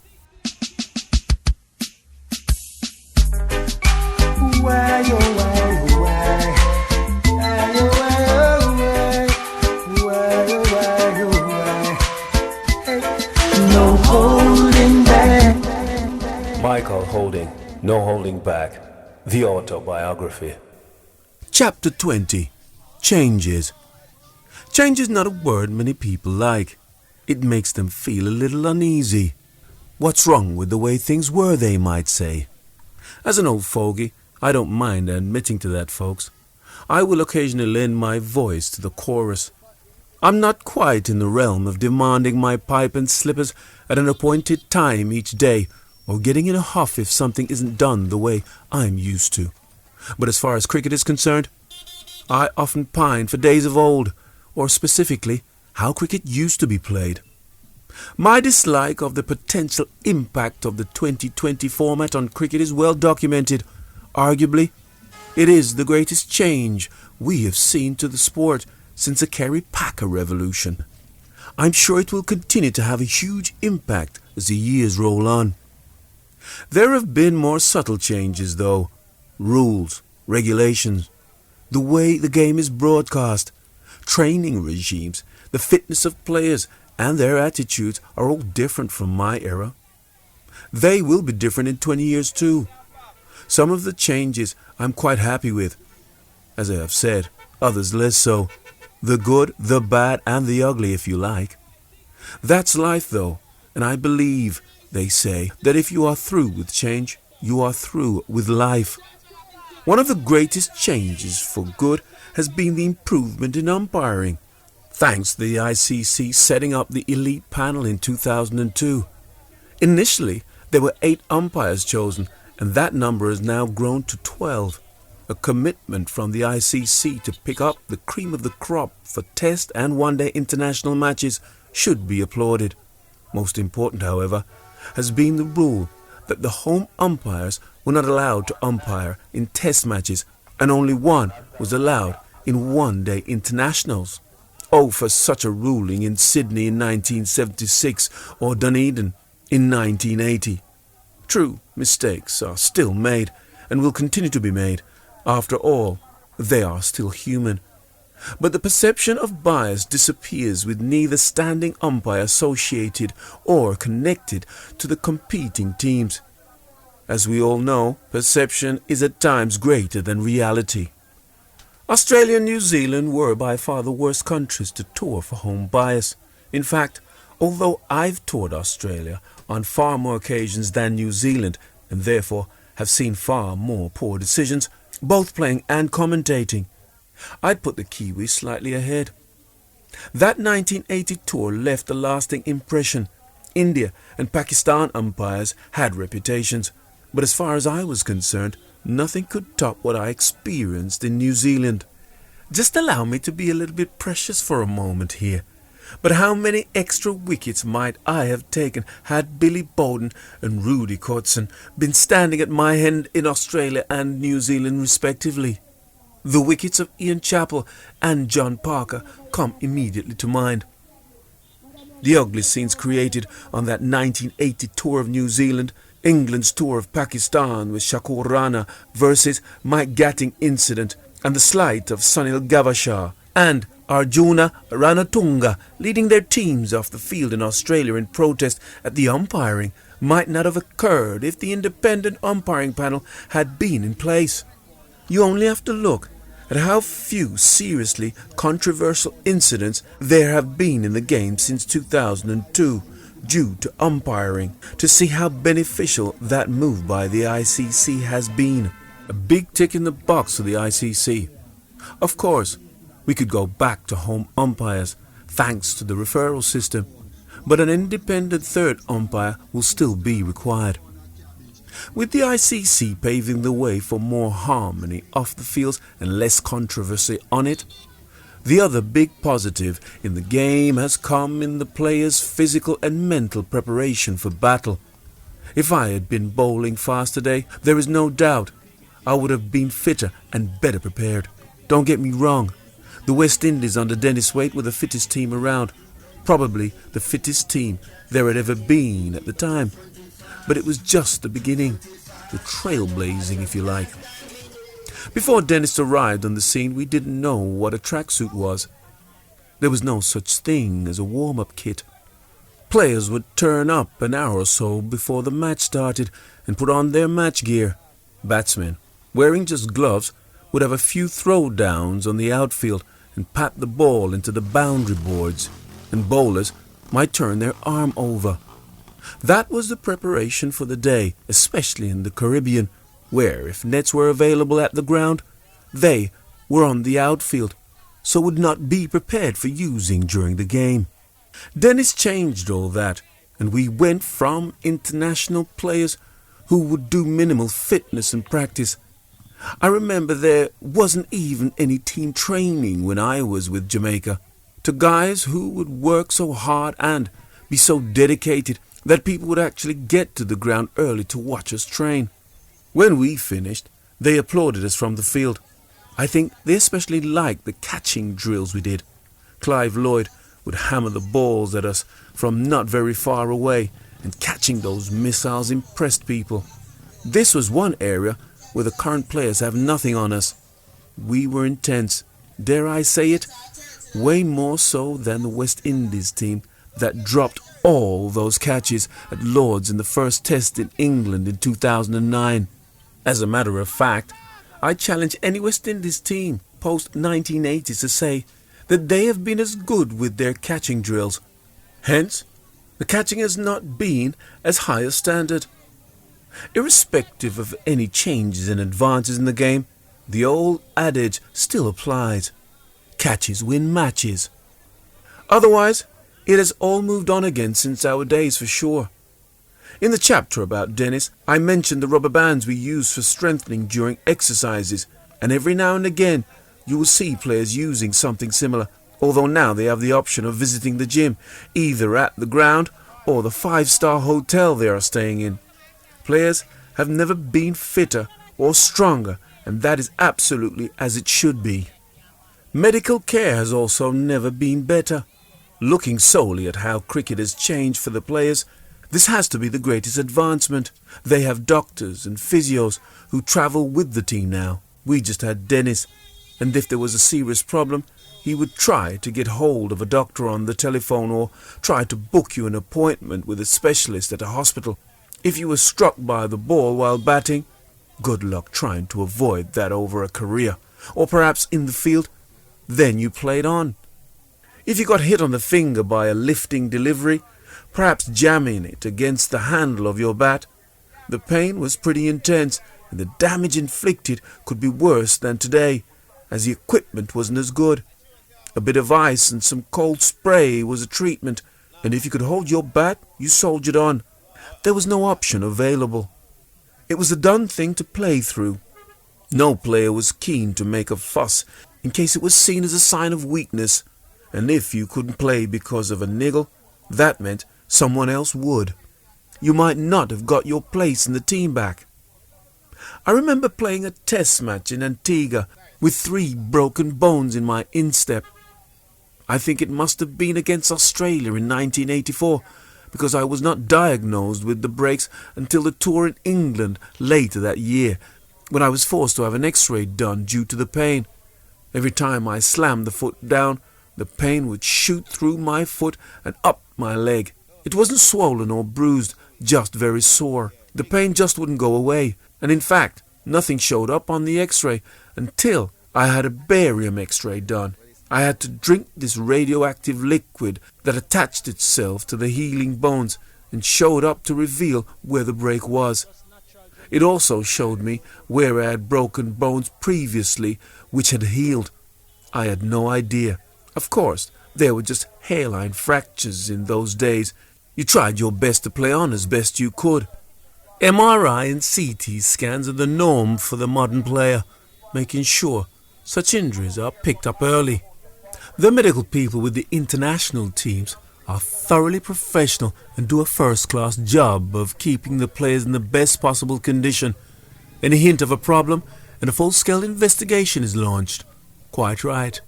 Speaker 2: Michael Holding, No Holding Back, the autobiography.
Speaker 1: Chapter 20. Changes. Change is not a word many people like. It makes them feel a little uneasy. What's wrong with the way things were, they might say. As an old fogey, I don't mind admitting to that, folks. I will occasionally lend my voice to the chorus. I'm not quite in the realm of demanding my pipe and slippers at an appointed time each day, or getting in a huff if something isn't done the way I'm used to. But as far as cricket is concerned, I often pine for days of old, or specifically, how cricket used to be played. My dislike of the potential impact of the 2020 format on cricket is well documented. Arguably, it is the greatest change we have seen to the sport since the Kerry-Packer revolution. I'm sure it will continue to have a huge impact as the years roll on. There have been more subtle changes, though. Rules, regulations, the way the game is broadcast, training regimes, the fitness of players, and their attitudes are all different from my era. They will be different in 20 years too. Some of the changes I'm quite happy with, as I have said, others less so. The good, the bad, and the ugly, if you like. That's life, though, and I believe, they say, that if you are through with change, you are through with life. One of the greatest changes for good has been the improvement in umpiring, thanks to the ICC setting up the elite panel in 2002. Initially, there were 8 umpires chosen, and that number has now grown to 12. A commitment from the ICC to pick up the cream of the crop for test and one-day international matches should be applauded. Most important, however, has been the rule that the home umpires were not allowed to umpire in test matches, and only one was allowed in one-day internationals. Oh, for such a ruling in Sydney in 1976 or Dunedin in 1980. True, mistakes are still made and will continue to be made. After all, they are still human. But the perception of bias disappears with neither standing umpire associated or connected to the competing teams. As we all know, perception is at times greater than reality. Australia and New Zealand were by far the worst countries to tour for home bias. In fact, although I've toured Australia on far more occasions than New Zealand, and therefore have seen far more poor decisions, both playing and commentating, I'd put the Kiwis slightly ahead. That 1980 tour left a lasting impression. India and Pakistan umpires had reputations, but as far as I was concerned, nothing could top what I experienced in New Zealand. Just allow me to be a little bit precious for a moment here. But how many extra wickets might I have taken had Billy Bowden and Rudy Courtson been standing at my end in Australia and New Zealand respectively? The wickets of Ian Chappell and John Parker come immediately to mind. The ugly scenes created on that 1980 tour of New Zealand, England's tour of Pakistan with Shakur Rana versus Mike Gatting incident, and the slight of Sunil Gavaskar and Arjuna Ranatunga leading their teams off the field in Australia in protest at the umpiring might not have occurred if the independent umpiring panel had been in place. You only have to look at how few seriously controversial incidents there have been in the game since 2002 due to umpiring to see how beneficial that move by the ICC has been. A big tick in the box for the ICC. Of course, we could go back to home umpires thanks to the referral system, but an independent third umpire will still be required. With the ICC paving the way for more harmony off the fields and less controversy on it, the other big positive in the game has come in the players' physical and mental preparation for battle. If I had been bowling fast today, there is no doubt I would have been fitter and better prepared. Don't get me wrong, the West Indies under Dennis Waite were the fittest team around, probably the fittest team there had ever been at the time. But it was just the beginning, the trailblazing if you like. Before Dennis arrived on the scene, we didn't know what a tracksuit was. There was no such thing as a warm-up kit. Players would turn up an hour or so before the match started and put on their match gear. Batsmen, wearing just gloves, would have a few throwdowns on the outfield and pat the ball into the boundary boards, and bowlers might turn their arm over. That was the preparation for the day, especially in the Caribbean, where if nets were available at the ground, they were on the outfield, so would not be prepared for using during the game. Dennis changed all that, and we went from international players who would do minimal fitness and practice. I remember there wasn't even any team training when I was with Jamaica, to guys who would work so hard and be so dedicated that people would actually get to the ground early to watch us train. When we finished, they applauded us from the field. I think they especially liked the catching drills we did. Clive Lloyd would hammer the balls at us from not very far away, and catching those missiles impressed people. This was one area where the current players have nothing on us. We were intense, dare I say it, way more so than the West Indies team that dropped all those catches at Lord's in the first test in England in 2009. As a matter of fact, I challenge any West Indies team post-1980s to say that they have been as good with their catching drills. Hence, the catching has not been as high a standard. Irrespective of any changes and advances in the game, the old adage still applies. Catches win matches. Otherwise, it has all moved on again since our days for sure. In the chapter about Dennis, I mentioned the rubber bands we use for strengthening during exercises, and every now and again you will see players using something similar, although now they have the option of visiting the gym, either at the ground or the 5-star hotel they are staying in. Players have never been fitter or stronger, and that is absolutely as it should be. Medical care has also never been better. Looking solely at how cricket has changed for the players, this has to be the greatest advancement. They have doctors and physios who travel with the team now. We just had Dennis, and if there was a serious problem, he would try to get hold of a doctor on the telephone or try to book you an appointment with a specialist at a hospital. If you were struck by the ball while batting, good luck trying to avoid that over a career, or perhaps in the field, then you played on. If you got hit on the finger by a lifting delivery, perhaps jamming it against the handle of your bat, the pain was pretty intense, and the damage inflicted could be worse than today, as the equipment wasn't as good. A bit of ice and some cold spray was a treatment, and if you could hold your bat, you soldiered on. There was no option available. It was a done thing to play through. No player was keen to make a fuss in case it was seen as a sign of weakness, and if you couldn't play because of a niggle, that meant someone else would. You might not have got your place in the team back. I remember playing a test match in Antigua with 3 broken bones in my instep. I think it must have been against Australia in 1984, because I was not diagnosed with the breaks until the tour in England later that year, when I was forced to have an X-ray done due to the pain. Every time I slammed the foot down, the pain would shoot through my foot and up my leg. It wasn't swollen or bruised, just very sore. The pain just wouldn't go away, and in fact, nothing showed up on the X-ray until I had a barium X-ray done. I had to drink this radioactive liquid that attached itself to the healing bones and showed up to reveal where the break was. It also showed me where I had broken bones previously which had healed. I had no idea. Of course, there were just hairline fractures in those days. You tried your best to play on as best you could. MRI and CT scans are the norm for the modern player, making sure such injuries are picked up early. The medical people with the international teams are thoroughly professional and do a first-class job of keeping the players in the best possible condition. Any hint of a problem and a full-scale investigation is launched. Quite right.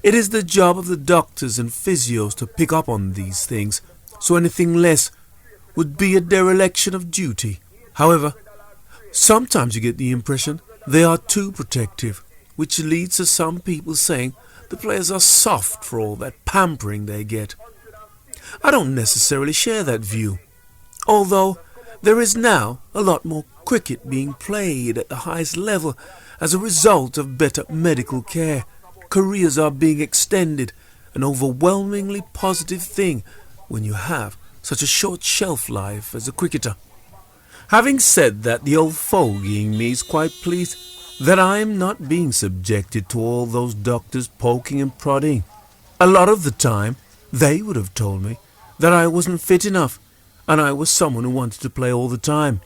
Speaker 1: It is the job of the doctors and physios to pick up on these things, so anything less would be a dereliction of duty. However, sometimes you get the impression they are too protective, which leads to some people saying the players are soft for all that pampering they get. I don't necessarily share that view, although there is now a lot more cricket being played at the highest level as a result of better medical care. Careers are being extended, an overwhelmingly positive thing when you have such a short shelf life as a cricketer. Having said that, the old fogey in me is quite pleased that I am not being subjected to all those doctors poking and prodding. A lot of the time, they would have told me that I wasn't fit enough and I was someone who wanted to play all the time.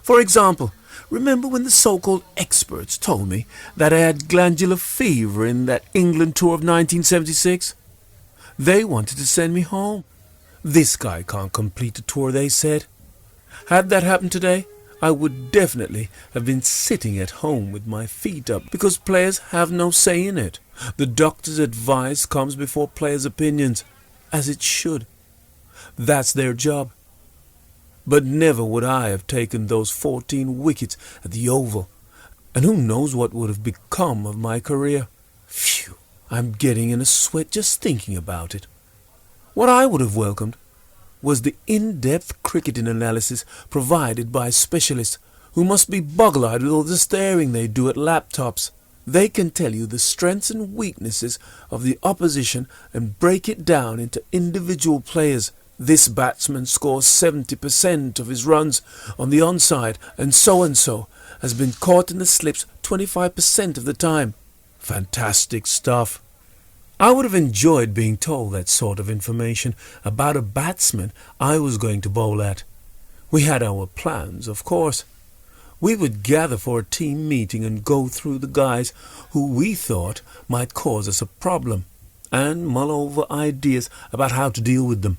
Speaker 1: For example, remember when the so-called experts told me that I had glandular fever in that England tour of 1976? They wanted to send me home. This guy can't complete a tour, they said. Had that happened today, I would definitely have been sitting at home with my feet up, because players have no say in it. The doctor's advice comes before players' opinions, as it should. That's their job. But never would I have taken those 14 wickets at the Oval, and who knows what would have become of my career. Phew, I'm getting in a sweat just thinking about it. What I would have welcomed was the in-depth cricketing analysis provided by specialists who must be boggle-eyed with all the staring they do at laptops. They can tell you the strengths and weaknesses of the opposition and break it down into individual players. This batsman scores 70% of his runs on the onside, and so has been caught in the slips 25% of the time. Fantastic stuff. I would have enjoyed being told that sort of information about a batsman I was going to bowl at. We had our plans, of course. We would gather for a team meeting and go through the guys who we thought might cause us a problem, and mull over ideas about how to deal with them.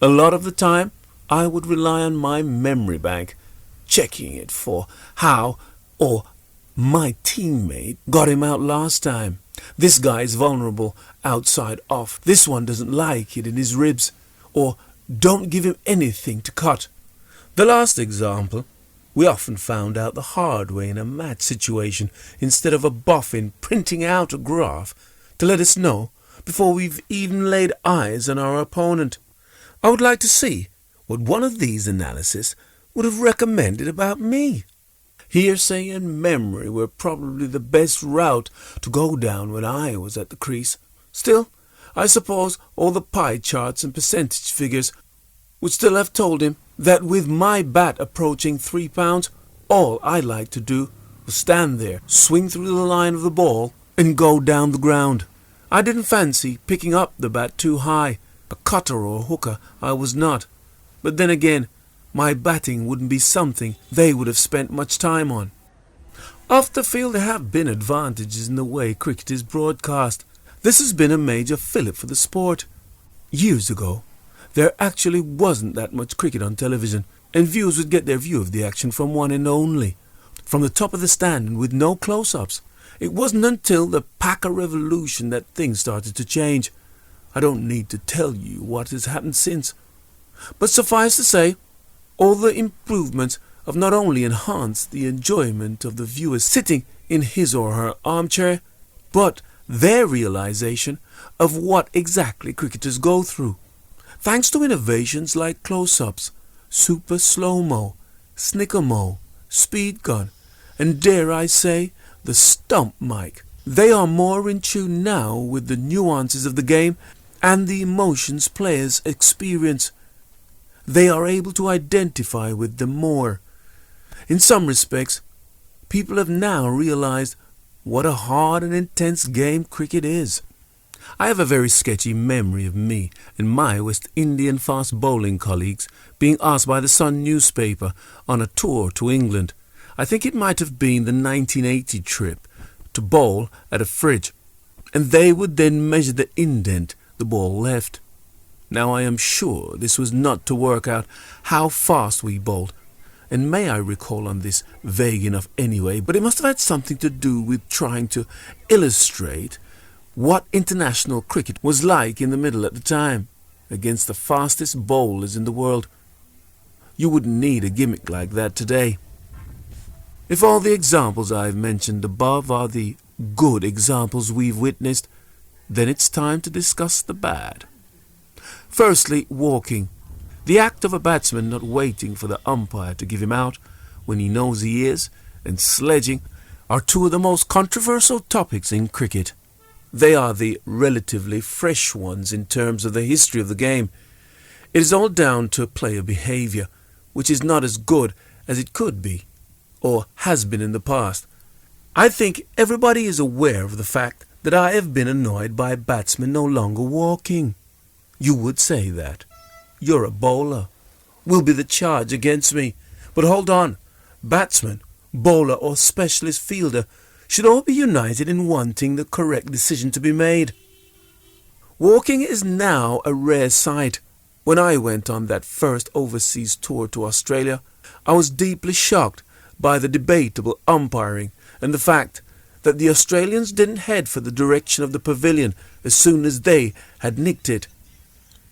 Speaker 1: A lot of the time, I would rely on my memory bank, checking it for how or my teammate got him out last time. This guy is vulnerable outside off. This one doesn't like it in his ribs. Or don't give him anything to cut. The last example, we often found out the hard way in a match situation instead of a boffin printing out a graph to let us know before we've even laid eyes on our opponent. I would like to see what one of these analyses would have recommended about me. Hearsay and memory were probably the best route to go down when I was at the crease. Still, I suppose all the pie charts and percentage figures would still have told him that with my bat approaching 3 pounds, all I liked to do was stand there, swing through the line of the ball, and go down the ground. I didn't fancy picking up the bat too high. A cutter or a hooker I was not. But then again, my batting wouldn't be something they would have spent much time on. Off the field there have been advantages in the way cricket is broadcast. This has been a major fillip for the sport. Years ago, there actually wasn't that much cricket on television, and viewers would get their view of the action from one end only, from the top of the stand and with no close-ups. It wasn't until the Packer Revolution that things started to change. I don't need to tell you what has happened since. But suffice to say, all the improvements have not only enhanced the enjoyment of the viewer sitting in his or her armchair, but their realization of what exactly cricketers go through. Thanks to innovations like close-ups, super slow-mo, snicker-mo, speed gun, and dare I say, the stump mic. They are more in tune now with the nuances of the game and the emotions players experience. They are able to identify with them more. In some respects, people have now realized what a hard and intense game cricket is. I have a very sketchy memory of me and my West Indian fast bowling colleagues being asked by the Sun newspaper on a tour to England. I think it might have been the 1980 trip, to bowl at a fridge, and they would then measure the indent the ball left. Now I am sure this was not to work out how fast we bowled, and may I recall on this vague enough anyway, but it must have had something to do with trying to illustrate what international cricket was like in the middle at the time, against the fastest bowlers in the world. You wouldn't need a gimmick like that today. If all the examples I've mentioned above are the good examples we've witnessed, then it's time to discuss the bad. Firstly, walking. The act of a batsman not waiting for the umpire to give him out when he knows he is, and sledging, are two of the most controversial topics in cricket. They are the relatively fresh ones in terms of the history of the game. It is all down to player behaviour, which is not as good as it could be, or has been in the past. I think everybody is aware of the fact that I have been annoyed by batsmen no longer walking. You would say that. You're a bowler. Will be the charge against me. But hold on. Batsman, bowler or specialist fielder should all be united in wanting the correct decision to be made. Walking is now a rare sight. When I went on that first overseas tour to Australia, I was deeply shocked by the debatable umpiring and the fact that the Australians didn't head for the direction of the pavilion as soon as they had nicked it.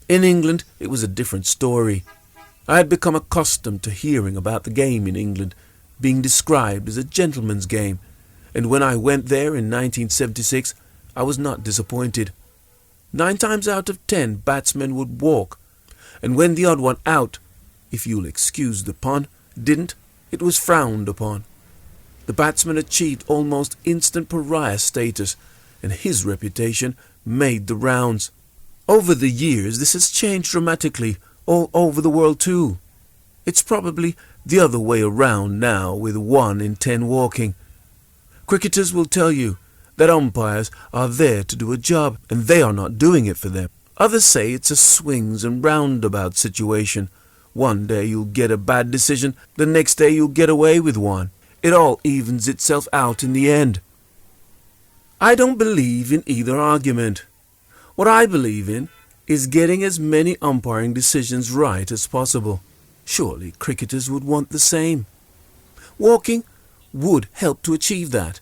Speaker 1: In England, it was a different story. I had become accustomed to hearing about the game in England being described as a gentleman's game, and when I went there in 1976, I was not disappointed. 9 times out of 10, batsmen would walk, and when the odd one out, if you'll excuse the pun, didn't, it was frowned upon. The batsman achieved almost instant pariah status, and his reputation made the rounds. Over the years, this has changed dramatically all over the world too. It's probably the other way around now, with 1 in 10 walking. Cricketers will tell you that umpires are there to do a job, and they are not doing it for them. Others say it's a swings and roundabout situation. One day you'll get a bad decision, the next day you'll get away with one. It all evens itself out in the end. I don't believe in either argument. What I believe in is getting as many umpiring decisions right as possible. Surely cricketers would want the same. Walking would help to achieve that.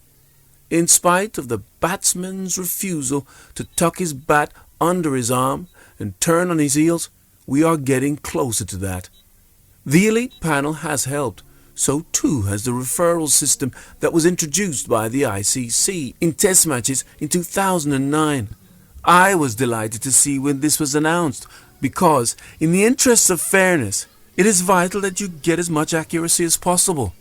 Speaker 1: In spite of the batsman's refusal to tuck his bat under his arm and turn on his heels, we are getting closer to that. The elite panel has helped, So too has the referral system that was introduced by the ICC in test matches in 2009. I was delighted to see when this was announced because, in the interests of fairness, it is vital that you get as much accuracy as possible.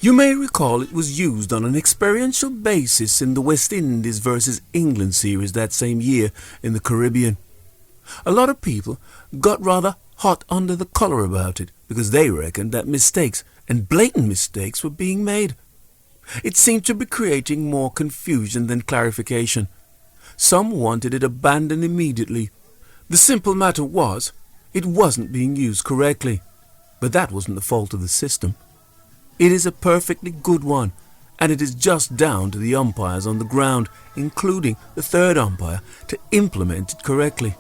Speaker 1: You may recall it was used on an experiential basis in the West Indies versus England series that same year in the Caribbean. A lot of people got rather hot under the collar about it because they reckoned that mistakes, and blatant mistakes, were being made. It seemed to be creating more confusion than clarification. Some wanted it abandoned immediately. The simple matter was, it wasn't being used correctly. But that wasn't the fault of the system. It is a perfectly good one, and it is just down to the umpires on the ground, including the third umpire, to implement it correctly.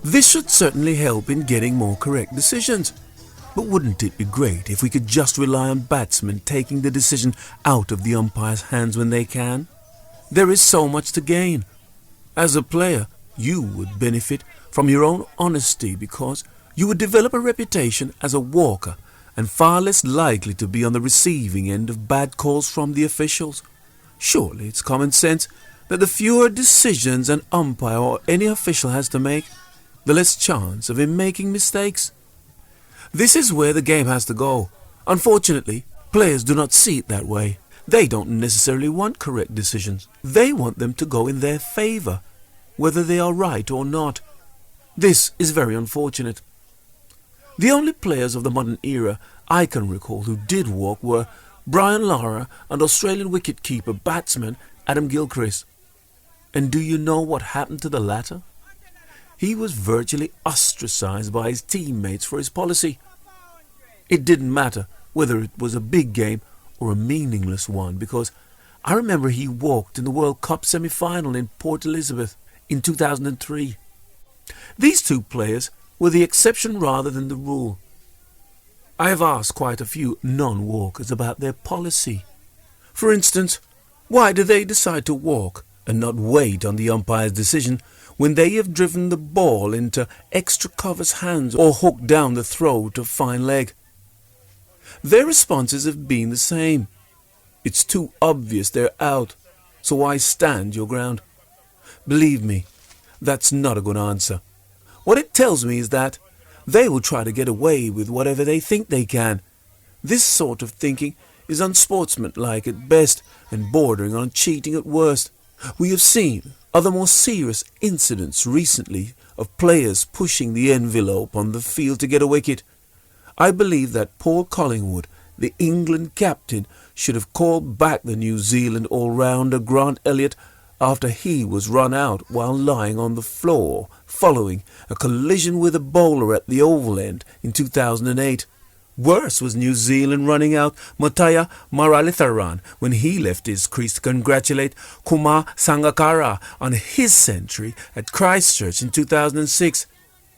Speaker 1: This should certainly help in getting more correct decisions. But wouldn't it be great if we could just rely on batsmen taking the decision out of the umpire's hands when they can? There is so much to gain. As a player, you would benefit from your own honesty because you would develop a reputation as a walker and far less likely to be on the receiving end of bad calls from the officials. Surely it's common sense that the fewer decisions an umpire or any official has to make, the less chance of him making mistakes. This is where the game has to go. Unfortunately, players do not see it that way. They don't necessarily want correct decisions. They want them to go in their favour, whether they are right or not. This is very unfortunate. The only players of the modern era I can recall who did walk were Brian Lara and Australian wicket-keeper batsman Adam Gilchrist. And do you know what happened to the latter? He was virtually ostracised by his teammates for his policy. It didn't matter whether it was a big game or a meaningless one, because I remember he walked in the World Cup semi-final in Port Elizabeth in 2003. These two players were the exception rather than the rule. I have asked quite a few non-walkers about their policy. For instance, why do they decide to walk and not wait on the umpire's decision when they have driven the ball into extra cover's hands or hooked down the throat of fine leg? Their responses have been the same. It's too obvious they're out, so why stand your ground? Believe me, that's not a good answer. What it tells me is that they will try to get away with whatever they think they can. This sort of thinking is unsportsmanlike at best and bordering on cheating at worst. We have seen other more serious incidents recently of players pushing the envelope on the field to get a wicket. I believe that Paul Collingwood, the England captain, should have called back the New Zealand all-rounder Grant Elliott after he was run out while lying on the floor following a collision with a bowler at the Oval End in 2008. Worse was New Zealand running out Muttiah Muralitharan when he left his crease to congratulate Kumar Sangakkara on his century at Christchurch in 2006.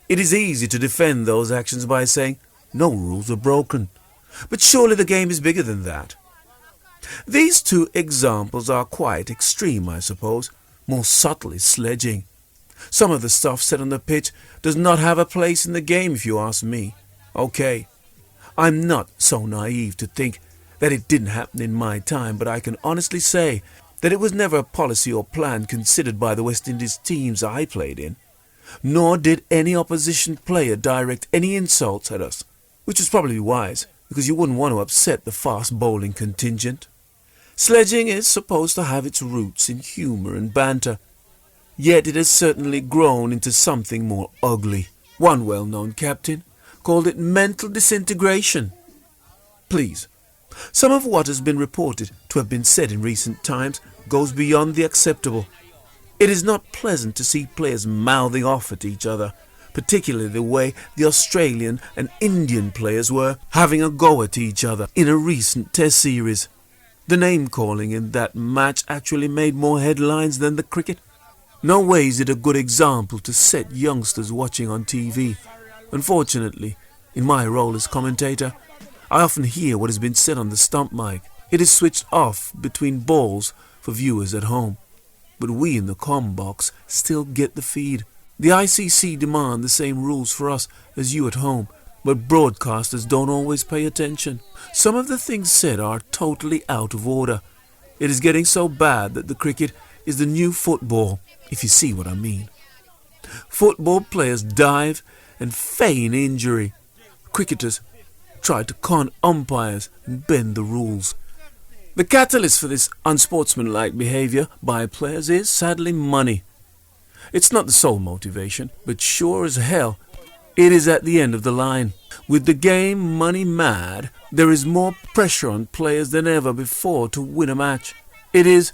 Speaker 1: It is easy to defend those actions by saying no rules were broken. But surely the game is bigger than that. These two examples are quite extreme, I suppose. More subtle is sledging. Some of the stuff said on the pitch does not have a place in the game if you ask me. Okay, I'm not so naive to think that it didn't happen in my time, but I can honestly say that it was never a policy or plan considered by the West Indies teams I played in. Nor did any opposition player direct any insults at us, which was probably wise, because you wouldn't want to upset the fast bowling contingent. Sledging is supposed to have its roots in humour and banter, yet it has certainly grown into something more ugly. One well-known captain called it mental disintegration. Please, some of what has been reported to have been said in recent times goes beyond the acceptable. It is not pleasant to see players mouthing off at each other, particularly the way the Australian and Indian players were having a go at each other in a recent test series. The name-calling in that match actually made more headlines than the cricket. No way is it a good example to set youngsters watching on TV. Unfortunately, in my role as commentator, I often hear what has been said on the stump mic. It is switched off between balls for viewers at home. But we in the comm box still get the feed. The ICC demand the same rules for us as you at home. but broadcasters don't always pay attention. Some of the things said are totally out of order. It is getting so bad that the cricket is the new football, if you see what I mean. Football players dive and feign injury. Cricketers try to con umpires and bend the rules. The catalyst for this unsportsmanlike behaviour by players is, sadly, money. It's not the sole motivation, but sure as hell, it is at the end of the line. With the game money mad, there is more pressure on players than ever before to win a match. It is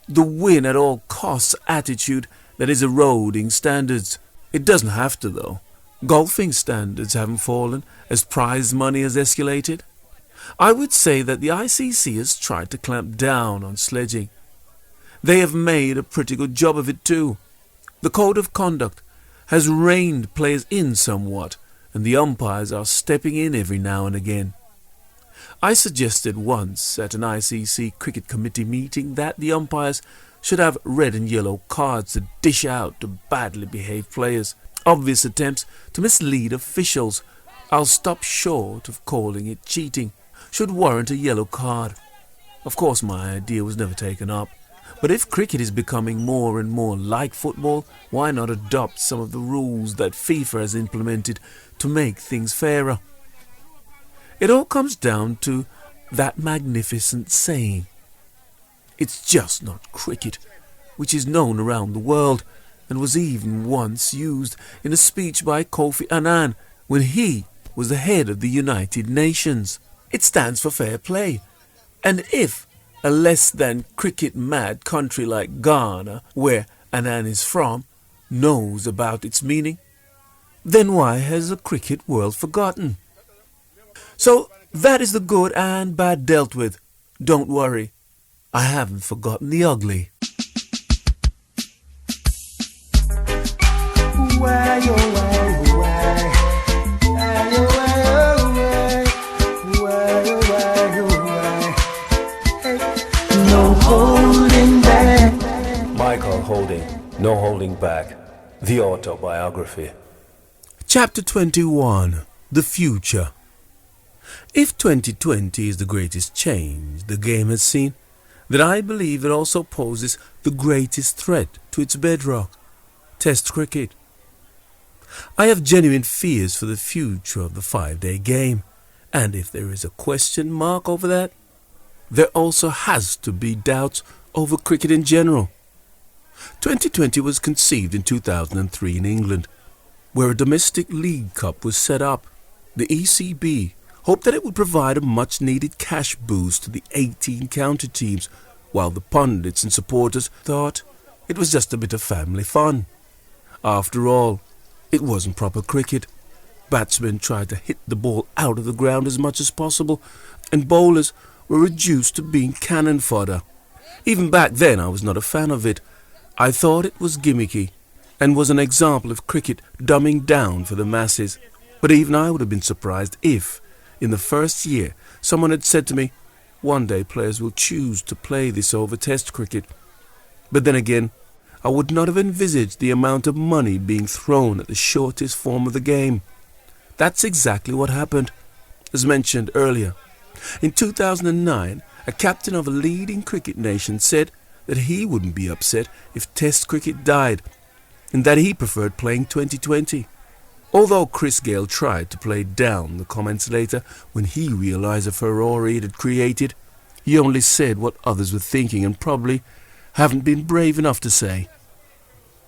Speaker 1: the win at all costs attitude that is eroding standards. It doesn't have to, though. Golfing standards haven't fallen as prize money has escalated. I would say that the ICC has tried to clamp down on sledging. They have made a pretty good job of it too. The code of conduct has reined players in somewhat, and the umpires are stepping in every now and again. I suggested once at an ICC cricket committee meeting that the umpires should have red and yellow cards to dish out to badly behaved players. Obvious attempts to mislead officials, I'll stop short of calling it cheating, should warrant a yellow card. Of course my idea was never taken up, but if cricket is becoming more and more like football, why not adopt some of the rules that FIFA has implemented to make things fairer? It all comes down to that magnificent saying, "It's just not cricket," which is known around the world and was even once used in a speech by Kofi Annan when he was the head of the United Nations. It stands for fair play, and if a less than cricket mad country like Ghana, where Annan is from, knows about its meaning, then why has the cricket world forgotten? So that is the good and bad dealt with. Don't worry, I haven't forgotten the ugly.
Speaker 2: No holding back. Michael Holding, No Holding Back, the autobiography.
Speaker 1: Chapter 21. The Future. If 2020 is the greatest change the game has seen, then I believe it also poses the greatest threat to its bedrock, Test cricket. I have genuine fears for the future of the 5-day game, and if there is a question mark over that, there also has to be doubts over cricket in general. 2020 was conceived in 2003 in England, where a domestic league cup was set up. The ECB hoped that it would provide a much-needed cash boost to the 18 county teams, while the pundits and supporters thought it was just a bit of family fun. After all, it wasn't proper cricket. Batsmen tried to hit the ball out of the ground as much as possible, and bowlers were reduced to being cannon fodder. Even back then I was not a fan of it. I thought it was gimmicky, and was an example of cricket dumbing down for the masses. But even I would have been surprised if, in the first year, someone had said to me, "One day players will choose to play this over Test cricket." But then again, I would not have envisaged the amount of money being thrown at the shortest form of the game. That's exactly what happened. As mentioned earlier, in 2009, a captain of a leading cricket nation said that he wouldn't be upset if Test cricket died, and that he preferred playing 2020. Although Chris Gale tried to play down the comments later when he realized the furore it had created, he only said what others were thinking and probably haven't been brave enough to say.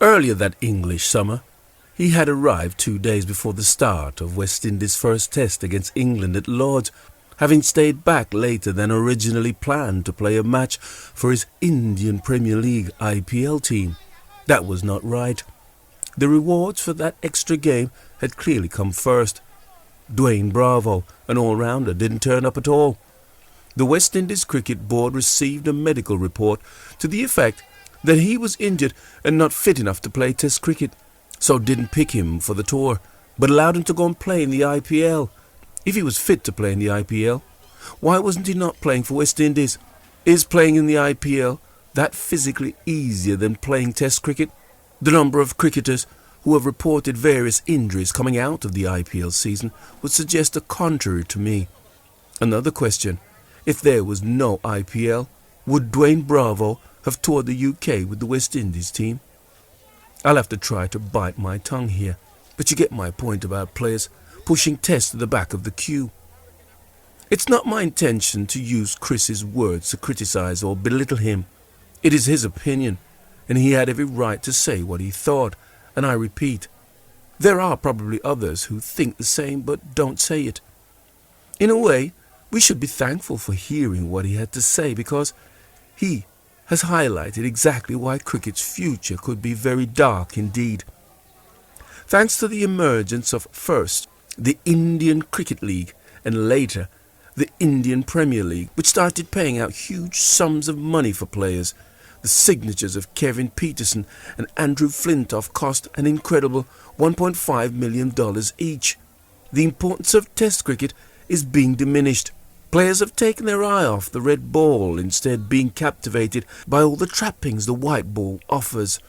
Speaker 1: Earlier that English summer, he had arrived 2 days before the start of West Indies' first test against England at Lord's, having stayed back later than originally planned to play a match for his Indian Premier League IPL team. That was not right. The rewards for that extra game had clearly come first. Dwayne Bravo, an all-rounder, didn't turn up at all. The West Indies Cricket Board received a medical report to the effect that he was injured and not fit enough to play Test cricket, so didn't pick him for the tour, but allowed him to go and play in the IPL. If he was fit to play in the IPL, why wasn't he not playing for West Indies? Is playing in the IPL that physically easier than playing Test cricket? The number of cricketers who have reported various injuries coming out of the IPL season would suggest the contrary to me. Another question: if there was no IPL, would Dwayne Bravo have toured the UK with the West Indies team? I'll have to try to bite my tongue here, but you get my point about players pushing Test to the back of the queue. It's not my intention to use Chris's words to criticize or belittle him. It is his opinion, and he had every right to say what he thought, and I repeat, there are probably others who think the same but don't say it. In a way, we should be thankful for hearing what he had to say, because he has highlighted exactly why cricket's future could be very dark indeed. Thanks to the emergence of first the Indian Cricket League and later the Indian Premier League, which started paying out huge sums of money for players, the signatures of Kevin Peterson and Andrew Flintoff cost an incredible $1.5 million each. The importance of Test cricket is being diminished. Players have taken their eye off the red ball, instead being captivated by all the trappings the white ball offers.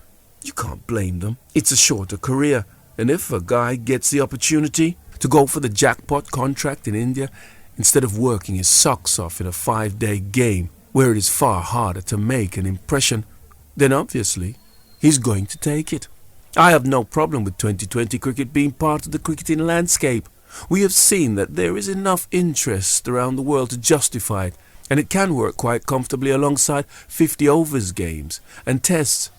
Speaker 1: You can't blame them. It's a shorter career, and if a guy gets the opportunity to go for the jackpot contract in India instead of working his socks off in a 5-day game where it is far harder to make an impression, then obviously he's going to take it. I have no problem with 2020 cricket being part of the cricketing landscape. We have seen that there is enough interest around the world to justify it, and it can work quite comfortably alongside 50 overs games and tests.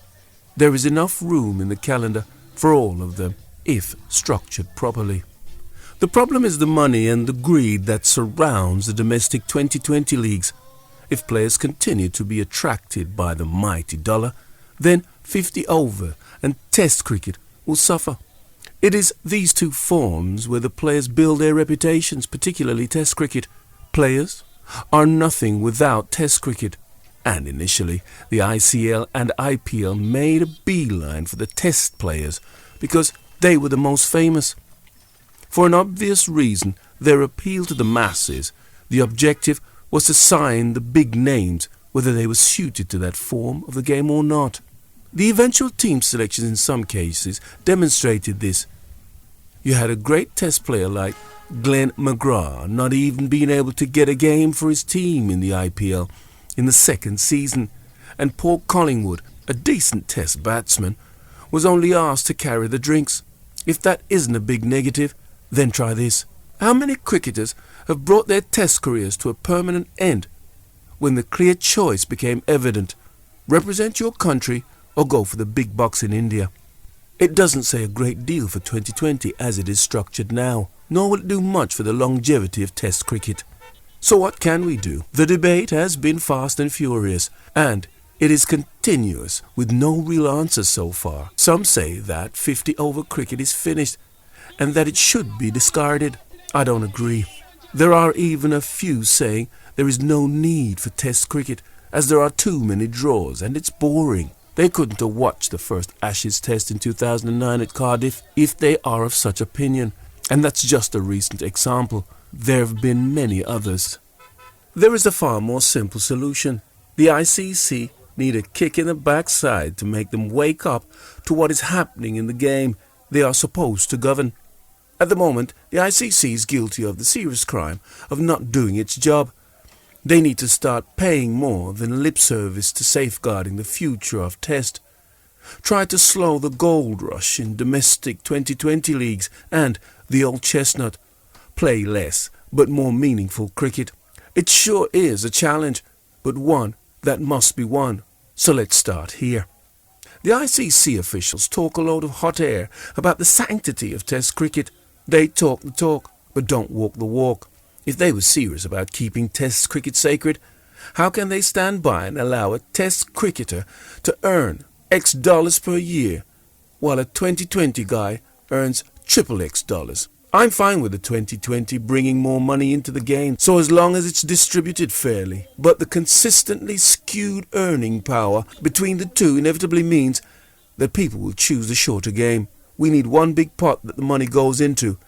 Speaker 1: There is enough room in the calendar for all of them, if structured properly. The problem is the money and the greed that surrounds the domestic 2020 leagues. If players continue to be attracted by the mighty dollar, then 50 over and test cricket will suffer. It is these two forms where the players build their reputations, particularly Test cricket. Players are nothing without Test cricket, and initially the ICL and IPL made a beeline for the Test players because they were the most famous. For an obvious reason, their appeal to the masses. The objective was to sign the big names, whether they were suited to that form of the game or not. The eventual team selections in some cases demonstrated this. You had a great Test player like Glenn McGrath not even being able to get a game for his team in the IPL in the second season, and Paul Collingwood, a decent Test batsman, was only asked to carry the drinks. If that isn't a big negative, then try this. How many cricketers have brought their Test careers to a permanent end when the clear choice became evident? Represent your country or go for the big bucks in India. It doesn't say a great deal for 2020 as it is structured now, nor will it do much for the longevity of Test cricket. So what can we do? The debate has been fast and furious, and it is continuous with no real answers so far. Some say that 50 over cricket is finished and that it should be discarded. I don't agree. There are even a few saying there is no need for Test cricket as there are too many draws and it's boring. They couldn't have watched the first Ashes Test in 2009 at Cardiff if they are of such opinion, and that's just a recent example. There have been many others. There is a far more simple solution. The ICC need a kick in the backside to make them wake up to what is happening in the game they are supposed to govern. At the moment, the ICC is guilty of the serious crime of not doing its job. They need to start paying more than lip service to safeguarding the future of Test. Try to slow the gold rush in domestic 2020 leagues and the old chestnut. Play less but more meaningful cricket. It sure is a challenge, but one that must be won. So let's start here. The ICC officials talk a load of hot air about the sanctity of Test cricket. They talk the talk, but don't walk the walk. If they were serious about keeping Test cricket sacred, how can they stand by and allow a Test cricketer to earn X dollars per year, while a 2020 guy earns triple X dollars? I'm fine with the 2020 bringing more money into the game, so as long as it's distributed fairly. But the consistently skewed earning power between the two inevitably means that people will choose the shorter game. We need one big pot that the money goes into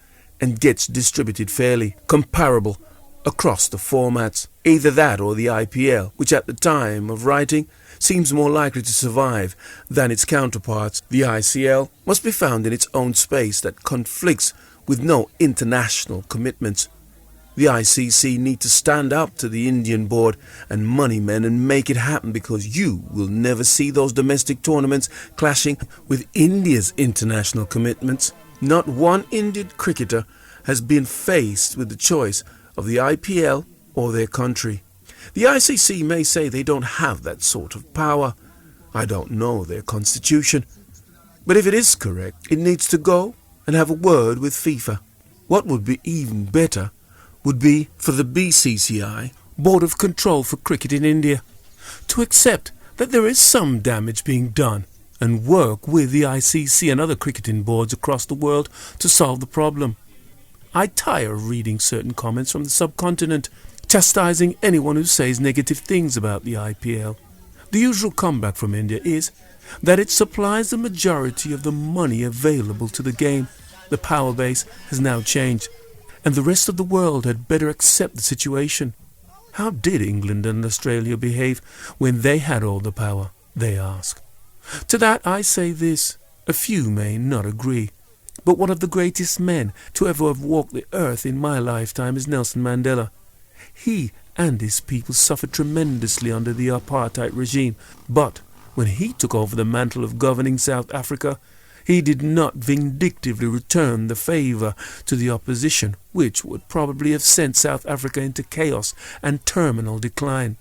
Speaker 1: and gets distributed fairly, comparable across the formats. Either that or the IPL, which at the time of writing seems more likely to survive than its counterparts, the ICL, must be found in its own space that conflicts with no international commitments. The ICC need to stand up to the Indian board and money men and make it happen, because you will never see those domestic tournaments clashing with India's international commitments. Not one Indian cricketer has been faced with the choice of the IPL or their country. The ICC may say they don't have that sort of power. I don't know their constitution. But if it is correct, it needs to go and have a word with FIFA. What would be even better would be for the BCCI, Board of Control for Cricket in India, to accept that there is some damage being done and work with the ICC and other cricketing boards across the world to solve the problem. I tire of reading certain comments from the subcontinent chastising anyone who says negative things about the IPL. The usual comeback from India is that it supplies the majority of the money available to the game. The power base has now changed, and the rest of the world had better accept the situation. How did England and Australia behave when they had all the power, they ask. To that I say this: a few may not agree, but one of the greatest men to ever have walked the earth in my lifetime is Nelson Mandela. He and his people suffered tremendously under the apartheid regime, but when he took over the mantle of governing South Africa, he did not vindictively return the favour to the opposition, which would probably have sent South Africa into chaos and terminal decline.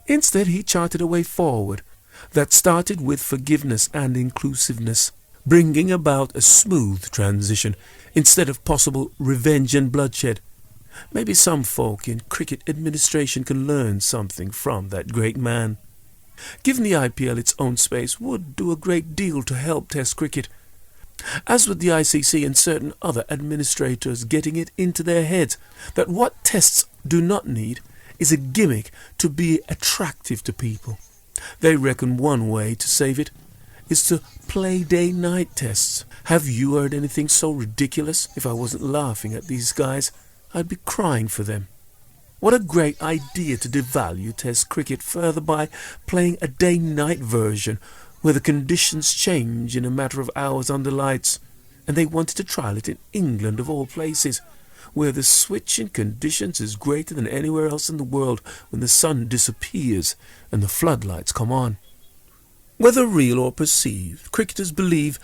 Speaker 1: Instead, he charted a way forward that started with forgiveness and inclusiveness, bringing about a smooth transition instead of possible revenge and bloodshed. Maybe some folk in cricket administration can learn something from that great man. Giving the IPL its own space would do a great deal to help Test cricket, as with the ICC and certain other administrators getting it into their heads that what Tests do not need is a gimmick to be attractive to people. They reckon one way to save it is to play day-night Tests. Have you heard anything so ridiculous? If I wasn't laughing at these guys, I'd be crying for them. What a great idea to devalue Test cricket further by playing a day-night version where the conditions change in a matter of hours under lights. And they wanted to trial it in England of all places, where the switch in conditions is greater than anywhere else in the world when the sun disappears and the floodlights come on. Whether real or perceived, cricketers believe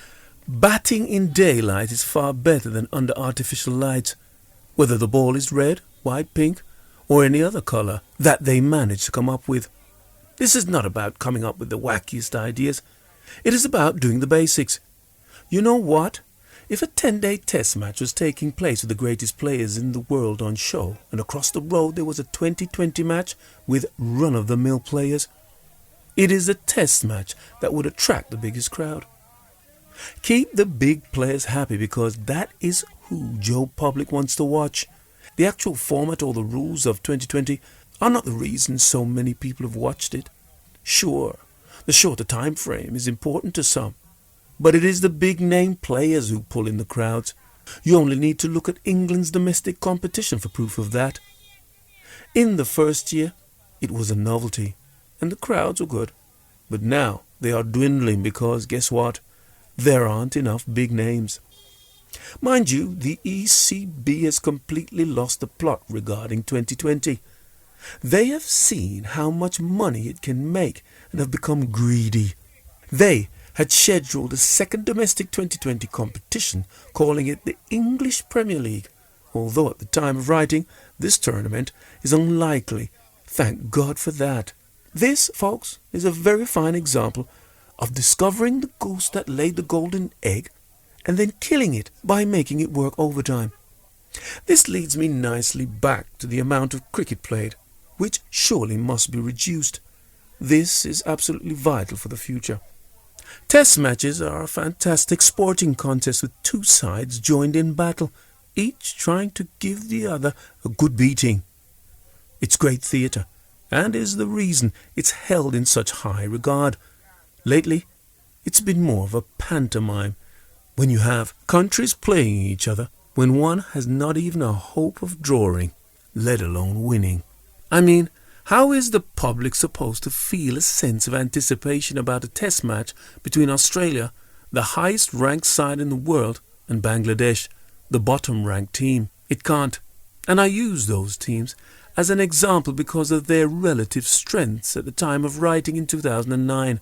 Speaker 1: batting in daylight is far better than under artificial lights, whether the ball is red, white, pink, or any other colour that they manage to come up with. This is not about coming up with the wackiest ideas. It is about doing the basics. You know what? If a 10-day test match was taking place with the greatest players in the world on show, and across the road there was a 2020 match with run-of-the-mill players, it is a test match that would attract the biggest crowd. Keep the big players happy, because that is who Joe Public wants to watch. The actual format or the rules of 2020 are not the reason so many people have watched it. Sure, the shorter time frame is important to some, but it is the big-name players who pull in the crowds. You only need to look at England's domestic competition for proof of that. In the first year, it was a novelty, and the crowds were good. But now they are dwindling because, guess what? There aren't enough big names. Mind you, the ECB has completely lost the plot regarding 2020. They have seen how much money it can make and have become greedy. They had scheduled a second domestic 2020 competition, calling it the English Premier League, although at the time of writing this tournament is unlikely. Thank God for that. This, folks, is a very fine example of discovering the goose that laid the golden egg and then killing it by making it work overtime. This leads me nicely back to the amount of cricket played, which surely must be reduced. This is absolutely vital for the future. Test matches are a fantastic sporting contest with two sides joined in battle, each trying to give the other a good beating. It's great theatre, and is the reason it's held in such high regard. Lately, it's been more of a pantomime, when you have countries playing each other when one has not even a hope of drawing, let alone winning. I mean, How is the public supposed to feel a sense of anticipation about a test match between Australia, the highest ranked side in the world, and Bangladesh, the bottom ranked team? It can't. And I use those teams as an example because of their relative strengths at the time of writing in 2009.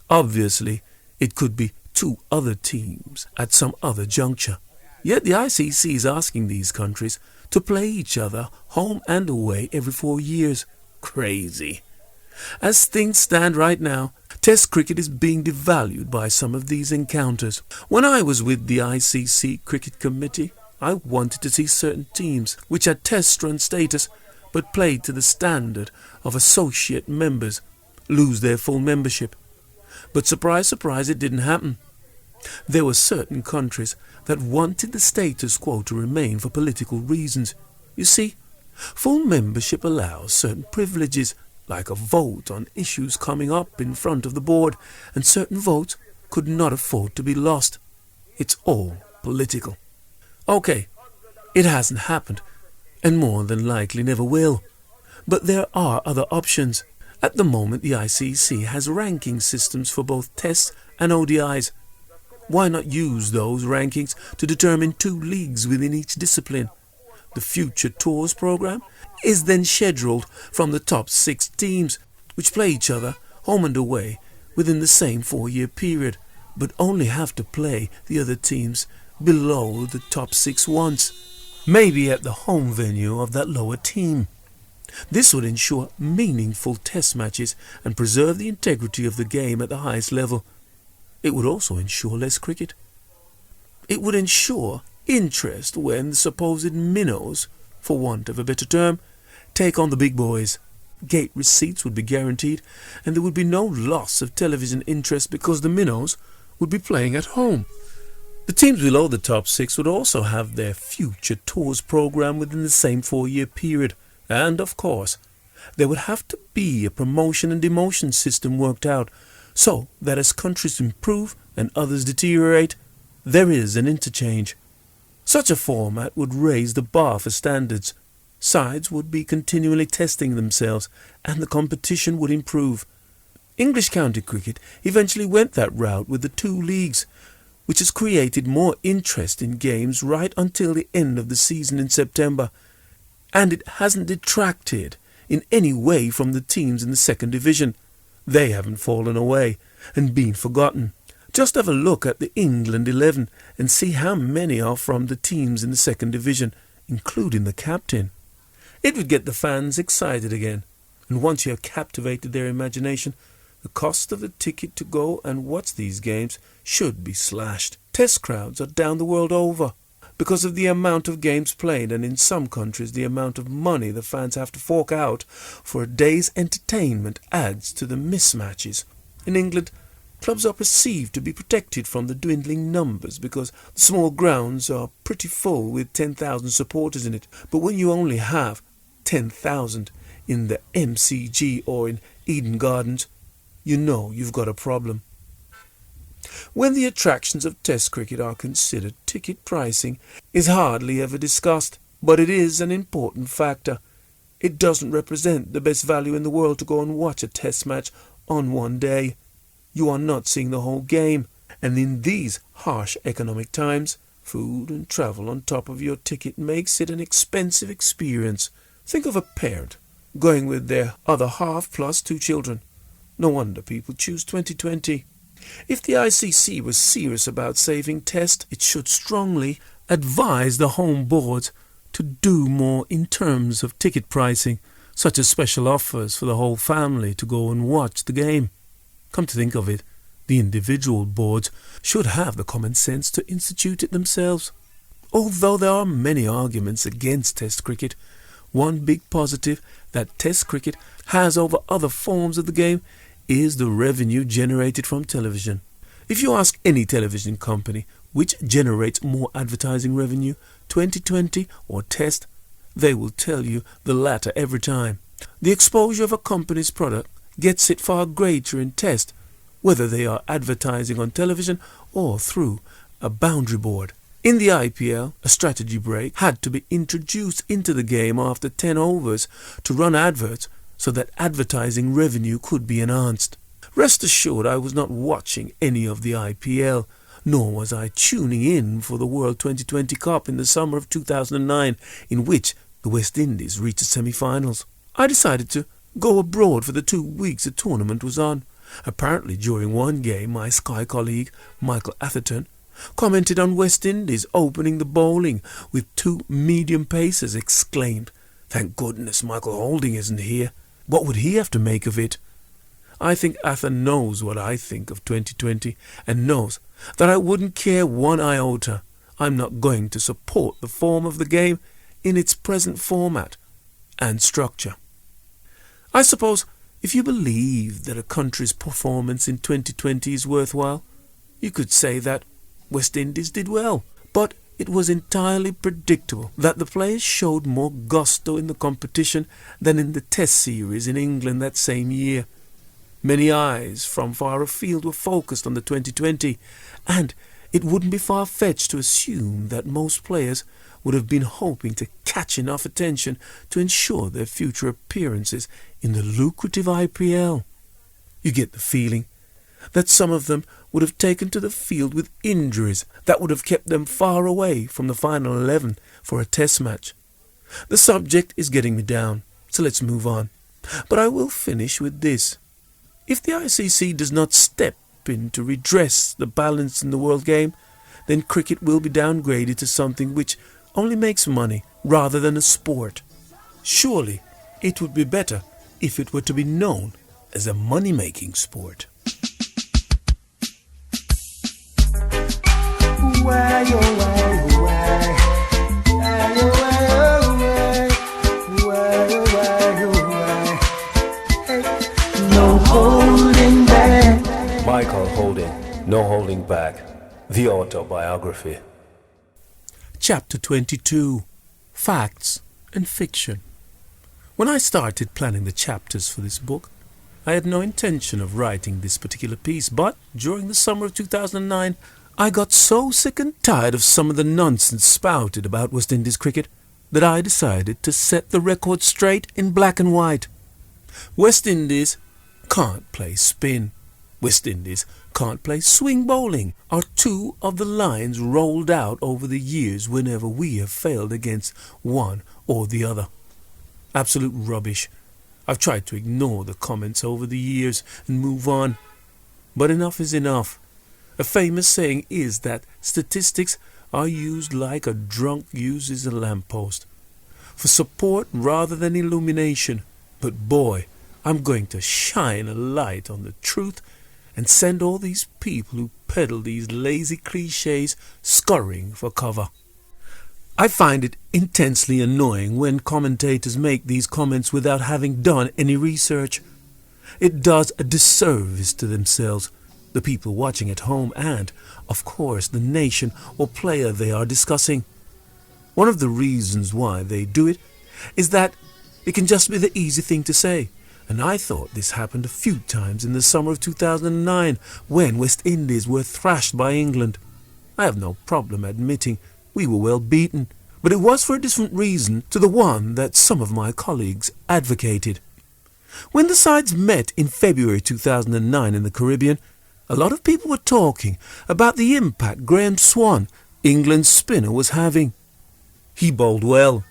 Speaker 1: Obviously, it could be two other teams at some other juncture. Yet the ICC is asking these countries to play each other home and away every 4 years. Crazy. As things stand right now, Test cricket is being devalued by some of these encounters. When I was with the ICC Cricket Committee, I wanted to see certain teams which had Test run status but played to the standard of associate members lose their full membership. But surprise, surprise, it didn't happen. There were certain countries that wanted the status quo to remain for political reasons. You see, full membership allows certain privileges, like a vote on issues coming up in front of the board, and certain votes could not afford to be lost. It's all political. Okay, it hasn't happened, and more than likely never will. But there are other options. At the moment, the ICC has ranking systems for both Tests and ODIs. Why not use those rankings to determine 2 leagues within each discipline? The Future Tours program is then scheduled from the top 6 teams, which play each other home and away within the same 4-year period, but only have to play the other teams below the top 6 once, maybe at the home venue of that lower team. This would ensure meaningful test matches and preserve the integrity of the game at the highest level. It would also ensure less cricket. It would ensure interest when the supposed minnows, for want of a better term, take on the big boys. Gate receipts would be guaranteed, and there would be no loss of television interest because the minnows would be playing at home. The teams below the top 6 would also have their Future Tours program within the same 4-year period. And, of course, there would have to be a promotion and demotion system worked out so that as countries improve and others deteriorate, there is an interchange. Such a format would raise the bar for standards. Sides would be continually testing themselves and the competition would improve. English county cricket eventually went that route with the 2 leagues, which has created more interest in games right until the end of the season in September. And it hasn't detracted in any way from the teams in the 2nd division. They haven't fallen away and been forgotten. Just have a look at the England 11 and see how many are from the teams in the 2nd division, including the captain. It would get the fans excited again, and once you have captivated their imagination, the cost of the ticket to go and watch these games should be slashed. Test crowds are down the world over because of the amount of games played, and in some countries the amount of money the fans have to fork out for a day's entertainment adds to the mismatches. In England, clubs are perceived to be protected from the dwindling numbers because the small grounds are pretty full with 10,000 supporters in it. But when you only have 10,000 in the MCG or in Eden Gardens, you know you've got a problem. When the attractions of Test cricket are considered, ticket pricing is hardly ever discussed, but it is an important factor. It doesn't represent the best value in the world to go and watch a Test match on one day. You are not seeing the whole game, and in these harsh economic times, food and travel on top of your ticket makes it an expensive experience. Think of a parent going with their other half plus 2 children. No wonder people choose 2020. If the ICC was serious about saving Test, it should strongly advise the home boards to do more in terms of ticket pricing, such as special offers for the whole family to go and watch the game. Come to think of it, the individual boards should have the common sense to institute it themselves. Although there are many arguments against Test cricket, one big positive that Test cricket has over other forms of the game is the revenue generated from television. If you ask any television company which generates more advertising revenue, 2020 or Test, they will tell you the latter every time. The exposure of a company's product gets it far greater in Test, whether they are advertising on television or through a boundary board. In the IPL, a strategy break had to be introduced into the game after 10 overs to run adverts so that advertising revenue could be enhanced. Rest assured, I was not watching any of the IPL, nor was I tuning in for the World 2020 Cup in the summer of 2009, in which the West Indies reached the semi-finals. I decided to go abroad for the 2 weeks the tournament was on. Apparently, during one game, my Sky colleague, Michael Atherton, commented on West Indies opening the bowling with 2 medium pacers, exclaimed, "Thank goodness Michael Holding isn't here. What would he have to make of it?" I think Ather knows what I think of 2020 and knows that I wouldn't care one iota. I'm not going to support the form of the game in its present format and structure. I suppose if you believe that a country's performance in 2020 is worthwhile, you could say that West Indies did well, but it was entirely predictable that the players showed more gusto in the competition than in the Test series in England that same year. Many eyes from far afield were focused on the 2020, and it wouldn't be far-fetched to assume that most players would have been hoping to catch enough attention to ensure their future appearances in the lucrative IPL. You get the feeling that some of them would have taken to the field with injuries that would have kept them far away from the final 11 for a Test match. The subject is getting me down, so let's move on. But I will finish with this. If the ICC does not step in to redress the balance in the world game, then cricket will be downgraded to something which only makes money rather than a sport. Surely it would be better if it were to be known as a money-making sport.
Speaker 2: No holding back. Michael Holding, No Holding Back, the autobiography.
Speaker 1: Chapter 22. Facts and Fiction. When I started planning the chapters for this book, I had no intention of writing this particular piece, but during the summer of 2009, I got so sick and tired of some of the nonsense spouted about West Indies cricket that I decided to set the record straight in black and white. West Indies can't play spin. West Indies can't play swing bowling are 2 of the lines rolled out over the years whenever we have failed against one or the other. Absolute rubbish. I've tried to ignore the comments over the years and move on. But enough is enough. A famous saying is that statistics are used like a drunk uses a lamppost, for support rather than illumination. But boy, I'm going to shine a light on the truth and send all these people who peddle these lazy cliches scurrying for cover. I find it intensely annoying when commentators make these comments without having done any research. It does a disservice to themselves, the people watching at home, and, of course, the nation or player they are discussing. One of the reasons why they do it is that it can just be the easy thing to say, and I thought this happened a few times in the summer of 2009 when West Indies were thrashed by England. I have no problem admitting we were well beaten, but it was for a different reason to the one that some of my colleagues advocated. When the sides met in February 2009 in the Caribbean, a lot of people were talking about the impact Graham Swan, England's spinner, was having. He bowled well,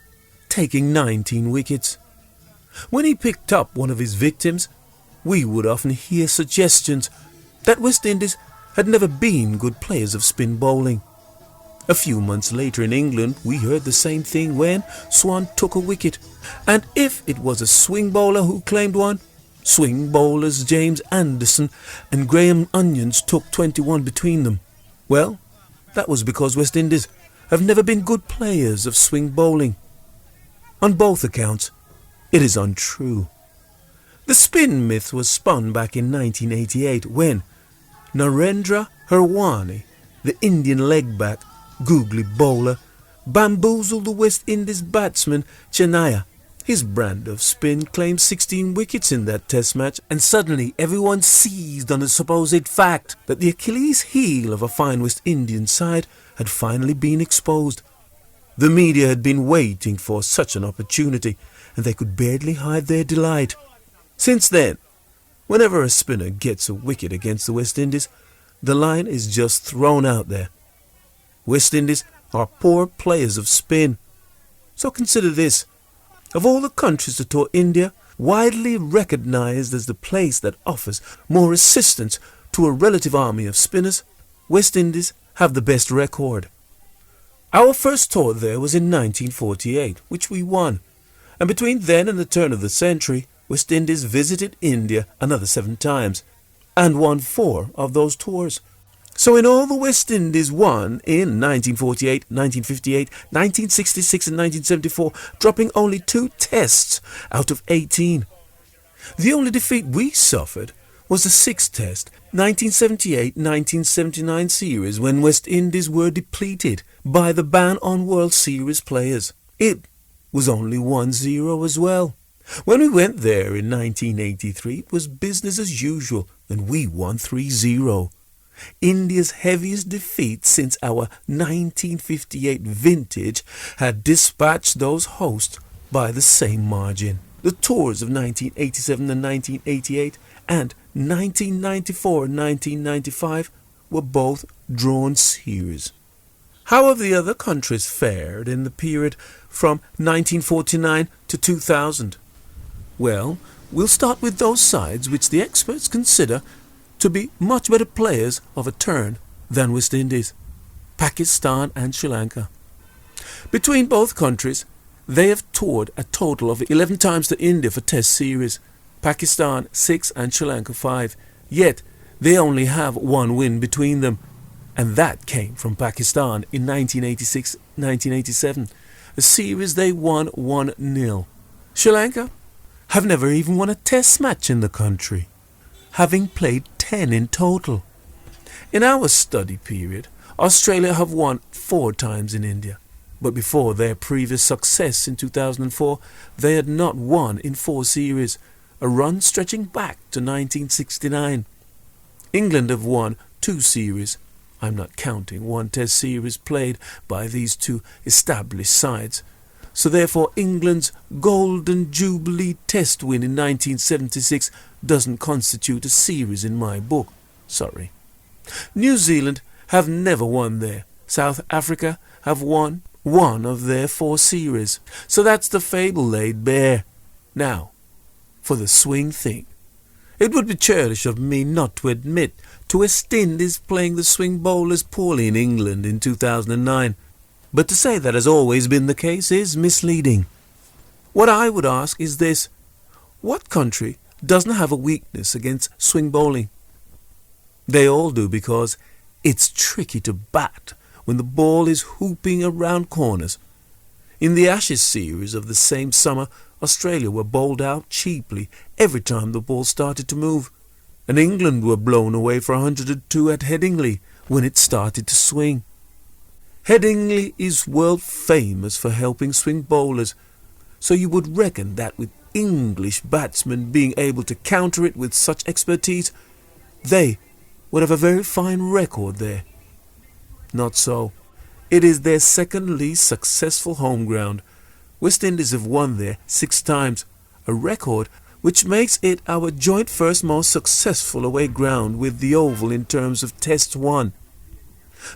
Speaker 1: taking 19 wickets. When he picked up one of his victims, we would often hear suggestions that West Indies had never been good players of spin bowling. A few months later in England, we heard the same thing when Swan took a wicket. And if it was a swing bowler who claimed one, swing bowlers James Anderson and Graham Onions took 21 between them. Well, that was because West Indies have never been good players of swing bowling. On both accounts, it is untrue. The spin myth was spun back in 1988 when Narendra Harwani, the Indian leg-back, googly bowler, bamboozled the West Indies batsman Chennaiah. His brand of spin claimed 16 wickets in that Test match, and suddenly everyone seized on the supposed fact that the Achilles heel of a fine West Indian side had finally been exposed. The media had been waiting for such an opportunity, and they could barely hide their delight. Since then, whenever a spinner gets a wicket against the West Indies, the line is just thrown out there. West Indies are poor players of spin. So consider this. Of all the countries to tour India, widely recognized as the place that offers more assistance to a relative army of spinners, West Indies have the best record. Our first tour there was in 1948, which we won. And between then and the turn of the century, West Indies visited India another 7 times and won 4 of those tours. So in all, the West Indies won in 1948, 1958, 1966 and 1974, dropping only 2 tests out of 18. The only defeat we suffered was the 6th test, 1978-1979 series, when West Indies were depleted by the ban on World Series players. It was only 1-0 as well. When we went there in 1983, it was business as usual, and we won 3-0. India's heaviest defeat since our 1958 vintage had dispatched those hosts by the same margin. The tours of 1987 and 1988 and 1994 and 1995 were both drawn series. How have the other countries fared in the period from 1949 to 2000? Well, we'll start with those sides which the experts consider to be much better players of a turn than West Indies, Pakistan and Sri Lanka. Between both countries, they have toured a total of 11 times to India for Test series, Pakistan 6 and Sri Lanka 5, yet they only have 1 win between them, and that came from Pakistan in 1986-1987, a series they won 1-0. Sri Lanka have never even won a Test match in the country, having played 10 in total. In our study period, Australia have won 4 times in India, but before their previous success in 2004, they had not won in 4 series, a run stretching back to 1969. England have won 2 series. I'm not counting 1 Test series played by these 2 established sides. So therefore England's Golden Jubilee Test win in 1976 doesn't constitute a series in my book. Sorry. New Zealand have never won there. South Africa have won 1 of their 4 series. So that's the fable laid bare. Now, for the swing thing. It would be churlish of me not to admit to West Indies playing the swing bowlers poorly in England in 2009. But to say that has always been the case is misleading. What I would ask is this: what country doesn't have a weakness against swing bowling? They all do, because it's tricky to bat when the ball is hooping around corners. In the Ashes series of the same summer, Australia were bowled out cheaply every time the ball started to move, and England were blown away for 102 at Headingley when it started to swing. Headingley is world famous for helping swing bowlers, so you would reckon that with English batsmen being able to counter it with such expertise, they would have a very fine record there. Not so. It is their second least successful home ground. West Indies have won there 6 times, a record which makes it our joint first most successful away ground with the Oval in terms of Tests won.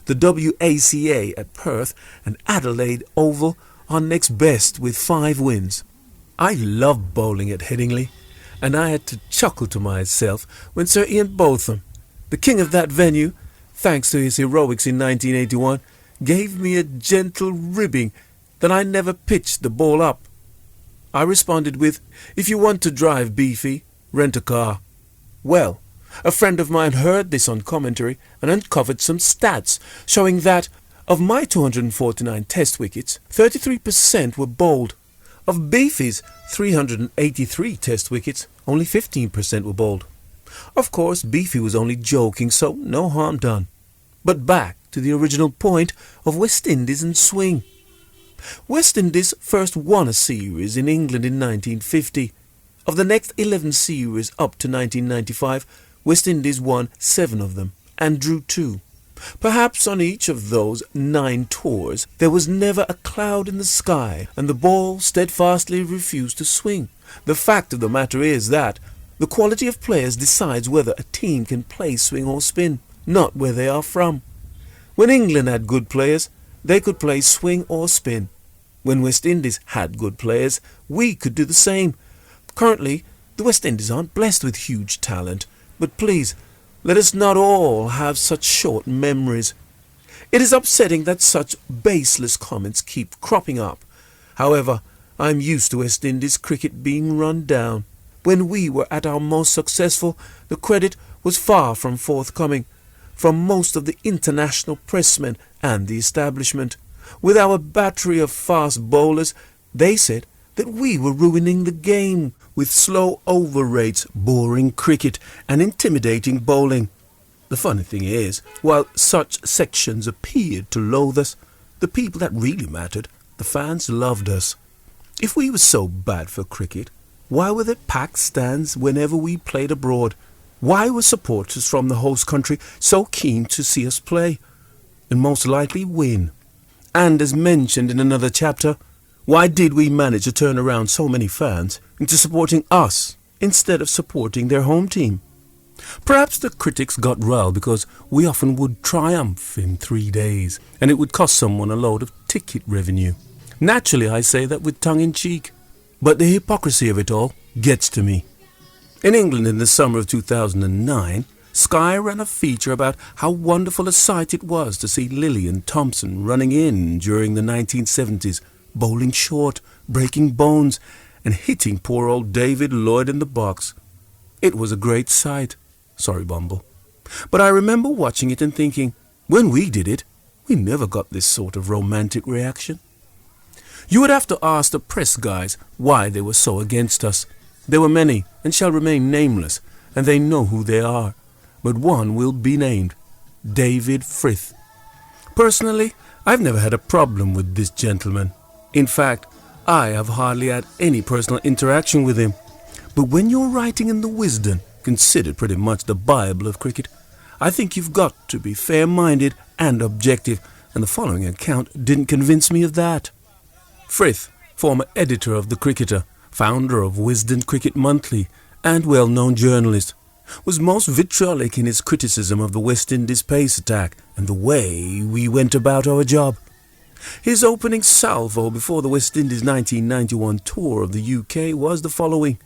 Speaker 1: The WACA at Perth and Adelaide Oval are next best with 5 wins. I love bowling at Headingley, and I had to chuckle to myself when Sir Ian Botham, the king of that venue, thanks to his heroics in 1981, gave me a gentle ribbing that I never pitched the ball up. I responded with, "If you want to drive beefy, rent a car." Well, a friend of mine heard this on commentary and uncovered some stats showing that of my 249 Test wickets, 33% were bowled. Of Beefy's 383 Test wickets, only 15% were bowled. Of course, Beefy was only joking, so no harm done. But back to the original point of West Indies and swing. West Indies first won a series in England in 1950. Of the next 11 series up to 1995, West Indies won 7 of them and drew 2. Perhaps on each of those 9 tours there was never a cloud in the sky and the ball steadfastly refused to swing. The fact of the matter is that The quality of players decides whether a team can play swing or spin, not where they are from. When England had good players, they could play swing or spin. When West Indies had good players, we could do the same. Currently, the West Indies aren't blessed with huge talent, but please, let us not all have such short memories. It is upsetting that such baseless comments keep cropping up. However, I'm used to West Indies cricket being run down. When we were at our most successful, the credit was far from forthcoming from most of the international pressmen and the establishment. With our battery of fast bowlers, they said that we were ruining the game with slow over rates, boring cricket and intimidating bowling. The funny thing is, while such sections appeared to loathe us, the people that really mattered, the fans, loved us. If we were so bad for cricket, why were there packed stands whenever we played abroad? Why were supporters from the host country so keen to see us play, and most likely win? And as mentioned in another chapter, why did we manage to turn around so many fans into supporting us instead of supporting their home team? Perhaps the critics got riled because we often would triumph in 3 days, and it would cost someone a load of ticket revenue. Naturally, I say that with tongue-in-cheek, but the hypocrisy of it all gets to me. In England in the summer of 2009, Sky ran a feature about how wonderful a sight it was to see Lillian Thompson running in during the 1970s, bowling short, breaking bones, and hitting poor old David Lloyd in the box. It was a great sight. Sorry, Bumble. But I remember watching it and thinking, when we did it, we never got this sort of romantic reaction. You would have to ask the press guys why they were so against us. There were many, and shall remain nameless, and they know who they are. But one will be named, David Frith. Personally, I've never had a problem with this gentleman. In fact, I have hardly had any personal interaction with him. But when you're writing in the Wisden, considered pretty much the Bible of cricket, I think you've got to be fair-minded and objective, and the following account didn't convince me of that. Frith, former editor of The Cricketer, founder of Wisden Cricket Monthly, and well-known journalist, was most vitriolic in his criticism of the West Indies pace attack and the way we went about our job. His opening salvo before the West Indies 1991 tour of the UK was the following: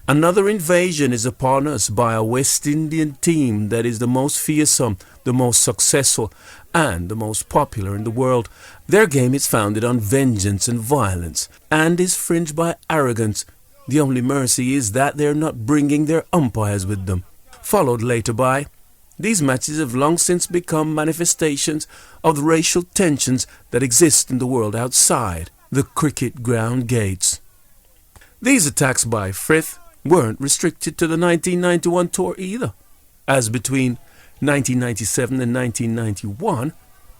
Speaker 1: "Another invasion is upon us by a West Indian team that is the most fearsome, the most successful, and the most popular in the world. Their game is founded on vengeance and violence, and is fringed by arrogance. The only mercy is that they're not bringing their umpires with them." Followed later by, "These matches have long since become manifestations of the racial tensions that exist in the world outside the cricket ground gates." These attacks by Frith weren't restricted to the 1991 tour either, as between 1997 and 1991,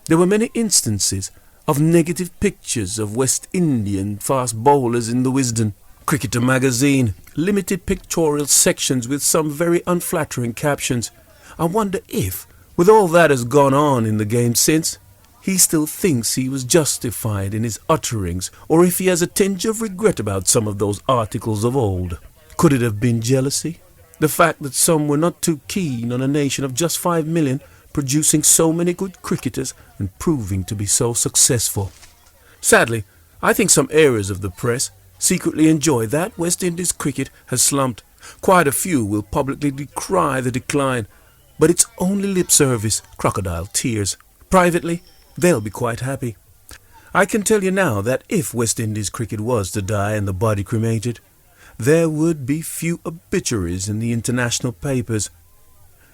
Speaker 1: there were many instances of negative pictures of West Indian fast bowlers in the Wisden. Cricketer magazine limited pictorial sections with some very unflattering captions. I wonder if, with all that has gone on in the game since, he still thinks he was justified in his utterings, or if he has a tinge of regret about some of those articles of old. Could it have been jealousy? The fact that some were not too keen on a nation of just 5 million producing so many good cricketers and proving to be so successful. Sadly, I think some areas of the press secretly enjoy that West Indies cricket has slumped. Quite a few will publicly decry the decline, but it's only lip service, crocodile tears. Privately, they'll be quite happy. I can tell you now that if West Indies cricket was to die and the body cremated, there would be few obituaries in the international papers.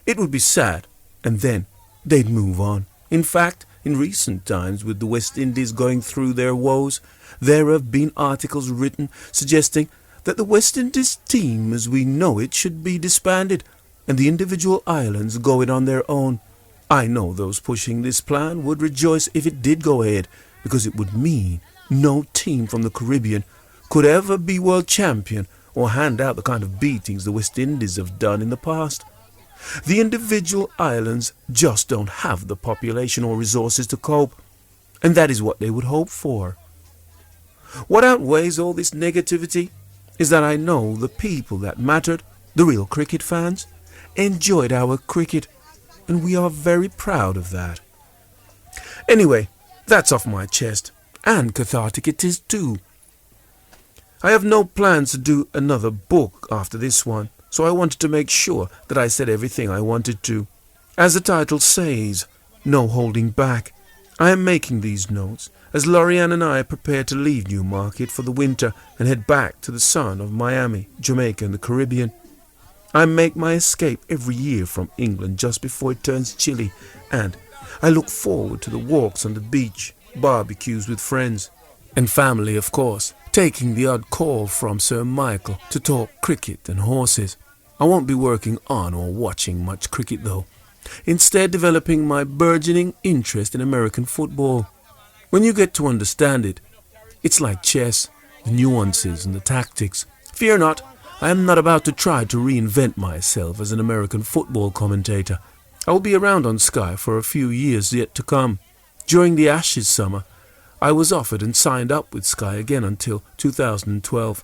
Speaker 1: It would be sad, and then they'd move on. In fact, in recent times, with the West Indies going through their woes, there have been articles written suggesting that the West Indies team as we know it should be disbanded, and the individual islands go it on their own. I know those pushing this plan would rejoice if it did go ahead, because it would mean no team from the Caribbean could ever be world champion or hand out the kind of beatings the West Indies have done in the past. The individual islands just don't have the population or resources to cope, and that is what they would hope for. What outweighs all this negativity? is that I know the people that mattered, the real cricket fans, enjoyed our cricket, and we are very proud of that. Anyway, that's off my chest, and cathartic it is too. I have no plans to do another book after this one, so I wanted to make sure that I said everything I wanted to. As the title says, no holding back. I am making these notes as Lorianne and I prepare to leave Newmarket for the winter and head back to the sun of Miami, Jamaica and the Caribbean. I make my escape every year from England just before it turns chilly, and I look forward to the walks on the beach, barbecues with friends, and family of course, taking the odd call from Sir Michael to talk cricket and horses. I won't be working on or watching much cricket though, instead developing my burgeoning interest in American football. When you get to understand it, it's like chess, the nuances and the tactics. Fear not, I am not about to try to reinvent myself as an American football commentator. I will be around on Sky for a few years yet to come. During the Ashes summer, I was offered and signed up with Sky again until 2012.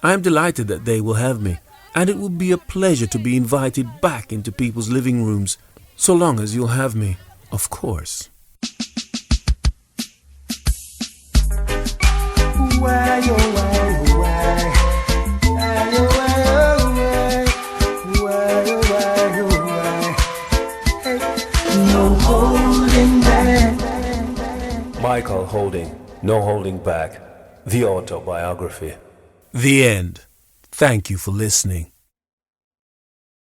Speaker 1: I am delighted that they will have me, and it will be a pleasure to be invited back into people's living rooms, so long as you'll have me, of course.
Speaker 2: Michael Holding, No Holding Back, the autobiography.
Speaker 1: The end. Thank you for listening.